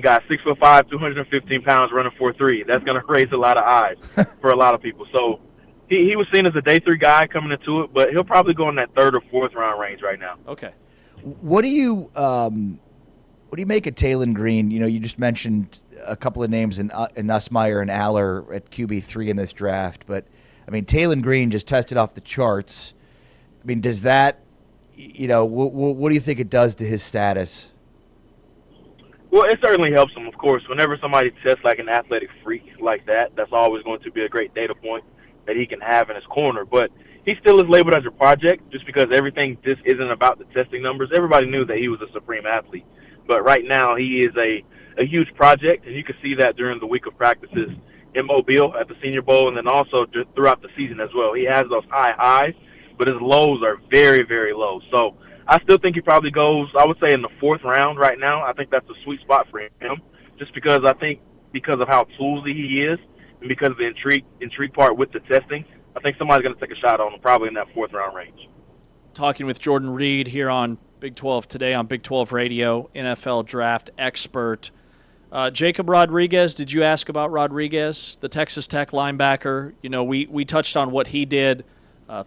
guys, 6'5", 215 pounds, running 4.3. That's going to raise a lot of eyes for a lot of people. So he was seen as a day 3 guy coming into it, but he'll probably go in that 3rd or 4th round range right now. Okay. What do you make of Taylon Green? You just mentioned a couple of names in Nussmeier and Aller at QB3 in this draft, but Taylon Green just tested off the charts. Does that, what do you think it does to his status? Well, it certainly helps him, of course. Whenever somebody tests like an athletic freak like that, that's always going to be a great data point that he can have in his corner. But he still is labeled as a project just because everything just isn't about the testing numbers. Everybody knew that he was a supreme athlete. But right now he is a huge project, and you can see that during the week of practices in Mobile at the Senior Bowl and then also throughout the season as well. He has those high highs, but his lows are very, very low. So I still think he probably goes, I would say, in the 4th round right now. I think that's a sweet spot for him just because I think because of how toolsy he is and because of the intrigue part with the testing, I think somebody's going to take a shot on him probably in that 4th round range. Talking with Jordan Reed here on Big 12 today on Big 12 Radio, NFL draft expert. Jacob Rodriguez, did you ask about Rodriguez, the Texas Tech linebacker? We touched on what he did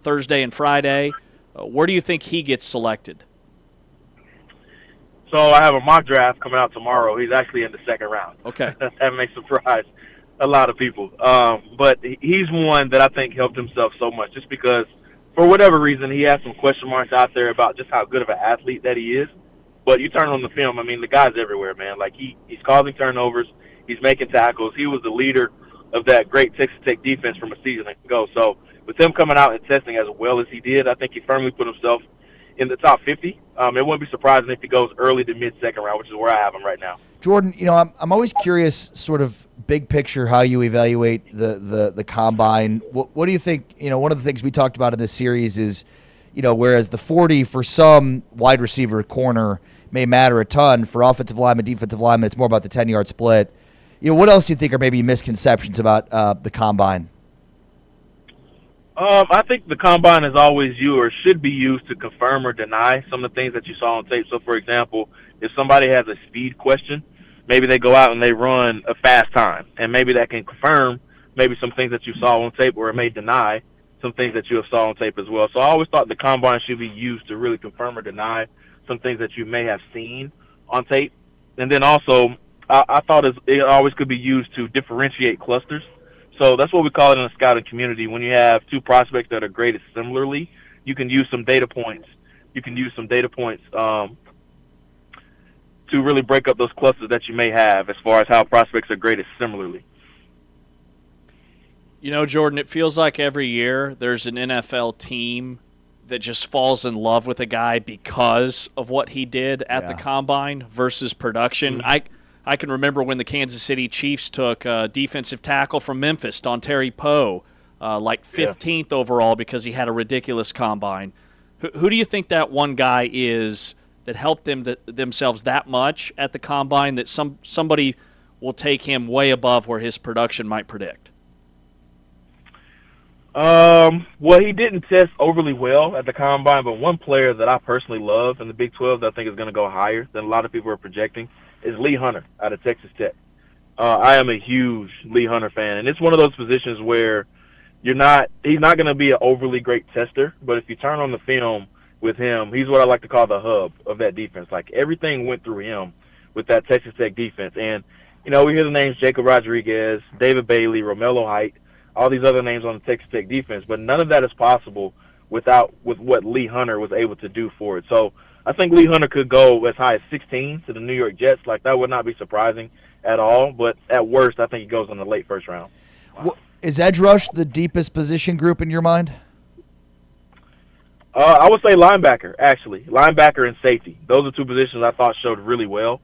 Thursday and Friday. Where do you think he gets selected? So I have a mock draft coming out tomorrow. He's actually in the 2nd round. Okay. That may surprise a lot of people. But he's one that I think helped himself so much just because for whatever reason, he has some question marks out there about just how good of an athlete that he is. But you turn on the film, I mean, the guy's everywhere, man. Like, he's causing turnovers. He's making tackles. He was the leader of that great Texas Tech defense from a season ago. So with him coming out and testing as well as he did, I think he firmly put himself in the top 50. It wouldn't be surprising if he goes early to mid-second round, which is where I have him right now. Jordan, I'm always curious, sort of big picture, how you evaluate the combine. What do you think? One of the things we talked about in this series is, whereas the 40 for some wide receiver corner may matter a ton, for offensive lineman, defensive lineman, it's more about the 10-yard split. What else do you think are maybe misconceptions about the combine? I think the combine is always used or should be used to confirm or deny some of the things that you saw on tape. So, for example, if somebody has a speed question, maybe they go out and they run a fast time, and maybe that can confirm maybe some things that you saw on tape, or it may deny some things that you have saw on tape as well. So I always thought the combine should be used to really confirm or deny some things that you may have seen on tape. And then also, I thought it always could be used to differentiate clusters. So that's what we call it in the scouting community. When you have two prospects that are graded similarly, you can use some data points. To really break up those clusters that you may have as far as how prospects are graded similarly. Jordan, it feels like every year there's an NFL team that just falls in love with a guy because of what he did at the combine versus production. Mm-hmm. I can remember when the Kansas City Chiefs took a defensive tackle from Memphis, Dontari Poe, 15th overall because he had a ridiculous combine. Who do you think that one guy is that helped themselves that much at the combine that somebody will take him way above where his production might predict? Well, he didn't test overly well at the combine, but one player that I personally love in the Big 12 that I think is going to go higher than a lot of people are projecting is Lee Hunter out of Texas Tech. I am a huge Lee Hunter fan, and it's one of those positions where he's not going to be an overly great tester, but if you turn on the film with him, he's what I like to call the hub of that defense. Like, everything went through him with that Texas Tech defense. And, we hear the names Jacob Rodriguez, David Bailey, Romello Height, all these other names on the Texas Tech defense, but none of that is possible with what Lee Hunter was able to do for it. So I think Lee Hunter could go as high as 16 to the New York Jets. Like, that would not be surprising at all, but at worst, I think he goes in the late first round. Well, is edge rush the deepest position group in your mind? I would say linebacker, actually. Linebacker and safety. Those are two positions I thought showed really well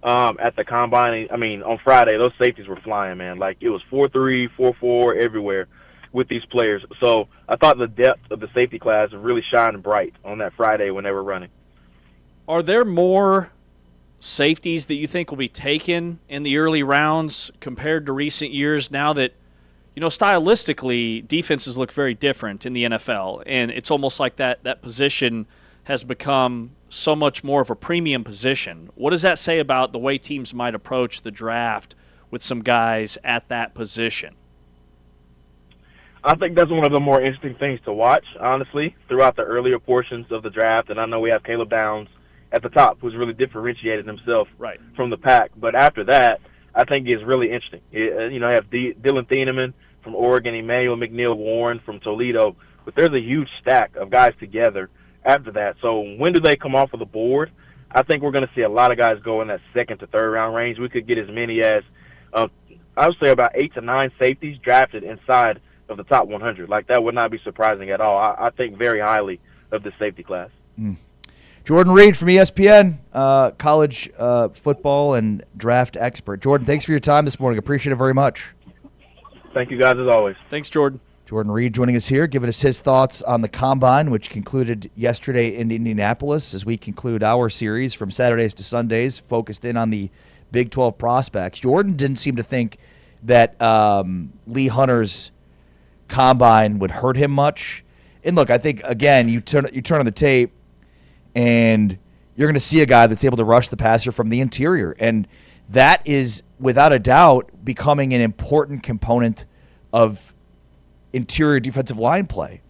at the combine. I mean, on Friday, those safeties were flying, man. Like, it was 4-3, 4-4 everywhere with these players. So I thought the depth of the safety class really shined bright on that Friday when they were running. Are there more safeties that you think will be taken in the early rounds compared to recent years now that, stylistically, defenses look very different in the NFL, and it's almost like that position has become so much more of a premium position? What does that say about the way teams might approach the draft with some guys at that position? I think that's one of the more interesting things to watch, honestly, throughout the earlier portions of the draft. And I know we have Caleb Downs at the top, who's really differentiated himself from the pack. But after that, I think it's really interesting. I have Dylan Thieneman from Oregon, Emmanuel McNeil Warren from Toledo, but there's a huge stack of guys together after that. So when do they come off of the board? I think we're going to see a lot of guys go in that second to third round range. We could get as many as, I would say, about 8 to 9 safeties drafted inside of the top 100. Like, that would not be surprising at all. I think very highly of the safety class. Jordan Reed from ESPN, college football and draft expert. Jordan, thanks for your time this morning. Appreciate it very much. Thank you, guys, as always. Thanks, Jordan. Jordan Reed joining us here, giving us his thoughts on the Combine, which concluded yesterday in Indianapolis, as we conclude our series from Saturdays to Sundays, focused in on the Big 12 prospects. Jordan didn't seem to think that Lee Hunter's Combine would hurt him much. And look, I think, again, you turn on the tape, and you're going to see a guy that's able to rush the passer from the interior. And that is, without a doubt, becoming an important component of interior defensive line play.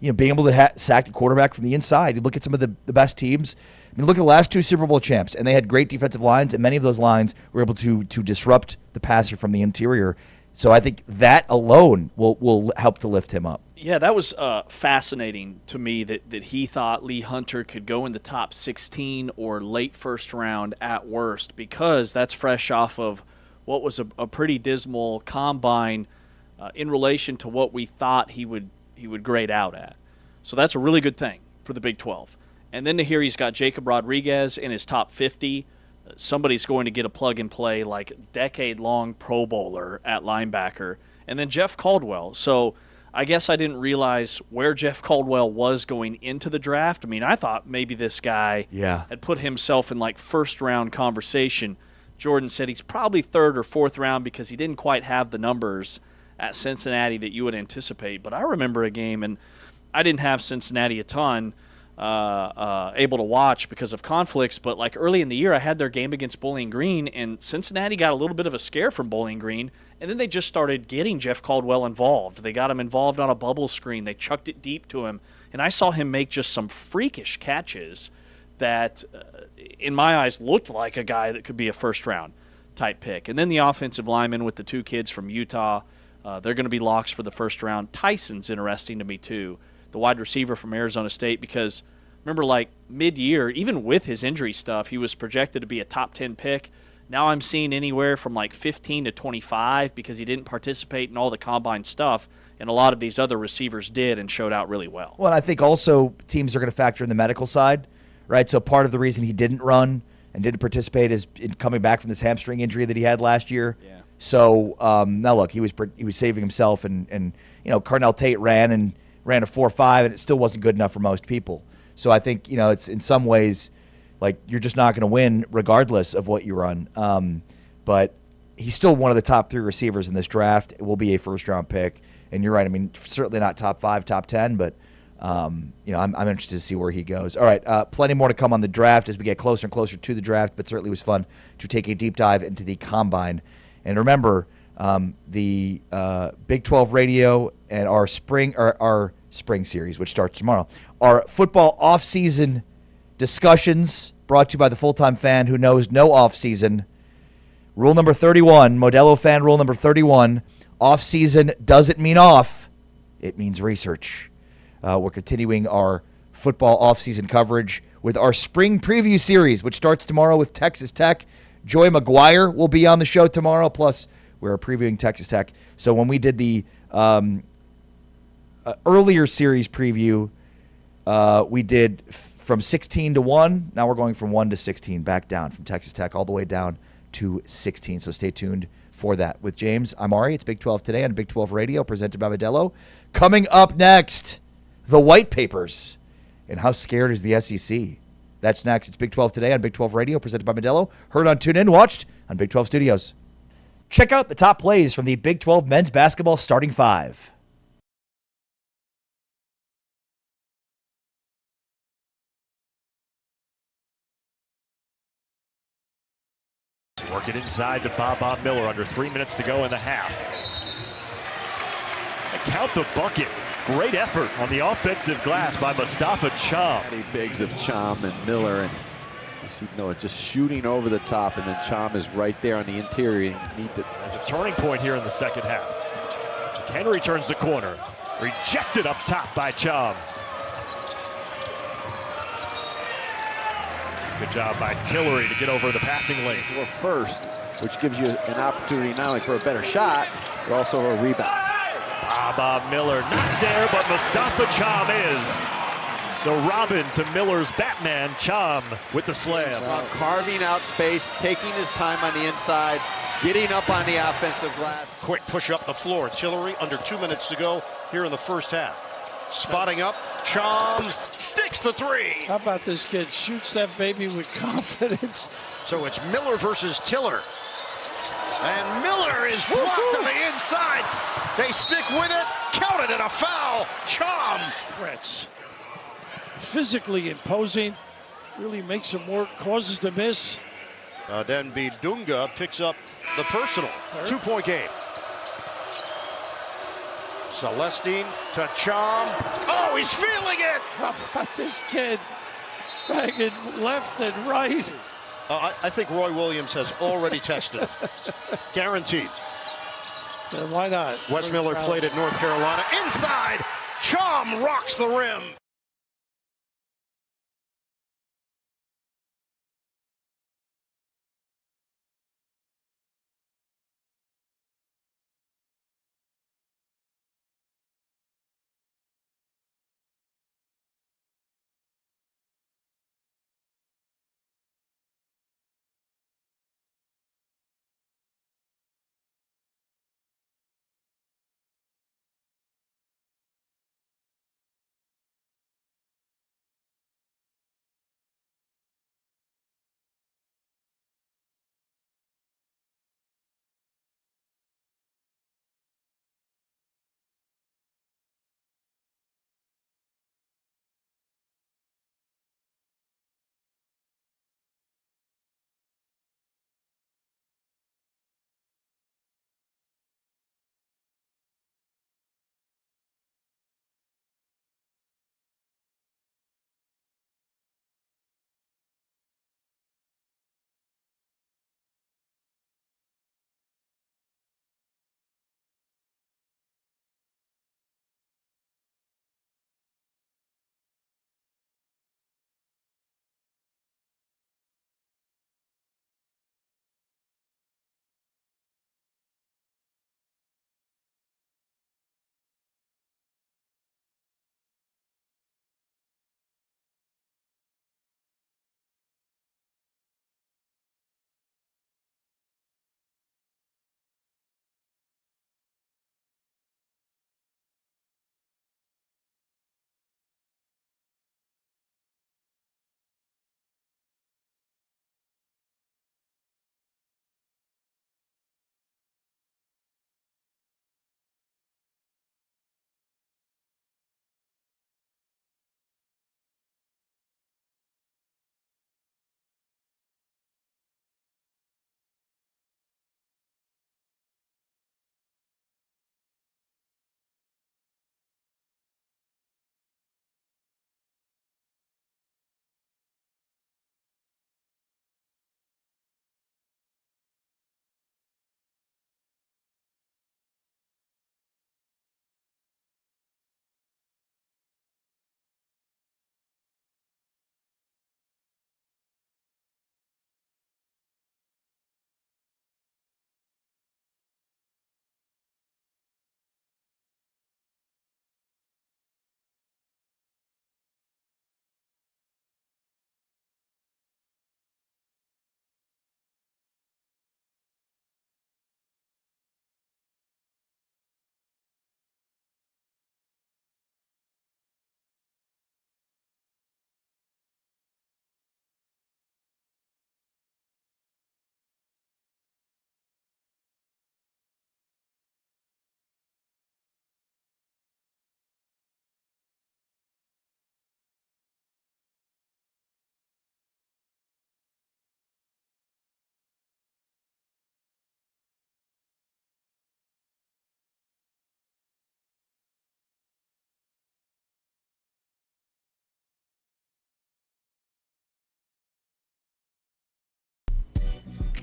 Being able to sack the quarterback from the inside. You look at some of the best teams. I mean, look at the last 2 Super Bowl champs, and they had great defensive lines, and many of those lines were able to disrupt the passer from the interior. So I think that alone will help to lift him up. Yeah, that was fascinating to me that he thought Lee Hunter could go in the top 16 or late first round at worst, because that's fresh off of what was a pretty dismal combine in relation to what we thought he would grade out at. So that's a really good thing for the Big 12. And then to hear he's got Jacob Rodriguez in his top 50, somebody's going to get a plug-and-play, like, decade-long Pro Bowler at linebacker. And then Jeff Caldwell. So I guess I didn't realize where Jeff Caldwell was going into the draft. I mean, I thought maybe this guy had put himself in, like, first-round conversation. Jordan said he's probably third or fourth round because he didn't quite have the numbers at Cincinnati that you would anticipate. But I remember a game, and I didn't have Cincinnati a ton, able to watch because of conflicts, but like early in the year I had their game against Bowling Green, and Cincinnati got a little bit of a scare from Bowling Green, and then they just started getting Jeff Caldwell involved. They got him involved on a bubble screen. They chucked it deep to him, and I saw him make just some freakish catches that in my eyes looked like a guy that could be a first round type pick. And then the offensive lineman with the two kids from Utah, they're going to be locks for the first round. Tyson's interesting to me too, the wide receiver from Arizona State, because remember, like mid-year, even with his injury stuff, he was projected to be a top 10 pick. Now I'm seeing anywhere from like 15 to 25 because he didn't participate in all the combine stuff, and a lot of these other receivers did and showed out really well. Well, and I think also teams are going to factor in the medical side, right? So part of the reason he didn't run and didn't participate is in coming back from this hamstring injury that he had last year. Yeah. So now look, he was saving himself, and you know, Carnell Tate ran a 4.5, and it still wasn't good enough for most people. So I think, you know, it's in some ways like you're just not going to win regardless of what you run. But he's still one of the top 3 receivers in this draft. It will be a first-round pick. And you're right. I mean, certainly not top 5, top 10, but, you know, I'm interested to see where he goes. All right, plenty more to come on the draft as we get closer and closer to the draft, but certainly was fun to take a deep dive into the Combine. And remember, the Big 12 Radio and our spring series, which starts tomorrow, our football off-season discussions brought to you by the full-time fan who knows no off-season. Rule number 31, Modelo fan rule number 31, off-season doesn't mean off, it means research. We're continuing our football off-season coverage with our spring preview series, which starts tomorrow with Texas Tech. Joy McGuire will be on the show tomorrow, plus we're previewing Texas Tech. So when we did the earlier series preview, we did from 16 to 1. Now we're going from 1 to 16, back down from Texas Tech all the way down to 16. So stay tuned for that. With James, I'm Ari. It's Big 12 Today on Big 12 Radio, presented by Modelo. Coming up next, the White Papers and how scared is the SEC. That's next. It's Big 12 Today on Big 12 Radio, presented by Modelo. Heard on TuneIn, watched on Big 12 Studios. Check out the top plays from the Big 12 men's basketball starting 5. Working inside to Bob Miller, under 3 minutes to go in the half. And count the bucket. Great effort on the offensive glass by Mustafa Cham. Many bigs of Cham and Miller, and you see Miller just shooting over the top, and then Cham is right there on the interior. As a turning point here in the second half. Henry turns the corner. Rejected up top by Cham. Good job by Tillery to get over the passing lane. Or first, which gives you an opportunity not only for a better shot, but also a rebound. Bob Miller not there, but Mustafa Cham is. The Robin to Miller's Batman. Cham with the slam. Carving out space, taking his time on the inside, getting up on the offensive glass. Quick push up the floor. Tillery under 2 minutes to go here in the first half. Spotting up, Cham sticks the 3. How about this kid? Shoots that baby with confidence. So it's Miller versus Tiller. And Miller is blocked on the inside. They stick with it. Counted it a foul. Cham. Fritz. Physically imposing. Really makes him work. Causes the miss. Then Bidunga picks up the personal. 2-point game. Celestine to Cham. Oh, he's feeling it. How about this kid? Banging left and right. I think Roy Williams has already tested it. Guaranteed. Then why not? Wes Miller played at North Carolina. Inside. Chom rocks the rim.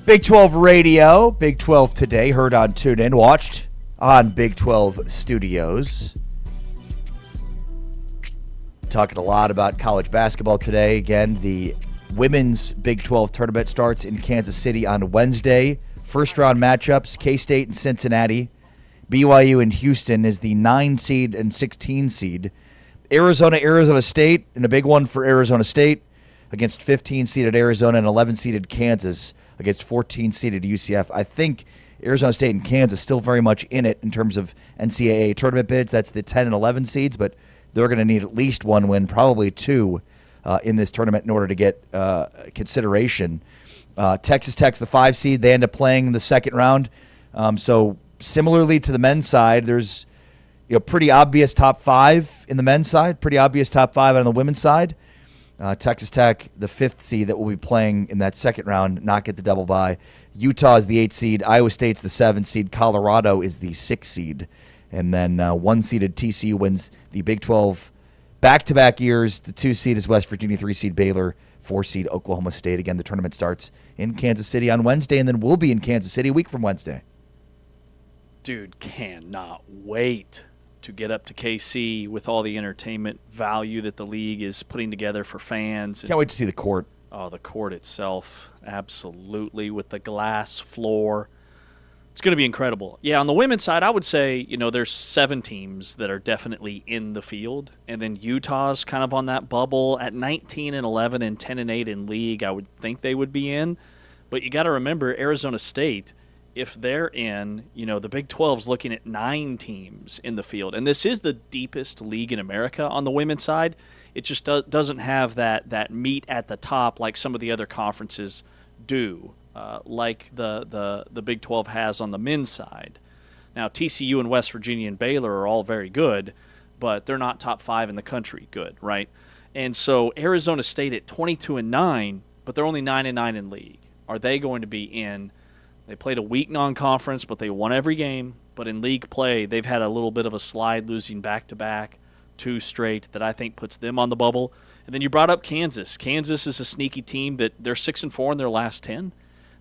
Big 12 Radio, Big 12 Today, heard on TuneIn, watched on Big 12 Studios. Talking a lot about college basketball today. Again, the women's Big 12 tournament starts in Kansas City on Wednesday. First round matchups, K-State and Cincinnati. BYU and Houston is the 9 seed and 16 seed. Arizona State, and a big one for Arizona State against 15-seeded Arizona and 11-seeded Kansas against 14-seeded UCF. I think Arizona State and Kansas still very much in it in terms of NCAA tournament bids. That's the 10 and 11 seeds, but they're going to need at least one win, probably two, in this tournament in order to get consideration. Texas Tech's the 5 seed. They end up playing in the second round. So similarly to the men's side, there's pretty obvious top 5 in the men's side, pretty obvious top 5 on the women's side. Texas Tech, the 5th seed that will be playing in that second round, not get the double bye. Utah is the 8th seed. Iowa State's the 7th seed. Colorado is the 6th seed. And then 1-seeded TCU wins the Big 12 back-to-back years. The 2 seed is West Virginia, 3 seed Baylor, 4 seed Oklahoma State. Again, the tournament starts in Kansas City on Wednesday, and then we'll be in Kansas City a week from Wednesday. Dude, cannot wait to get up to KC with all the entertainment value that the league is putting together for fans. Can't wait to see the court. Oh, the court itself, absolutely, with the glass floor. It's going to be incredible. Yeah, on the women's side, I would say, there's 7 teams that are definitely in the field, and then Utah's kind of on that bubble at 19-11 and 10-8 in league. I would think they would be in, but you got to remember Arizona State. If they're in, the Big 12's looking at 9 teams in the field. And this is the deepest league in America on the women's side. It just doesn't have that meat at the top like some of the other conferences do, like the Big 12 has on the men's side. Now, TCU and West Virginia and Baylor are all very good, but they're not top 5 in the country good, right? And so Arizona State at 22-9, but they're only 9-9 in league. Are they going to be in? They played a weak non-conference, but they won every game. But in league play, they've had a little bit of a slide, losing back-to-back, 2 straight, that I think puts them on the bubble. And then you brought up Kansas. Kansas is a sneaky team that they're 6-4 in their last 10.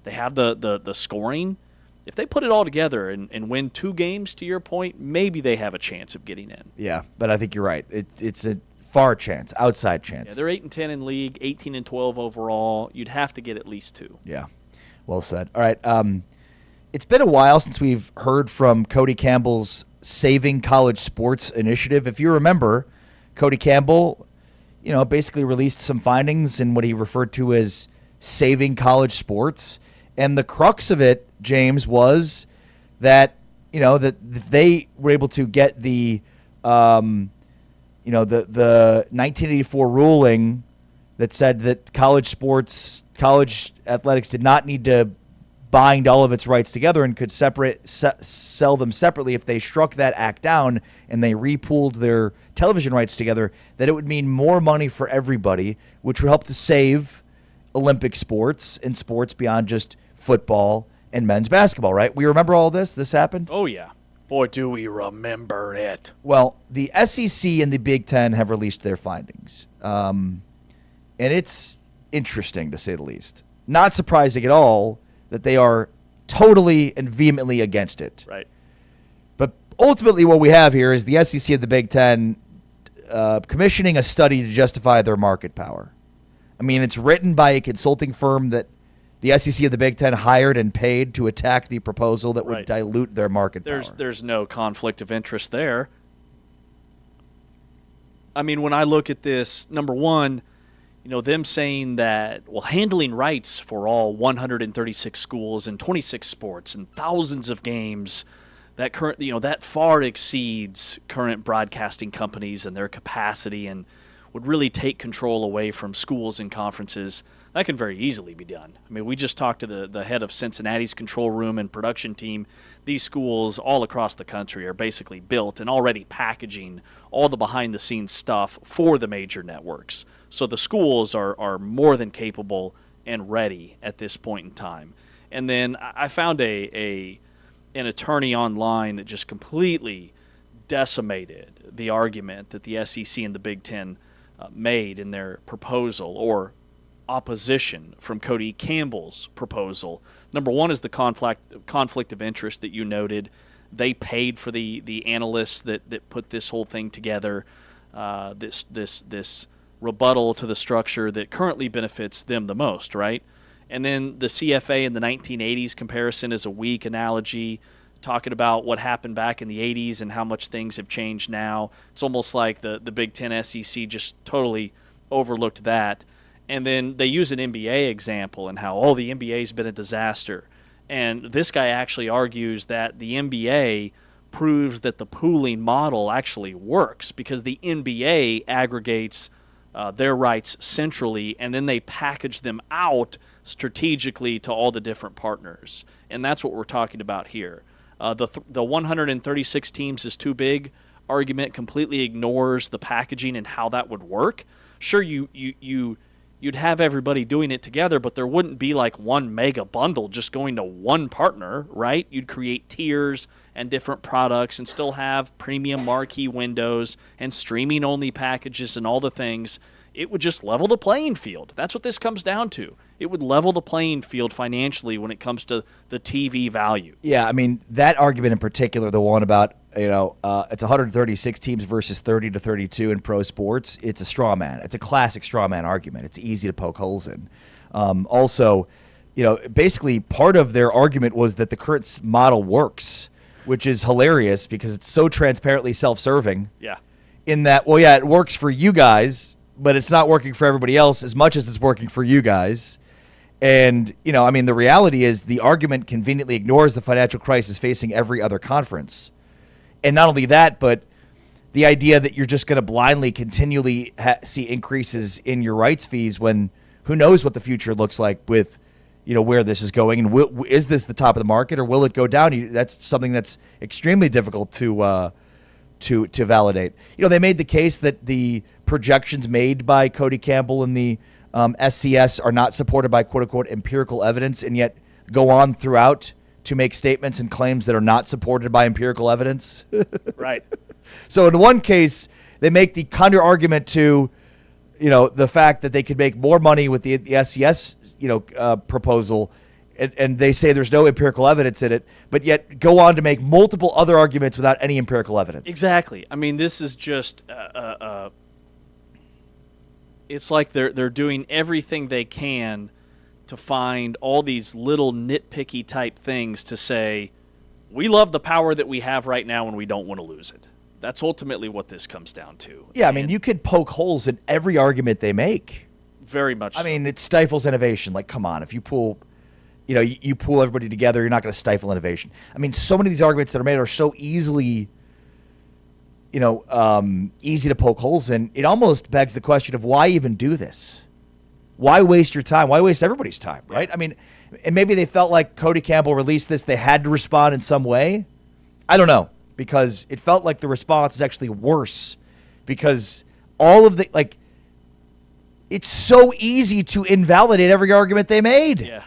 They have the scoring. If they put it all together and win 2 games, to your point, maybe they have a chance of getting in. Yeah, but I think you're right. It's a far chance, outside chance. Yeah, they're 8-10 in league, 18-12 overall. You'd have to get at least 2. Yeah. Well said. All right. It's been a while since we've heard from Cody Campbell's Saving College Sports initiative. If you remember, Cody Campbell, basically released some findings in what he referred to as saving college sports. And the crux of it, James, was that, that they were able to get the 1984 ruling that said that college athletics did not need to bind all of its rights together and could sell them separately. If they struck that act down and they repooled their television rights together, that it would mean more money for everybody, which would help to save Olympic sports and sports beyond just football and men's basketball, right? We remember all this? This happened? Oh, yeah. Boy, do we remember it. Well, the SEC and the Big Ten have released their findings. And it's interesting, to say the least. Not surprising at all that they are totally and vehemently against it. Right. But ultimately what we have here is the SEC and the Big Ten commissioning a study to justify their market power. I mean, it's written by a consulting firm that the SEC and the Big Ten hired and paid to attack the proposal that would dilute their market power. There's no conflict of interest there. I mean, when I look at this, number one, them saying that, handling rights for all 136 schools and 26 sports and thousands of games, that that far exceeds current broadcasting companies and their capacity and would really take control away from schools and conferences. That can very easily be done. I mean, we just talked to the head of Cincinnati's control room and production team. These schools all across the country are basically built and already packaging all the behind-the-scenes stuff for the major networks. So the schools are more than capable and ready at this point in time. And then I found an attorney online that just completely decimated the argument that the SEC and the Big Ten made in their proposal or opposition from Cody Campbell's proposal. Number one is the conflict of interest that you noted. They paid for the analysts that put this whole thing together, this rebuttal to the structure that currently benefits them the most, right? And then the CFA in the 1980s comparison is a weak analogy, talking about what happened back in the 80s and how much things have changed now. It's almost like the Big Ten SEC just totally overlooked that. And then they use an NBA example and how, the NBA's been a disaster. And this guy actually argues that the NBA proves that the pooling model actually works because the NBA aggregates their rights centrally and then they package them out strategically to all the different partners. And that's what we're talking about here. The 136 teams is too big argument completely ignores the packaging and how that would work. Sure, you'd have everybody doing it together, but there wouldn't be like one mega bundle just going to one partner, right? You'd create tiers and different products and still have premium marquee windows and streaming-only packages and all the things. it would just level the playing field. That's what this comes down to. It would level the playing field financially when it comes to the TV value. Yeah, I mean, that argument in particular, the one about, it's 136 teams versus 30 to 32 in pro sports, it's a straw man. It's a classic straw man argument. It's easy to poke holes in. Also, basically part of their argument was that the current model works, which is hilarious because it's so transparently self-serving. Yeah. In that, it works for you guys, but it's not working for everybody else as much as it's working for you guys. And, the reality is the argument conveniently ignores the financial crisis facing every other conference. And not only that, but the idea that you're just going to blindly continually see increases in your rights fees when who knows what the future looks like with, where this is going. And is this the top of the market or will it go down? That's something that's extremely difficult to validate. They made the case that the projections made by Cody Campbell and the SCS are not supported by quote-unquote empirical evidence, and yet go on throughout to make statements and claims that are not supported by empirical evidence. Right. So in one case, they make the counter argument to, the fact that they could make more money with the SCS, proposal, and they say there's no empirical evidence in it, but yet go on to make multiple other arguments without any empirical evidence. Exactly. I mean, this is just it's like they're doing everything they can to find all these little nitpicky type things to say, we love the power that we have right now and we don't want to lose it. That's ultimately what this comes down to. Yeah, I mean, you could poke holes in every argument they make. Very much I mean, it stifles innovation. Like, come on, if you pull, you pull everybody together, you're not going to stifle innovation. I mean, so many of these arguments that are made are so easily, easy to poke holes in. It almost begs the question of why even do this? Why waste your time? Why waste everybody's time, right? I mean, and maybe they felt like Cody Campbell released this, they had to respond in some way. I don't know, because it felt like the response is actually worse because all of the, it's so easy to invalidate every argument they made. Yeah.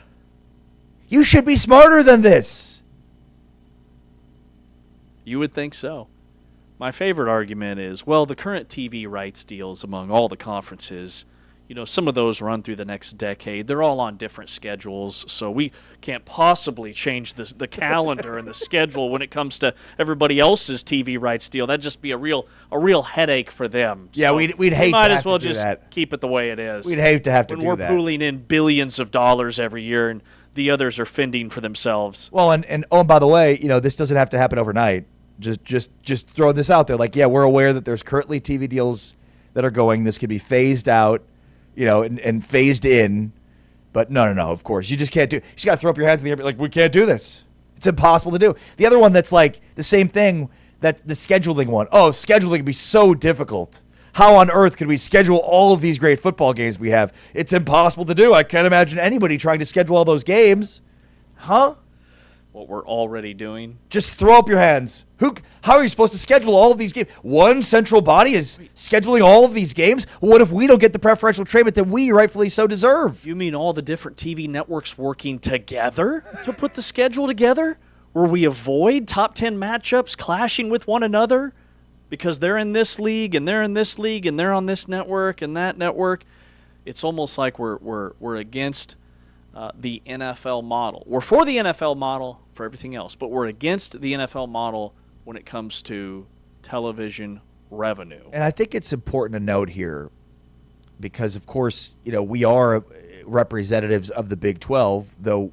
You should be smarter than this. You would think so. My favorite argument is, well, the current TV rights deals among all the conferences, some of those run through the next decade. They're all on different schedules, so we can't possibly change the calendar and the schedule when it comes to everybody else's TV rights deal. That'd just be a real headache for them. Yeah, so we'd hate might to as have well to do just that. keep it the way it is. We'd hate to have to when do we're that. pooling in billions of dollars every year and the others are fending for themselves. Well, and by the way, this doesn't have to happen overnight. Just throwing this out there. We're aware that there's currently TV deals that are going. This could be phased out, and phased in. But no. Of course, you just can't do. You just got to throw up your hands in the air. We can't do this. It's impossible to do. The other one that's like the same thing, that the scheduling one. Oh, scheduling can be so difficult. How on earth could we schedule all of these great football games we have? It's impossible to do. I can't imagine anybody trying to schedule all those games. Huh? What we're already doing. Just throw up your hands. How are you supposed to schedule all of these games? One central body is scheduling all of these games? What if we don't get the preferential treatment that we rightfully so deserve? You mean all the different TV networks working together to put the schedule together? Where we avoid top 10 matchups clashing with one another? Because they're in this league and they're in this league and they're on this network and that network. It's almost like we're against the NFL model. We're for the NFL model for everything else, but we're against the NFL model when it comes to television revenue. And I think it's important to note here, because of course, we are representatives of the Big 12, though,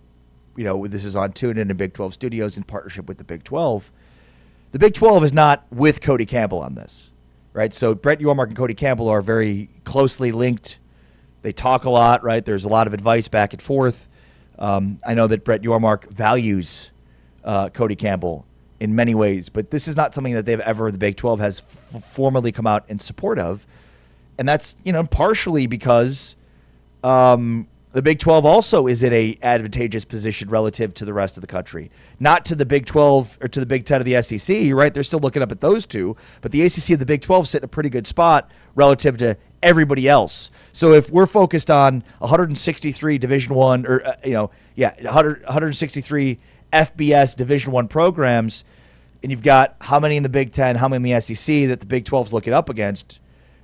this is on TuneIn and Big 12 Studios in partnership with the Big 12. The Big 12 is not with Cody Campbell on this, right? So Brett Yormark and Cody Campbell are very closely linked. They talk a lot, right? There's a lot of advice back and forth. I know that Brett Yormark values Cody Campbell in many ways, but this is not something that the Big 12 has formally come out in support of. And that's, partially because the Big 12 also is in a advantageous position relative to the rest of the country. Not to the Big 12 or to the Big 10 of the SEC, you're right? They're still looking up at those two, but the ACC and the Big 12 sit in a pretty good spot relative to everybody else. So if we're focused on 163 Division I, or 163 FBS Division I programs, and you've got how many in the Big 10, how many in the SEC that the Big 12 is looking up against,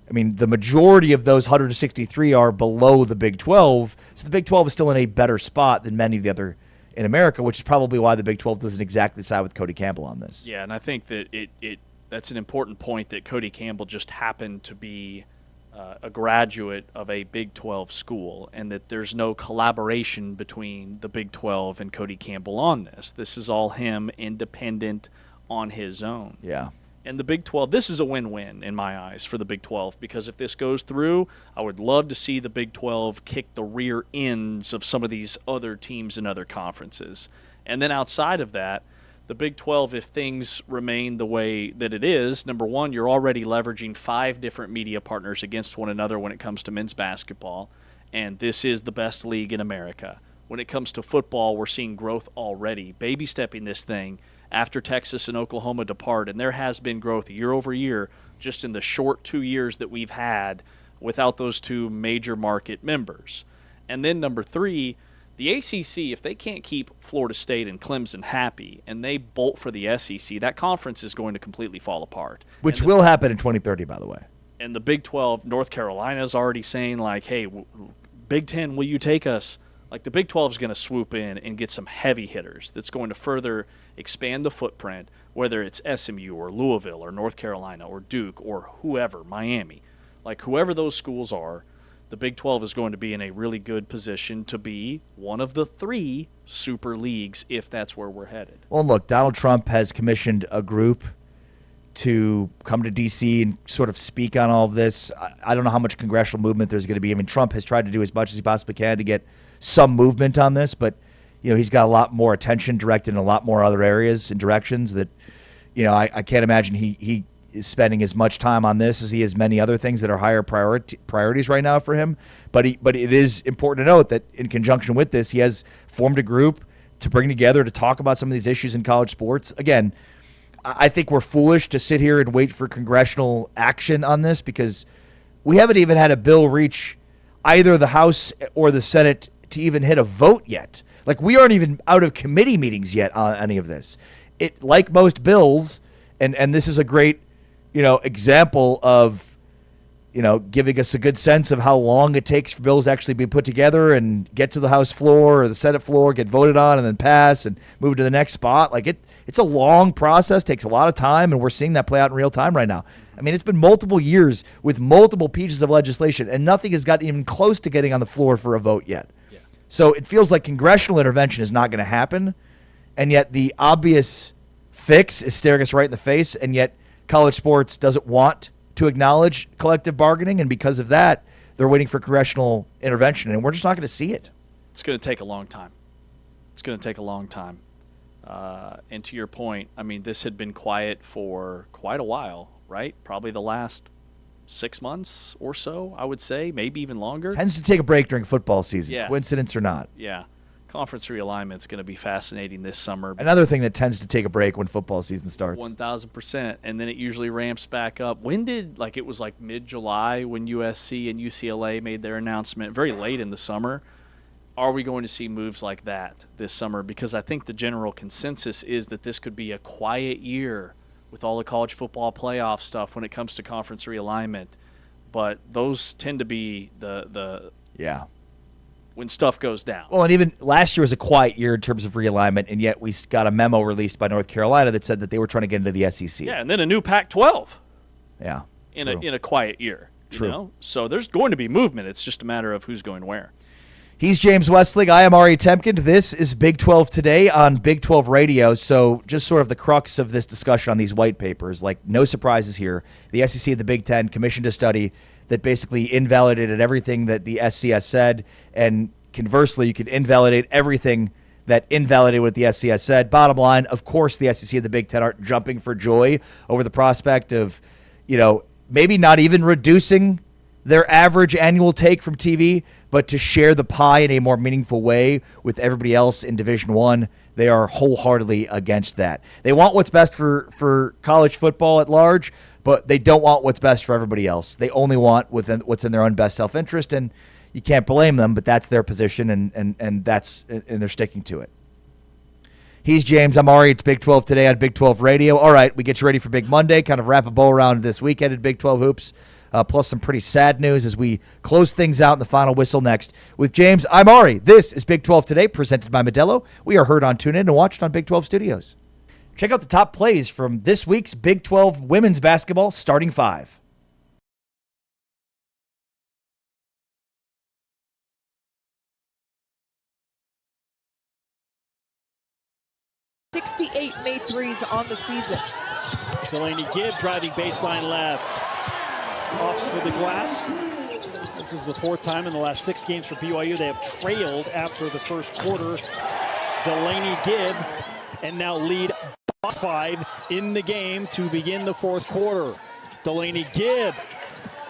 I mean, the majority of those 163 are below the Big 12, so the Big 12 is still in a better spot than many of the other in America, which is probably why the Big 12 doesn't exactly side with Cody Campbell on this. Yeah, and I think that that's an important point, that Cody Campbell just happened to be a graduate of a Big 12 school, and that there's no collaboration between the Big 12 and Cody Campbell on this. This is all him, independent, on his own. Yeah. And the Big 12, this is a win-win in my eyes for the Big 12, because if this goes through, I would love to see the Big 12 kick the rear ends of some of these other teams in other conferences. And then outside of that, the Big 12, if things remain the way that it is, number one, you're already leveraging 5 different media partners against one another when it comes to men's basketball, and this is the best league in America. When it comes to football, we're seeing growth already, baby-stepping this thing after Texas and Oklahoma depart, and there has been growth year over year just in the short 2 years that we've had without those 2 major market members. And then number 3, the ACC, if they can't keep Florida State and Clemson happy and they bolt for the SEC, that conference is going to completely fall apart. Which will happen in 2030, by the way. And the Big 12, North Carolina is already saying, like, hey, Big 10, will you take us? Like, the Big 12 is going to swoop in and get some heavy hitters that's going to further expand the footprint, whether it's SMU or Louisville or North Carolina or Duke or whoever, Miami. Like, whoever those schools are, the Big 12 is going to be in a really good position to be one of the 3 super leagues if that's where we're headed. Well, look, Donald Trump has commissioned a group to come to D.C. and sort of speak on all of this. I don't know how much congressional movement there's going to be. I mean, Trump has tried to do as much as he possibly can to get some movement on this, but he's got a lot more attention directed in a lot more other areas and directions that, I can't imagine he is spending as much time on this as he is many other things that are higher priorities right now for him. But it is important to note that in conjunction with this, he has formed a group to bring together to talk about some of these issues in college sports. Again, I think we're foolish to sit here and wait for congressional action on this, because we haven't even had a bill reach either the House or the Senate to even hit a vote yet. Like, we aren't even out of committee meetings yet on any of this. It, like most bills, and this is a great, example of, giving us a good sense of how long it takes for bills to actually be put together and get to the House floor or the Senate floor, get voted on, and then pass and move to the next spot. Like, it's a long process, takes a lot of time, and we're seeing that play out in real time right now. I mean, it's been multiple years with multiple pieces of legislation, and nothing has gotten even close to getting on the floor for a vote yet. Yeah. So it feels like congressional intervention is not going to happen, and yet the obvious fix is staring us right in the face, and yet college sports doesn't want to acknowledge collective bargaining, and because of that, they're waiting for congressional intervention, and we're just not going to see it. It's going to take a long time. It's going to take a long time. And to your point, I mean, this had been quiet for quite a while, right? Probably the last 6 months or so, I would say, maybe even longer. Tends to take a break during football season, yeah. Coincidence or not. Yeah. Conference realignment is going to be fascinating this summer. Another thing that tends to take a break when football season starts. 1,000%. And then it usually ramps back up. When did, it was like mid-July when USC and UCLA made their announcement, very late in the summer. Are we going to see moves like that this summer? Because I think the general consensus is that this could be a quiet year with all the college football playoff stuff when it comes to conference realignment. But those tend to be the when stuff goes down. Well, and even last year was a quiet year in terms of realignment, and yet we got a memo released by North Carolina that said that they were trying to get into the SEC. Yeah, and then a new Pac-12. Yeah, in a quiet year. True. So there's going to be movement. It's just a matter of who's going where. He's James Westling. I am Ari Temkin. This is Big 12 Today on Big 12 Radio. So just sort of the crux of this discussion on these white papers, no surprises here. The SEC and the Big 10 commissioned a study that basically invalidated everything that the SCS said, and conversely, you could invalidate everything that invalidated what the SCS said. Bottom line, of course, the SEC and the Big 10 aren't jumping for joy over the prospect of, maybe not even reducing their average annual take from TV, but to share the pie in a more meaningful way with everybody else in Division I. They are wholeheartedly against that. They want what's best for college football at large, but they don't want what's best for everybody else. They only want what's in their own best self-interest, and you can't blame them, but that's their position, and they're sticking to it. He's James. I'm Ari. It's Big 12 today on Big 12 Radio. All right, we get you ready for Big Monday, kind of wrap a bow around this weekend at Big 12 Hoops, plus some pretty sad news as we close things out in the final whistle next. With James, I'm Ari. This is Big 12 Today, presented by Modelo. We are heard on TuneIn and watched on Big 12 Studios. Check out the top plays from this week's Big 12 women's basketball starting five. 68 made threes on the season. Delaney Gibb driving baseline left. Offs for the glass. This is the fourth time in the last 6 games for BYU they have trailed after the first quarter. Delaney Gibb and now lead 5 in the game to begin the fourth quarter. Delaney Gibb.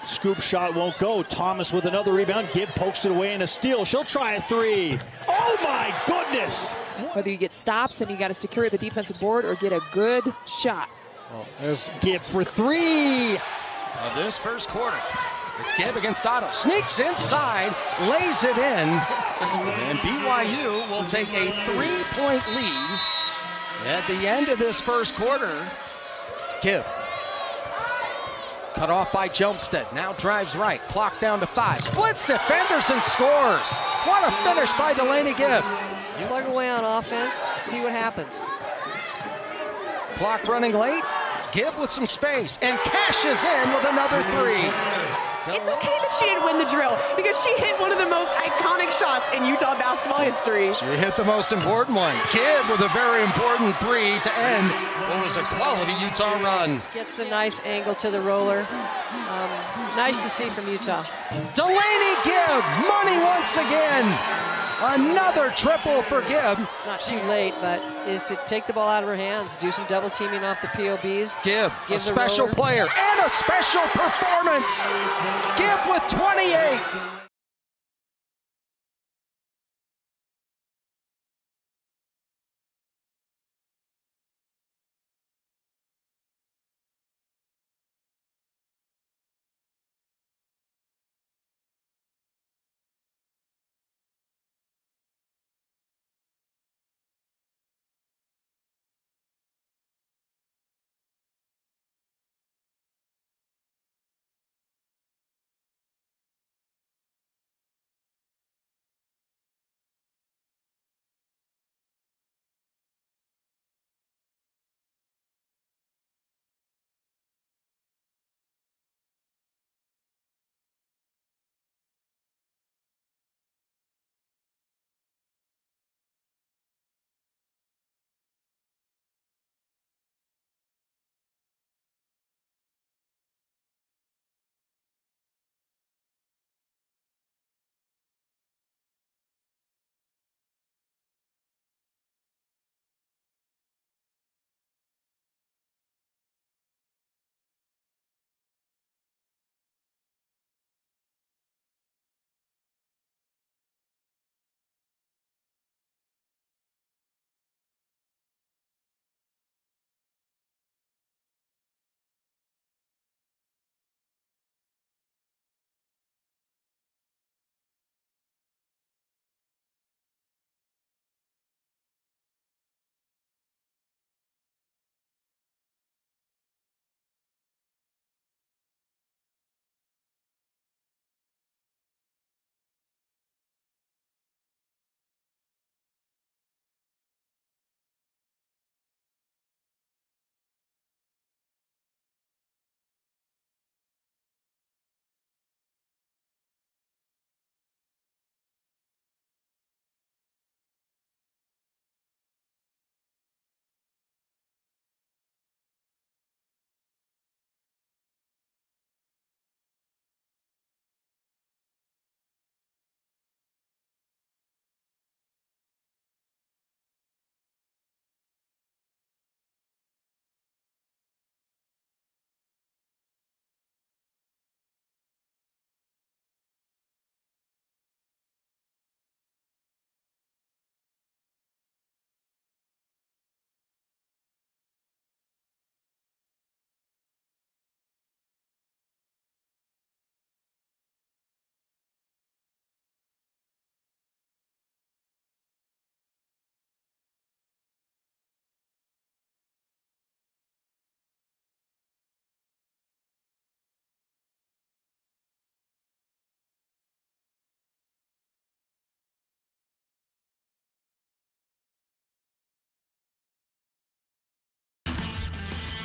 Scoop shot won't go. Thomas with another rebound. Gibb pokes it away in a steal. She'll try a three. Oh my goodness! Whether you get stops and you got to secure the defensive board or get a good shot. Oh, there's Gibb for three. Of this first quarter, it's Gibb against Otto. Sneaks inside, lays it in, and BYU will take a 3-point lead at the end of this first quarter. Gibb. Cut off by Jomstead, now drives right, clock down to 5, splits defenders and scores. What a finish by Delaney Gibb. You plug away on offense, see what happens. Clock running late, Gibb with some space, and cashes in with another three. It's okay that she didn't win the drill because she hit one of the most iconic shots in Utah basketball history. She hit the most important one. Gibb with a very important three to end what was a quality Utah run. Gets the nice angle to the roller. Nice to see from Utah. Delaney Gibb, money once again. Another triple for Gibb. It's not too late, but is to take the ball out of her hands, do some double teaming off the POBs. Gibb, a special player and a special performance. Gibb with 28.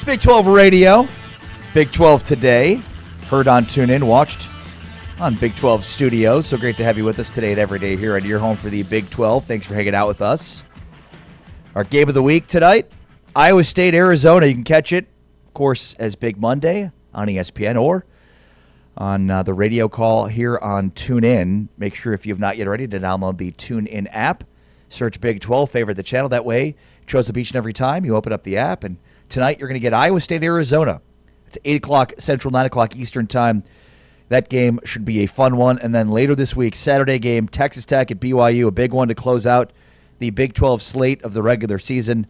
Big 12 Radio. Big 12 today. Heard on TuneIn, watched on Big 12 Studios. So great to have you with us today and every day here on your home for the Big 12. Thanks for hanging out with us. Our game of the week tonight, Iowa State, Arizona. You can catch it, of course, as Big Monday on ESPN or on the radio call here on TuneIn. Make sure if you have not yet already to download the TuneIn app. Search Big 12, favorite the channel. That way, it shows up each and every time you open up the app. And tonight, you're going to get Iowa State, Arizona. It's 8 o'clock Central, 9 o'clock Eastern time. That game should be a fun one. And then later this week, Saturday game, Texas Tech at BYU, a big one to close out the Big 12 slate of the regular season.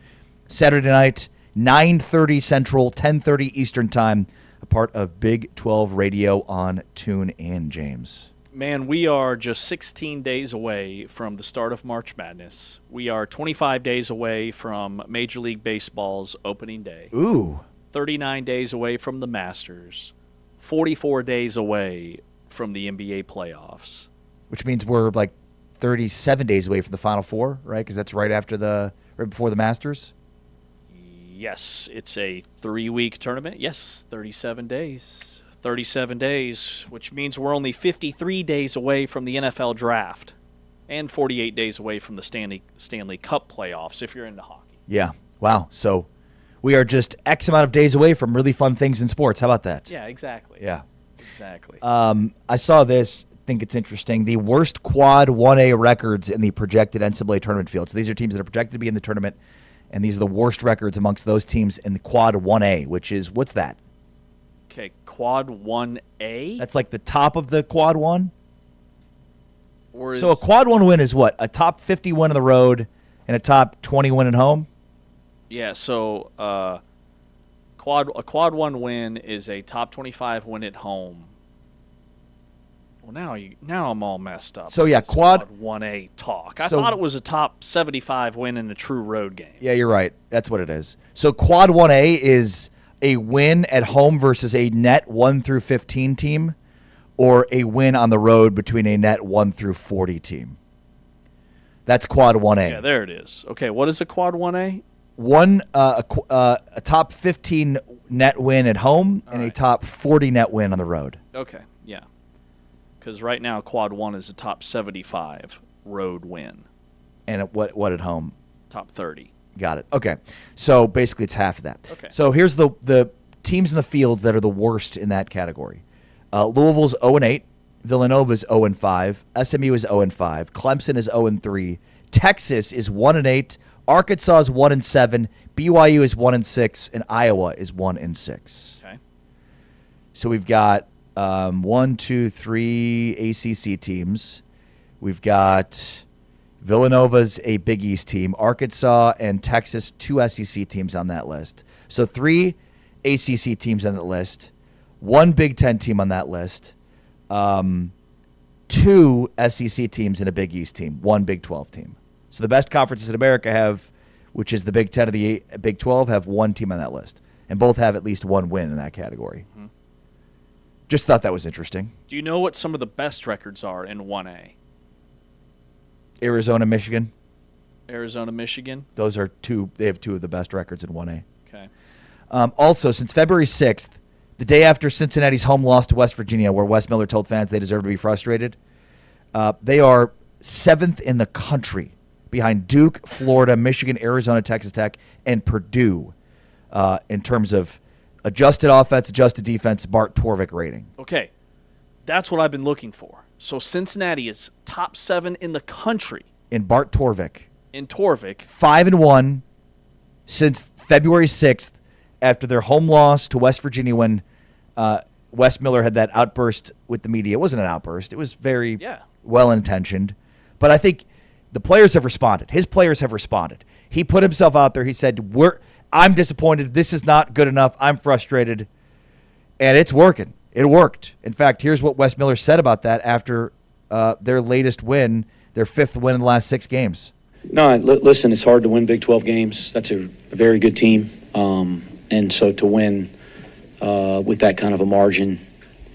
Saturday night, 9:30 Central, 10:30 Eastern time, a part of Big 12 Radio on TuneIn, James. Man, we are just 16 days away from the start of March Madness. We are 25 days away from Major League Baseball's opening day. Ooh. 39 days away from the Masters. 44 days away from the NBA playoffs. Which means we're like 37 days away from the Final Four, right? Because that's right before the Masters. Yes, it's a 3-week tournament. Yes, 37 days. 37 days, which means we're only 53 days away from the NFL draft and 48 days away from the Stanley Cup playoffs if you're into hockey. Yeah. Wow. So we are just X amount of days away from really fun things in sports. How about that? Yeah, exactly. Yeah. Exactly. I saw this. Think it's interesting. The worst quad 1A records in the projected NCAA tournament field. So these are teams that are projected to be in the tournament, and these are the worst records amongst those teams in the quad 1A, which is, what's that? Okay, quad 1A? That's like the top of the quad 1? So a quad 1 win is what? A top 50 win on the road and a top 20 win at home? Yeah, so a quad 1 win is a top 25 win at home. Well, now I'm all messed up. So, yeah, quad 1A talk. I thought it was a top 75 win in a true road game. Yeah, you're right. That's what it is. So quad 1A is a win at home versus a net 1 through 15 team, or a win on the road between a net 1 through 40 team. That's quad 1A. Yeah, there it is. Okay, what is a quad 1A? A top 15 net win at home and a top 40 net win on the road. Okay, yeah. Because right now, quad 1 is a top 75 road win. And what at home? Top 30. Got it. Okay. So basically it's half of that. Okay. So here's the teams in the field that are the worst in that category. Louisville's 0-8. Villanova's 0-5. SMU is 0-5. Clemson is 0-3. Texas is 1-8. Arkansas is 1-7. BYU is 1-6. And Iowa is 1-6. Okay. So we've got 1, 2, 3 ACC teams. We've got Villanova's a Big East team. Arkansas and Texas, 2 SEC teams on that list. So 3 ACC teams on that list. 1 Big Ten team on that list. 2 SEC teams and a Big East team. 1 Big 12 team. So the best conferences in America have, which is the Big Ten of the Big 12, have 1 team on that list. And both have at least 1 win in that category. Mm-hmm. Just thought that was interesting. Do you know what some of the best records are in 1A? Arizona, Michigan. Arizona, Michigan. Those are 2. They have 2 of the best records in 1A. Okay. Also, since February 6th, the day after Cincinnati's home loss to West Virginia, where Wes Miller told fans they deserve to be frustrated, they are 7th in the country behind Duke, Florida, Michigan, Arizona, Texas Tech, and Purdue in terms of adjusted offense, adjusted defense, Bart Torvik rating. Okay. That's what I've been looking for. So Cincinnati is top 7 in the country. In Bart Torvik. In Torvik. 5-1 since February 6th after their home loss to West Virginia when Wes Miller had that outburst with the media. It wasn't an outburst. It was very well-intentioned. But I think the players have responded. His players have responded. He put himself out there. He said, I'm disappointed. This is not good enough. I'm frustrated. And it's working. It worked. In fact, here's what Wes Miller said about that after their latest win, their 5th win in the last 6 games. No, listen, it's hard to win Big 12 games. That's a very good team. And so to win with that kind of a margin,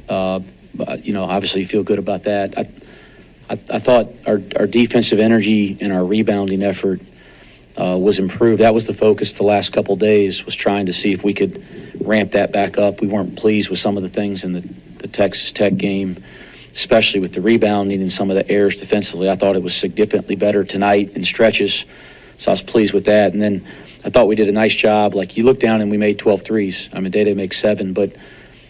obviously you feel good about that. I thought our defensive energy and our rebounding effort was improved. That was the focus the last couple days, was trying to see if we could ramp that back up. We weren't pleased with some of the things in the Texas Tech game, especially with the rebounding and some of the errors defensively. I thought it was significantly better tonight in stretches, so I was pleased with that. And then I thought we did a nice job. Like, you look down and we made 12 threes. I mean, they didn't make 7, but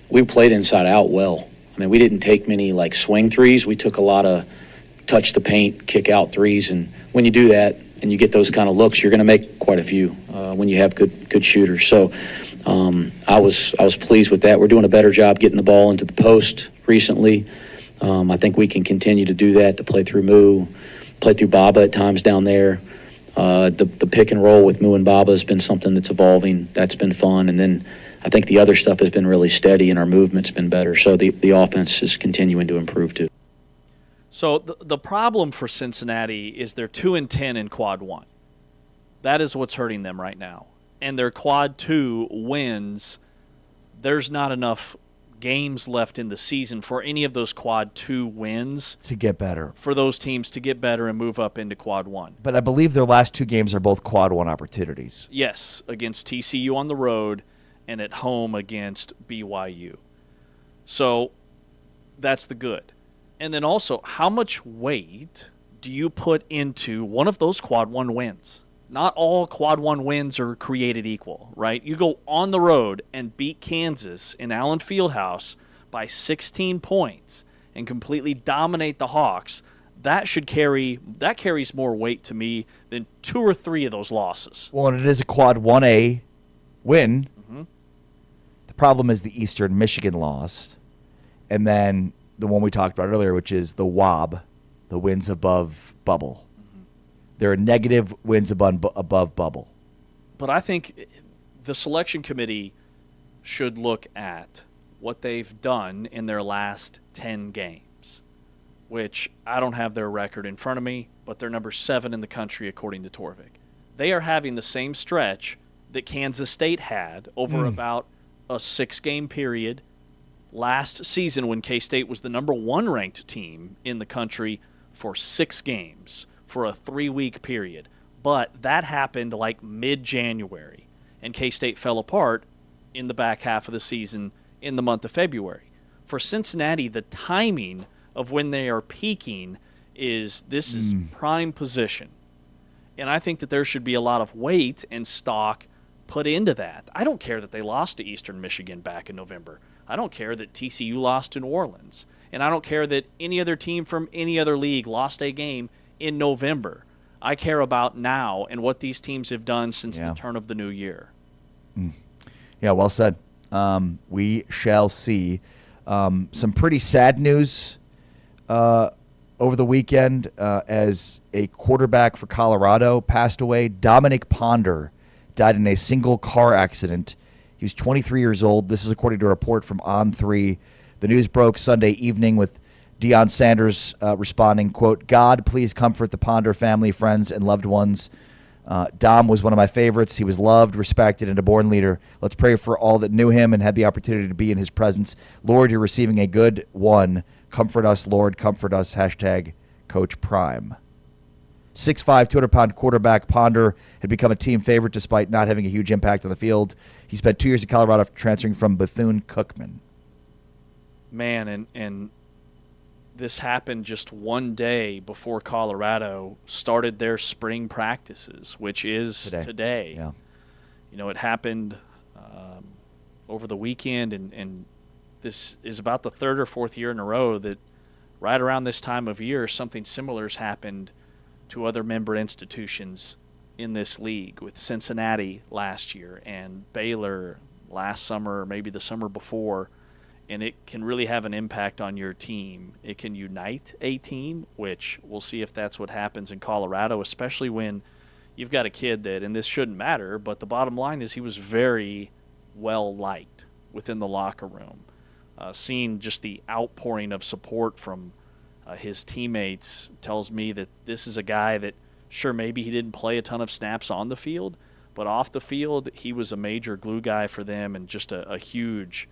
we played inside out well. I mean, we didn't take many, like, swing threes. We took a lot of touch the paint, kick out threes, and when you do that and you get those kind of looks, you're going to make quite a few when you have good shooters. So I was pleased with that. We're doing a better job getting the ball into the post recently. I think we can continue to do that, to play through Moo, play through Baba at times down there. The pick and roll with Moo and Baba has been something that's evolving. That's been fun. And then I think the other stuff has been really steady, and our movement's been better. So the offense is continuing to improve too. So the problem for Cincinnati is they're 2-10 in quad 1. That is what's hurting them right now. And their quad 2 wins, there's not enough games left in the season for any of those quad 2 wins to get better, for those teams to get better and move up into quad 1. But I believe their last 2 games are both quad 1 opportunities. Yes, against TCU on the road and at home against BYU. So that's the good. And then also, how much weight do you put into one of those quad 1 wins? Not all quad 1 wins are created equal, right? You go on the road and beat Kansas in Allen Fieldhouse by 16 points and completely dominate the Hawks. That carries more weight to me than 2 or 3 of those losses. Well, and it is a quad 1A win. Mm-hmm. The problem is the Eastern Michigan lost, and then the one we talked about earlier, which is the WAB, the wins above bubble. Mm-hmm. There are negative wins above bubble. But I think the selection committee should look at what they've done in their last 10 games, which I don't have their record in front of me, but they're number 7 in the country according to Torvik. They are having the same stretch that Kansas State had over about a 6-game period last season, when K-State was the number 1 ranked team in the country for 6 games for a 3-week period. But that happened like mid-January, and K-State fell apart in the back half of the season in the month of February. For Cincinnati, the timing of when they are peaking is prime position. And I think that there should be a lot of weight and stock put into that. I don't care that they lost to Eastern Michigan back in November. I don't care that TCU lost to New Orleans. And I don't care that any other team from any other league lost a game in November. I care about now and what these teams have done since the turn of the new year. Yeah, well said. We shall see. Some pretty sad news over the weekend as a quarterback for Colorado passed away. Dominic Ponder died in a single car accident. He was 23 years old. This is according to a report from On3. The news broke Sunday evening with Deion Sanders responding, quote, "God, please comfort the Ponder family, friends, and loved ones. Dom was one of my favorites. He was loved, respected, and a born leader. Let's pray for all that knew him and had the opportunity to be in his presence. Lord, you're receiving a good one. Comfort us, Lord. Comfort us. Hashtag Coach Prime." 6'5", 200-pound quarterback Ponder had become a team favorite despite not having a huge impact on the field. He spent 2 years at Colorado after transferring from Bethune-Cookman. Man, and this happened just one day before Colorado started their spring practices, which is today. Yeah. You know, it happened over the weekend, and this is about the 3rd or 4th year in a row that right around this time of year something similar has happened to other member institutions in this league, with Cincinnati last year and Baylor last summer, or maybe the summer before. And it can really have an impact on your team. It can unite a team, which we'll see if that's what happens in Colorado, especially when you've got a kid that, and this shouldn't matter, but the bottom line is he was very well liked within the locker room. Seeing just the outpouring of support from his teammates tells me that this is a guy that, sure, maybe he didn't play a ton of snaps on the field, but off the field, he was a major glue guy for them and just a huge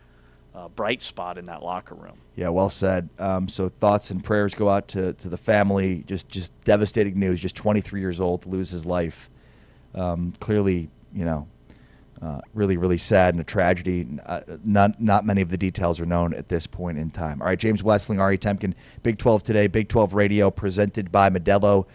bright spot in that locker room. Yeah, well said. So thoughts and prayers go out to the family. Just devastating news. Just 23 years old to lose his life Clearly, really, really sad and a tragedy. Not many of the details are known at this point in time. All right, James Westling, Ari Temkin, Big 12 Today, Big 12 Radio, presented by Modelo.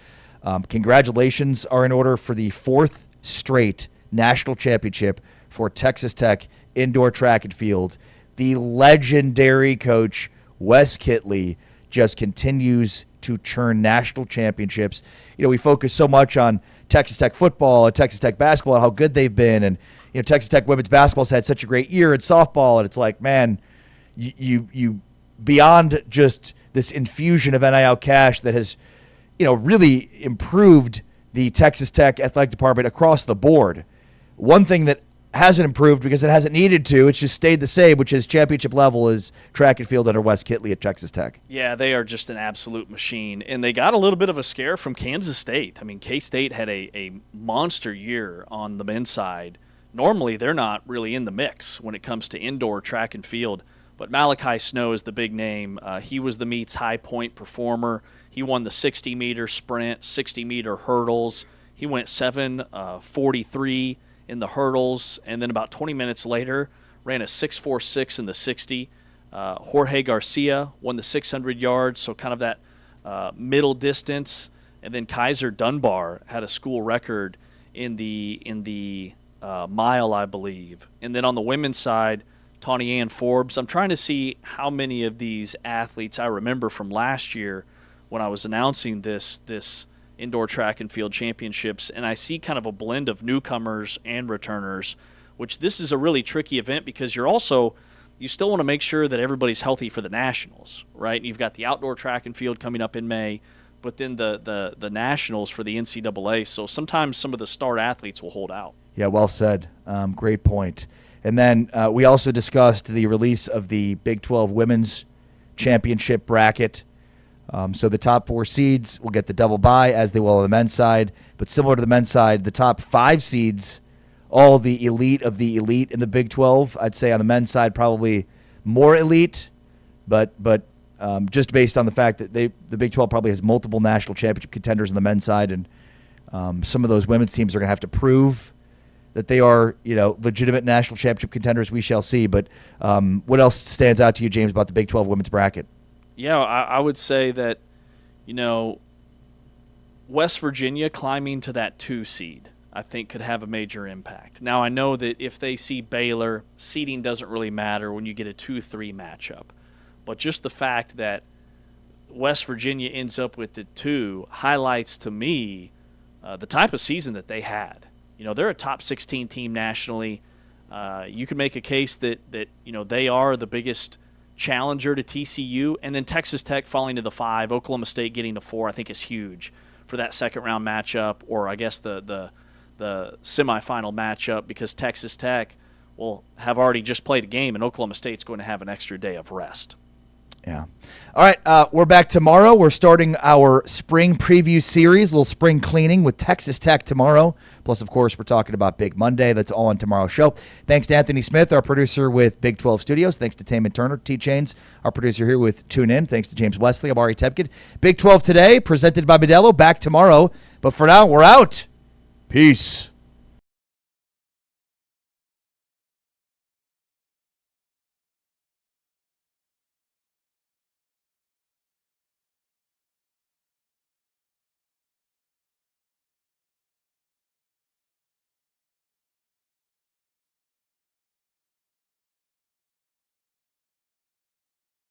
Congratulations are in order for the 4th straight national championship for Texas Tech indoor track and field. The legendary coach, Wes Kitley, just continues to churn national championships. We focus so much on Texas Tech football and Texas Tech basketball and how good they've been. And, Texas Tech women's basketball's had such a great year at softball. And it's like, man, you beyond just this infusion of NIL cash that has, really improved the Texas Tech athletic department across the board. One thing that hasn't improved because it hasn't needed to, it's just stayed the same, which is championship level is track and field under Wes Kitley at Texas Tech. Yeah, they are just an absolute machine. And they got a little bit of a scare from Kansas State. I mean, K-State had a monster year on the men's side. Normally, they're not really in the mix when it comes to indoor track and field. But Malachi Snow is the big name. He was the meet's high point performer. He won the 60-meter sprint, 60-meter hurdles. He went 7:43 in the hurdles, and then about 20 minutes later ran a 6.46 in the 60. Jorge Garcia won the 600 yards, so kind of that middle distance. And then Kaiser Dunbar had a school record in the mile, I believe. And then on the women's side, Tawny Ann Forbes. I'm trying to see how many of these athletes I remember from last year when I was announcing this indoor track and field championships, and I see kind of a blend of newcomers and returners, which this is a really tricky event because you still want to make sure that everybody's healthy for the nationals, right? And you've got the outdoor track and field coming up in May, but then the nationals for the NCAA. So sometimes some of the star athletes will hold out. Yeah, well said. Great point. And then we also discussed the release of the Big 12 Women's Championship bracket. So the top 4 seeds will get the double bye, as they will on the men's side. But similar to the men's side, the top 5 seeds, all the elite of the elite in the Big 12. I'd say on the men's side probably more elite, but just based on the fact that the Big 12 probably has multiple national championship contenders on the men's side, and some of those women's teams are going to have to prove that they are, legitimate national championship contenders. We shall see. But what else stands out to you, James, about the Big 12 women's bracket? Yeah, I would say that, West Virginia climbing to that 2 seed, I think, could have a major impact. Now, I know that if they see Baylor, seeding doesn't really matter when you get a 2-3 matchup. But just the fact that West Virginia ends up with the 2 highlights to me the type of season that they had. They're a top 16 team nationally. You can make a case that they are the biggest challenger to TCU, and then Texas Tech falling to the 5, Oklahoma State getting to 4, I think is huge for that second round matchup, or I guess the semifinal matchup, because Texas Tech will have already just played a game, and Oklahoma State's going to have an extra day of rest. Yeah. All right, we're back tomorrow. We're starting our spring preview series, a little spring cleaning with Texas Tech tomorrow. Plus, of course, we're talking about Big Monday. That's all on tomorrow's show. Thanks to Anthony Smith, our producer with Big 12 Studios. Thanks to Taman Turner, T-Chains, our producer here with Tune In. Thanks to James Wesley, I'm Ari Tepkin. Big 12 Today, presented by Modelo. Back tomorrow. But for now, we're out. Peace.